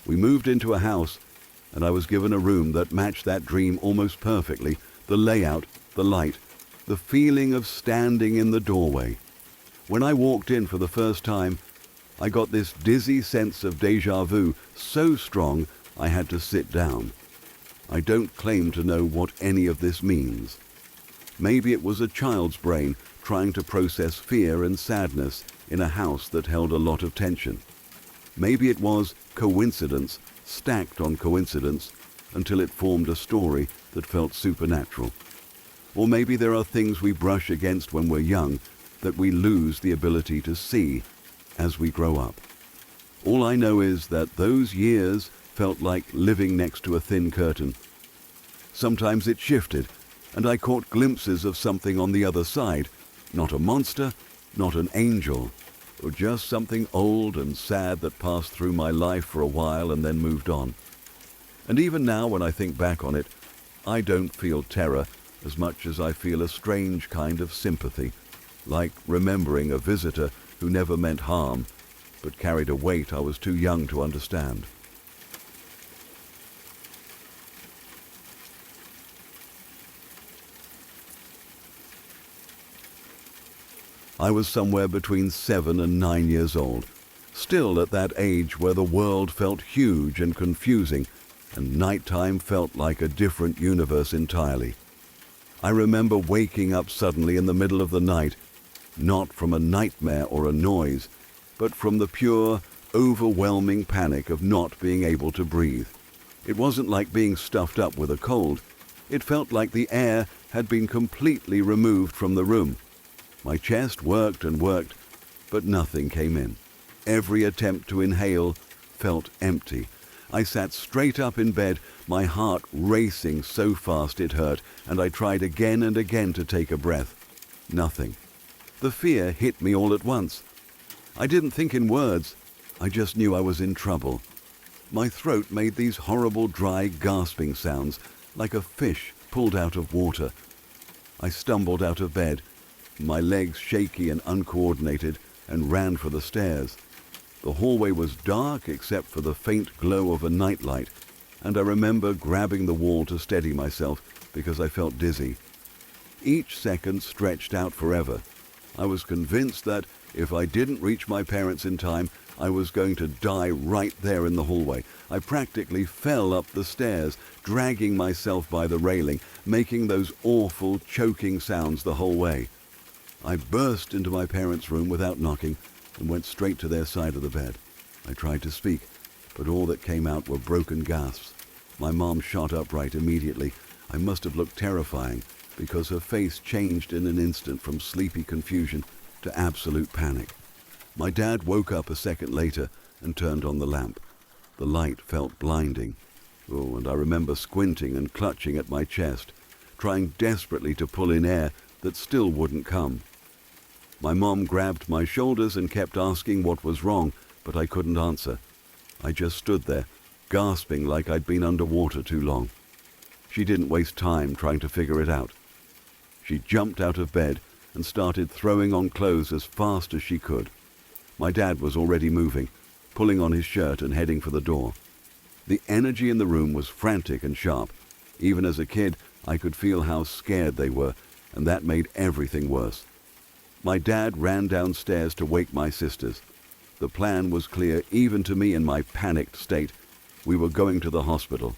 [SPEAKER 1] we moved into a house, and I was given a room that matched that dream almost perfectly. The layout, the light, the feeling of standing in the doorway. When I walked in for the first time, I got this dizzy sense of déjà vu so strong I had to sit down. I don't claim to know what any of this means. Maybe it was a child's brain trying to process fear and sadness in a house that held a lot of tension. Maybe it was coincidence stacked on coincidence until it formed a story that felt supernatural. Or maybe there are things we brush against when we're young that we lose the ability to see as we grow up. All I know is that those years felt like living next to a thin curtain. Sometimes it shifted, and I caught glimpses of something on the other side. Not a monster, not an angel, or just something old and sad that passed through my life for a while and then moved on. And even now, when I think back on it, I don't feel terror as much as I feel a strange kind of sympathy, like remembering a visitor who never meant harm, but carried a weight I was too young to understand. I was somewhere between 7 and 9 years old, still at that age where the world felt huge and confusing, and nighttime felt like a different universe entirely. I remember waking up suddenly in the middle of the night, not from a nightmare or a noise, but from the pure, overwhelming panic of not being able to breathe. It wasn't like being stuffed up with a cold. It felt like the air had been completely removed from the room. My chest worked and worked, but nothing came in. Every attempt to inhale felt empty. I sat straight up in bed, my heart racing so fast it hurt, and I tried again and again to take a breath. Nothing. The fear hit me all at once. I didn't think in words. I just knew I was in trouble. My throat made these horrible dry gasping sounds, like a fish pulled out of water. I stumbled out of bed, my legs shaky and uncoordinated, and ran for the stairs. The hallway was dark except for the faint glow of a nightlight, and I remember grabbing the wall to steady myself because I felt dizzy. Each second stretched out forever. I was convinced that if I didn't reach my parents in time, I was going to die right there in the hallway. I practically fell up the stairs, dragging myself by the railing, making those awful, choking sounds the whole way. I burst into my parents' room without knocking and went straight to their side of the bed. I tried to speak, but all that came out were broken gasps. My mom shot upright immediately. I must have looked terrifying because her face changed in an instant from sleepy confusion to absolute panic. My dad woke up a second later and turned on the lamp. The light felt blinding. Oh, and I remember squinting and clutching at my chest, trying desperately to pull in air that still wouldn't come. My mom grabbed my shoulders and kept asking what was wrong, but I couldn't answer. I just stood there, gasping like I'd been underwater too long. She didn't waste time trying to figure it out. She jumped out of bed and started throwing on clothes as fast as she could. My dad was already moving, pulling on his shirt and heading for the door. The energy in the room was frantic and sharp. Even as a kid, I could feel how scared they were, and that made everything worse. My dad ran downstairs to wake my sisters. The plan was clear even to me in my panicked state. We were going to the hospital.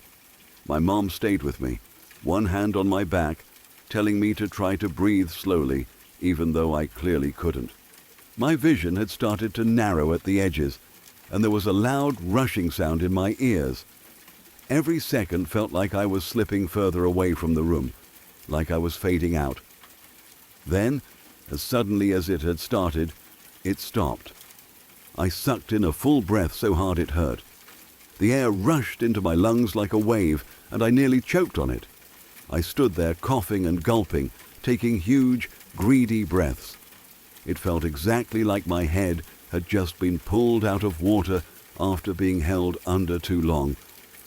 [SPEAKER 1] My mom stayed with me, one hand on my back, telling me to try to breathe slowly, even though I clearly couldn't. My vision had started to narrow at the edges, and there was a loud rushing sound in my ears. Every second felt like I was slipping further away from the room, like I was fading out. Then, as suddenly as it had started, it stopped. I sucked in a full breath so hard it hurt. The air rushed into my lungs like a wave, and I nearly choked on it. I stood there coughing and gulping, taking huge, greedy breaths. It felt exactly like my head had just been pulled out of water after being held under too long.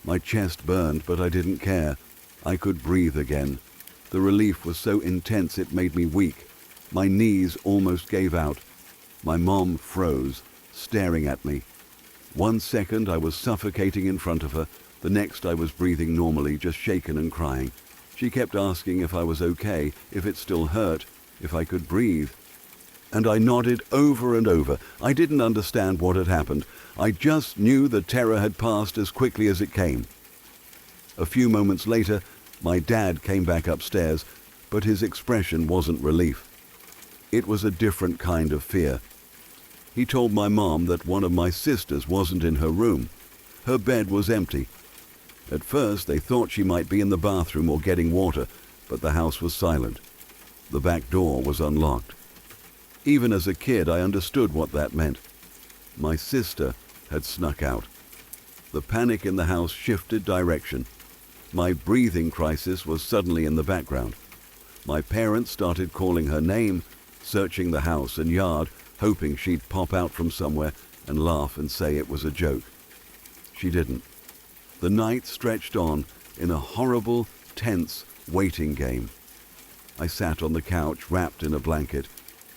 [SPEAKER 1] My chest burned, but I didn't care. I could breathe again. The relief was so intense it made me weak. My knees almost gave out. My mom froze, staring at me. 1 second I was suffocating in front of her. The next I was breathing normally, just shaken and crying. She kept asking if I was okay, if it still hurt, if I could breathe. And I nodded over and over. I didn't understand what had happened. I just knew the terror had passed as quickly as it came. A few moments later, my dad came back upstairs, but his expression wasn't relief. It was a different kind of fear. He told my mom that one of my sisters wasn't in her room. Her bed was empty. At first, they thought she might be in the bathroom or getting water, but the house was silent. The back door was unlocked. Even as a kid, I understood what that meant. My sister had snuck out. The panic in the house shifted direction. My breathing crisis was suddenly in the background. My parents started calling her name, searching the house and yard, hoping she'd pop out from somewhere and laugh and say it was a joke. She didn't. The night stretched on in a horrible, tense waiting game. I sat on the couch wrapped in a blanket,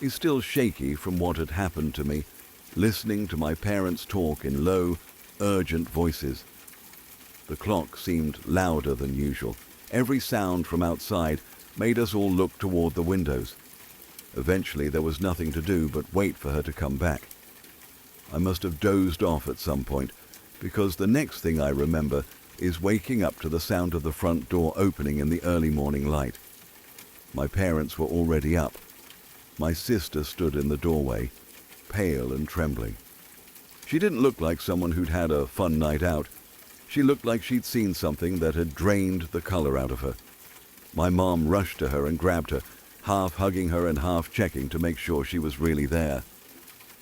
[SPEAKER 1] still shaky from what had happened to me, listening to my parents talk in low, urgent voices. The clock seemed louder than usual. Every sound from outside made us all look toward the windows. Eventually there was nothing to do but wait for her to come back. I must have dozed off at some point, because the next thing I remember is waking up to the sound of the front door opening in the early morning light. My parents were already up. My sister stood in the doorway, pale and trembling. She didn't look like someone who'd had a fun night out. She looked like she'd seen something that had drained the color out of her. My mom rushed to her and grabbed her, half hugging her and half checking to make sure she was really there.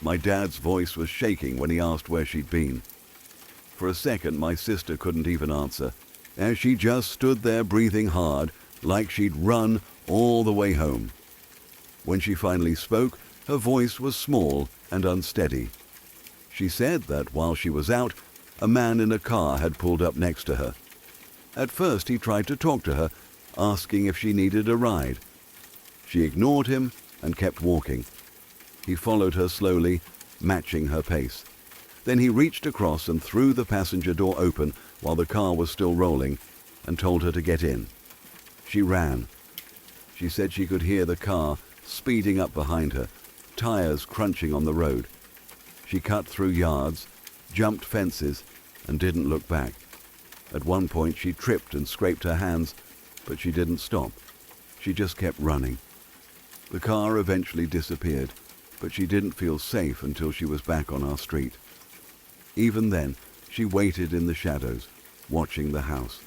[SPEAKER 1] My dad's voice was shaking when he asked where she'd been. For a second, my sister couldn't even answer, as she just stood there breathing hard, like she'd run all the way home. When she finally spoke, her voice was small and unsteady. She said that while she was out, a man in a car had pulled up next to her. At first, he tried to talk to her, asking if she needed a ride. She ignored him and kept walking. He followed her slowly, matching her pace. Then he reached across and threw the passenger door open while the car was still rolling and told her to get in. She ran. She said she could hear the car speeding up behind her, tires crunching on the road. She cut through yards, jumped fences, and didn't look back. At one point she tripped and scraped her hands, but she didn't stop. She just kept running. The car eventually disappeared, but she didn't feel safe until she was back on our street. Even then, she waited in the shadows, watching the house.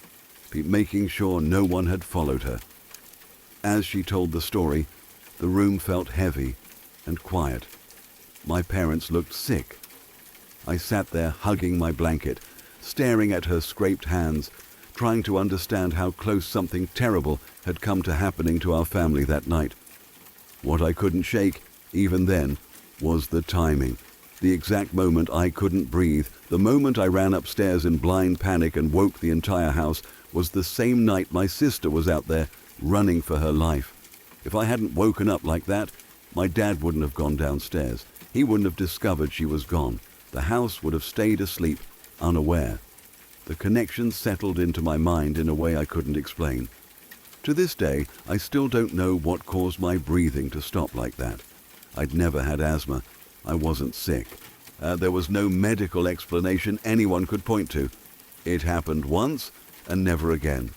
[SPEAKER 1] making sure no one had followed her. As she told the story, the room felt heavy and quiet. My parents looked sick. I sat there hugging my blanket, staring at her scraped hands, trying to understand how close something terrible had come to happening to our family that night. What I couldn't shake, even then, was the timing. The exact moment I couldn't breathe, the moment I ran upstairs in blind panic and woke the entire house, was the same night my sister was out there running for her life. If I hadn't woken up like that, my dad wouldn't have gone downstairs. He wouldn't have discovered she was gone. The house would have stayed asleep, unaware. The connection settled into my mind in a way I couldn't explain. To this day, I still don't know what caused my breathing to stop like that. I'd never had asthma. I wasn't sick. There was no medical explanation anyone could point to. It happened once and never again.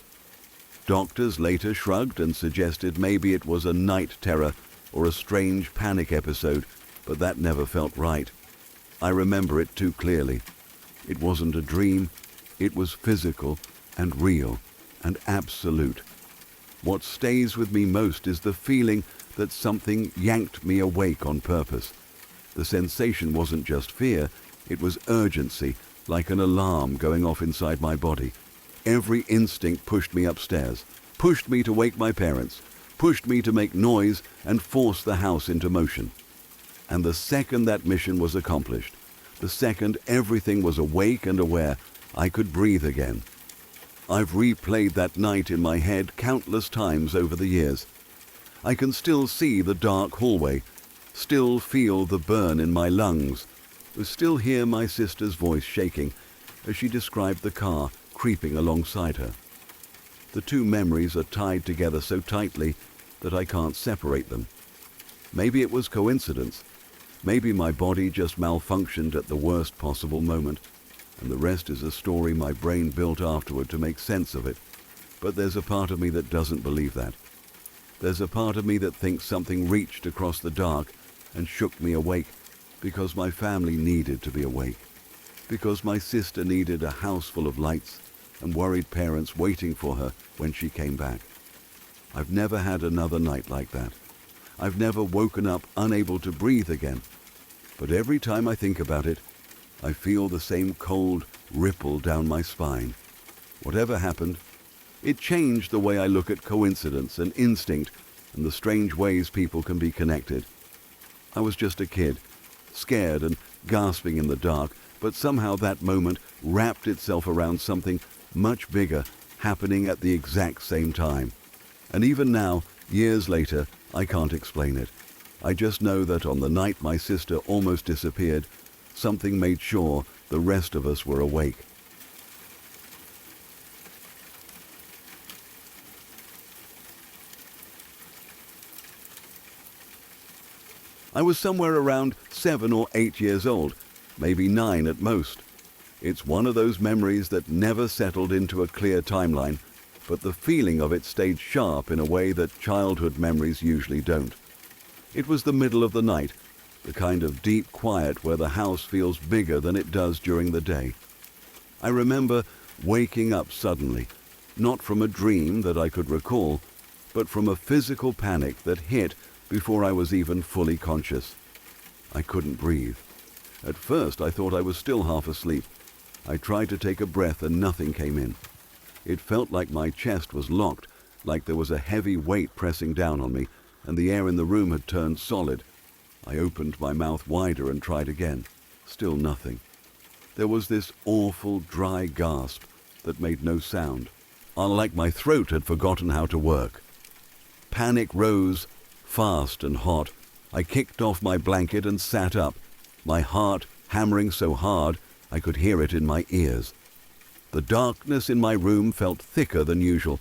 [SPEAKER 1] Doctors later shrugged and suggested maybe it was a night terror or a strange panic episode, but that never felt right. I remember it too clearly. It wasn't a dream. It was physical and real and absolute. What stays with me most is the feeling that something yanked me awake on purpose. The sensation wasn't just fear, it was urgency, like an alarm going off inside my body. Every instinct pushed me upstairs, pushed me to wake my parents, pushed me to make noise and force the house into motion. And the second that mission was accomplished, the second everything was awake and aware, I could breathe again. I've replayed that night in my head countless times over the years. I can still see the dark hallway, still feel the burn in my lungs, still hear my sister's voice shaking as she described the car creeping alongside her. The two memories are tied together so tightly that I can't separate them. Maybe it was coincidence. Maybe my body just malfunctioned at the worst possible moment, and the rest is a story my brain built afterward to make sense of it. But there's a part of me that doesn't believe that. There's a part of me that thinks something reached across the dark and shook me awake because my family needed to be awake, because my sister needed a house full of lights and worried parents waiting for her when she came back. I've never had another night like that. I've never woken up unable to breathe again. But every time I think about it, I feel the same cold ripple down my spine. Whatever happened, it changed the way I look at coincidence and instinct and the strange ways people can be connected. I was just a kid, scared and gasping in the dark, but somehow that moment wrapped itself around something much bigger happening at the exact same time. And even now, years later, I can't explain it. I just know that on the night my sister almost disappeared, something made sure the rest of us were awake. I was somewhere around 7 or 8 years old, maybe 9 at most. It's one of those memories that never settled into a clear timeline, but the feeling of it stayed sharp in a way that childhood memories usually don't. It was the middle of the night, the kind of deep quiet where the house feels bigger than it does during the day. I remember waking up suddenly, not from a dream that I could recall, but from a physical panic that hit before I was even fully conscious. I couldn't breathe. At first I thought I was still half asleep. I tried to take a breath and nothing came in. It felt like my chest was locked, like there was a heavy weight pressing down on me, and the air in the room had turned solid. I opened my mouth wider and tried again. Still nothing. There was this awful dry gasp that made no sound, like my throat had forgotten how to work. Panic rose, fast and hot. I kicked off my blanket and sat up, my heart hammering so hard I could hear it in my ears. The darkness in my room felt thicker than usual.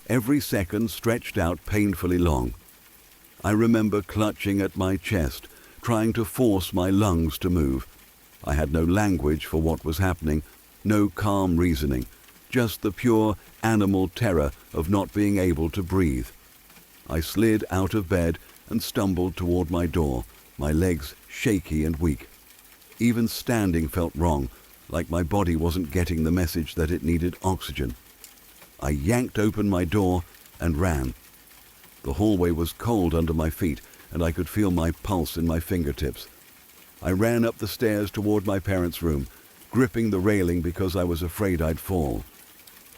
[SPEAKER 1] Every second stretched out painfully long. I remember clutching at my chest, trying to force my lungs to move. I had no language for what was happening, no calm reasoning, just the pure animal terror of not being able to breathe. I slid out of bed and stumbled toward my door, my legs shaky and weak. Even standing felt wrong, like my body wasn't getting the message that it needed oxygen. I yanked open my door and ran. The hallway was cold under my feet, and I could feel my pulse in my fingertips. I ran up the stairs toward my parents' room, gripping the railing because I was afraid I'd fall.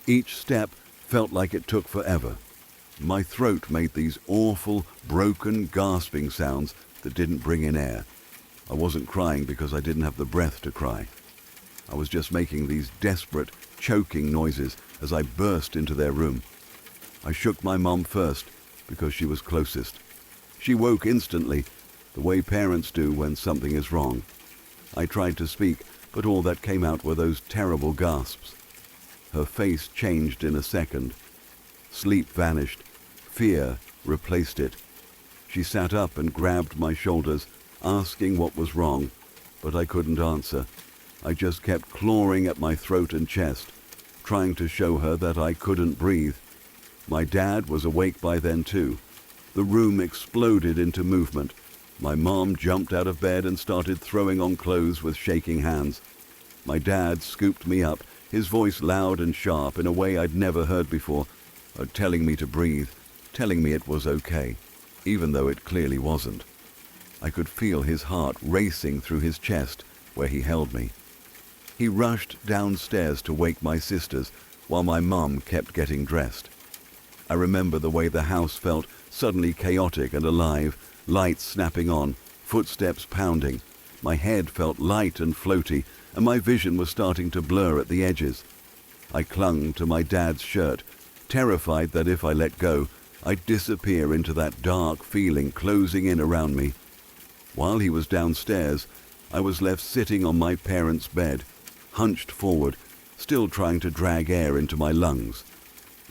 [SPEAKER 1] Each step felt like it took forever. My throat made these awful, broken, gasping sounds that didn't bring in air. I wasn't crying because I didn't have the breath to cry. I was just making these desperate, choking noises as I burst into their room. I shook my mom first because she was closest. She woke instantly, the way parents do when something is wrong. I tried to speak, but all that came out were those terrible gasps. Her face changed in a second. Sleep vanished. Fear replaced it. She sat up and grabbed my shoulders, asking what was wrong, but I couldn't answer. I just kept clawing at my throat and chest, trying to show her that I couldn't breathe. My dad was awake by then too. The room exploded into movement. My mom jumped out of bed and started throwing on clothes with shaking hands. My dad scooped me up, his voice loud and sharp in a way I'd never heard before, telling me to breathe, telling me it was okay, even though it clearly wasn't. I could feel his heart racing through his chest where he held me. He rushed downstairs to wake my sisters while my mum kept getting dressed. I remember the way the house felt suddenly chaotic and alive, lights snapping on, footsteps pounding. My head felt light and floaty, and my vision was starting to blur at the edges. I clung to my dad's shirt, terrified that if I let go, I'd disappear into that dark feeling closing in around me. While he was downstairs, I was left sitting on my parents' bed, hunched forward, still trying to drag air into my lungs.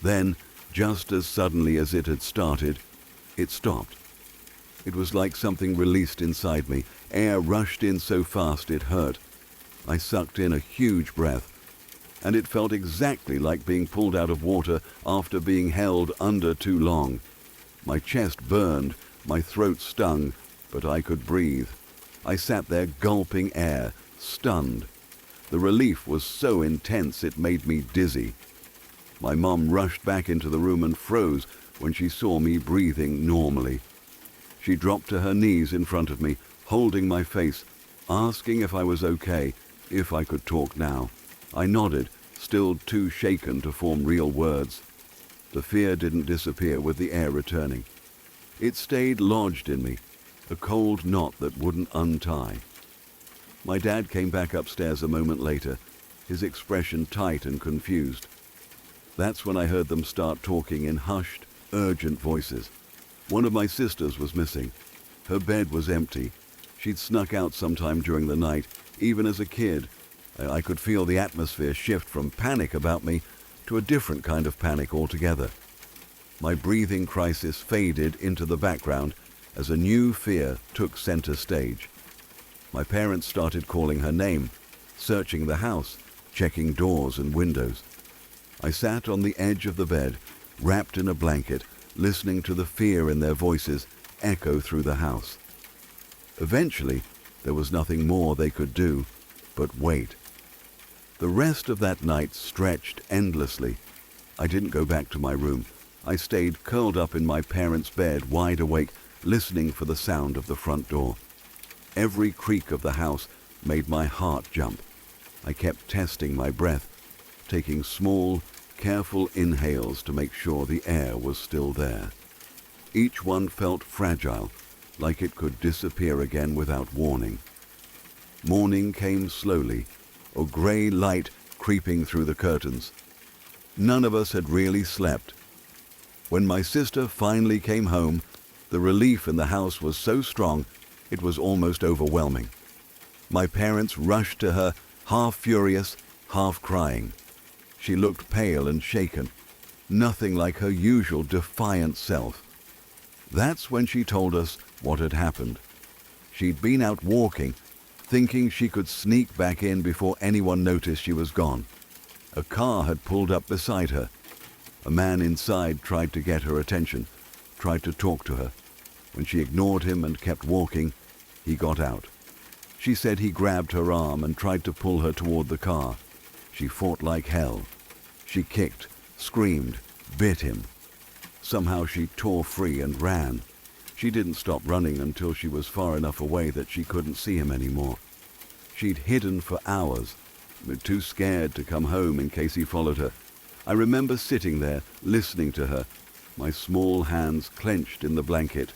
[SPEAKER 1] Then, just as suddenly as it had started, it stopped. It was like something released inside me. Air rushed in so fast it hurt. I sucked in a huge breath, and it felt exactly like being pulled out of water after being held under too long. My chest burned, my throat stung, but I could breathe. I sat there gulping air, stunned. The relief was so intense it made me dizzy. My mom rushed back into the room and froze when she saw me breathing normally. She dropped to her knees in front of me, holding my face, asking if I was okay, if I could talk now. I nodded, still too shaken to form real words. The fear didn't disappear with the air returning. It stayed lodged in me, a cold knot that wouldn't untie. My dad came back upstairs a moment later, his expression tight and confused. That's when I heard them start talking in hushed, urgent voices. One of my sisters was missing. Her bed was empty. She'd snuck out sometime during the night, even as a kid. I could feel the atmosphere shift from panic about me to a different kind of panic altogether. My breathing crisis faded into the background as a new fear took center stage. My parents started calling her name, searching the house, checking doors and windows. I sat on the edge of the bed, wrapped in a blanket, listening to the fear in their voices echo through the house. Eventually, there was nothing more they could do but wait. The rest of that night stretched endlessly. I didn't go back to my room. I stayed curled up in my parents' bed, wide awake, listening for the sound of the front door. Every creak of the house made my heart jump. I kept testing my breath, taking small, careful inhales to make sure the air was still there. Each one felt fragile, like it could disappear again without warning. Morning came slowly, a gray light creeping through the curtains. None of us had really slept. When my sister finally came home, the relief in the house was so strong it was almost overwhelming. My parents rushed to her, half furious, half crying. She looked pale and shaken, nothing like her usual defiant self. That's when she told us what had happened. She'd been out walking, thinking she could sneak back in before anyone noticed she was gone. A car had pulled up beside her. A man inside tried to get her attention, tried to talk to her. When she ignored him and kept walking, he got out. She said he grabbed her arm and tried to pull her toward the car. She fought like hell. She kicked, screamed, bit him. Somehow she tore free and ran. She didn't stop running until she was far enough away that she couldn't see him anymore. She'd hidden for hours, but too scared to come home in case he followed her. I remember sitting there, listening to her, my small hands clenched in the blanket.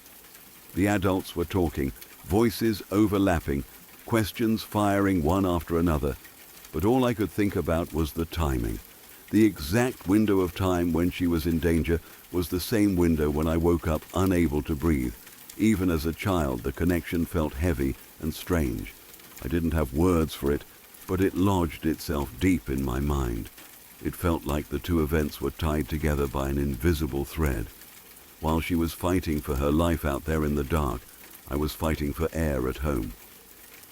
[SPEAKER 1] The adults were talking, voices overlapping, questions firing one after another, but all I could think about was the timing. The exact window of time when she was in danger was the same window when I woke up unable to breathe. Even as a child, the connection felt heavy and strange. I didn't have words for it, but it lodged itself deep in my mind. It felt like the two events were tied together by an invisible thread. While she was fighting for her life out there in the dark, I was fighting for air at home.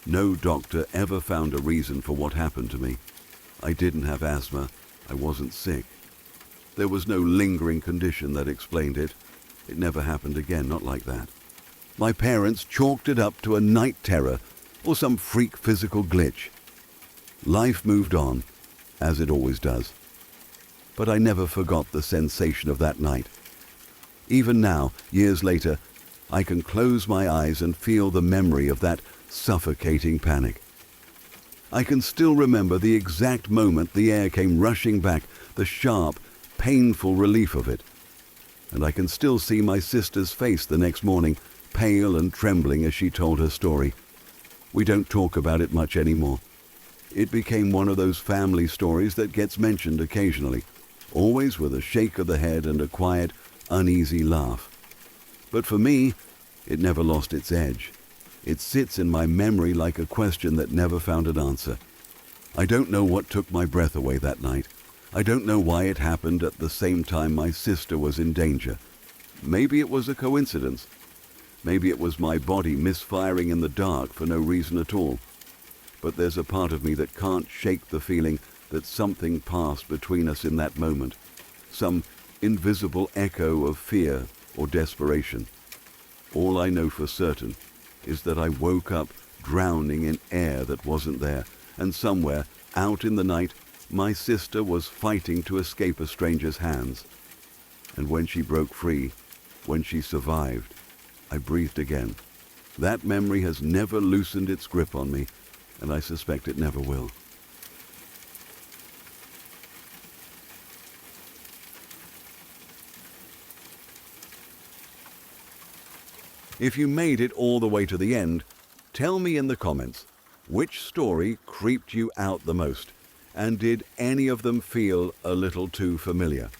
[SPEAKER 1] No doctor ever found a reason for what happened to me. I didn't have asthma. I wasn't sick. There was no lingering condition that explained it. It never happened again, not like that. My parents chalked it up to a night terror or some freak physical glitch. Life moved on, as it always does. But I never forgot the sensation of that night. Even now, years later, I can close my eyes and feel the memory of that suffocating panic. I can still remember the exact moment the air came rushing back, the sharp, painful relief of it. And I can still see my sister's face the next morning, pale and trembling as she told her story. We don't talk about it much anymore. It became one of those family stories that gets mentioned occasionally, always with a shake of the head and a quiet, uneasy laugh. But for me, it never lost its edge. It sits in my memory like a question that never found an answer. I don't know what took my breath away that night. I don't know why it happened at the same time my sister was in danger. Maybe it was a coincidence. Maybe it was my body misfiring in the dark for no reason at all. But there's a part of me that can't shake the feeling that something passed between us in that moment. Some invisible echo of fear or desperation. All I know for certain is that I woke up drowning in air that wasn't there, and somewhere, out in the night, my sister was fighting to escape a stranger's hands. And when she broke free, when she survived, I breathed again. That memory has never loosened its grip on me, and I suspect it never will. If you made it all the way to the end, tell me in the comments, which story creeped you out the most? And did any of them feel a little too familiar?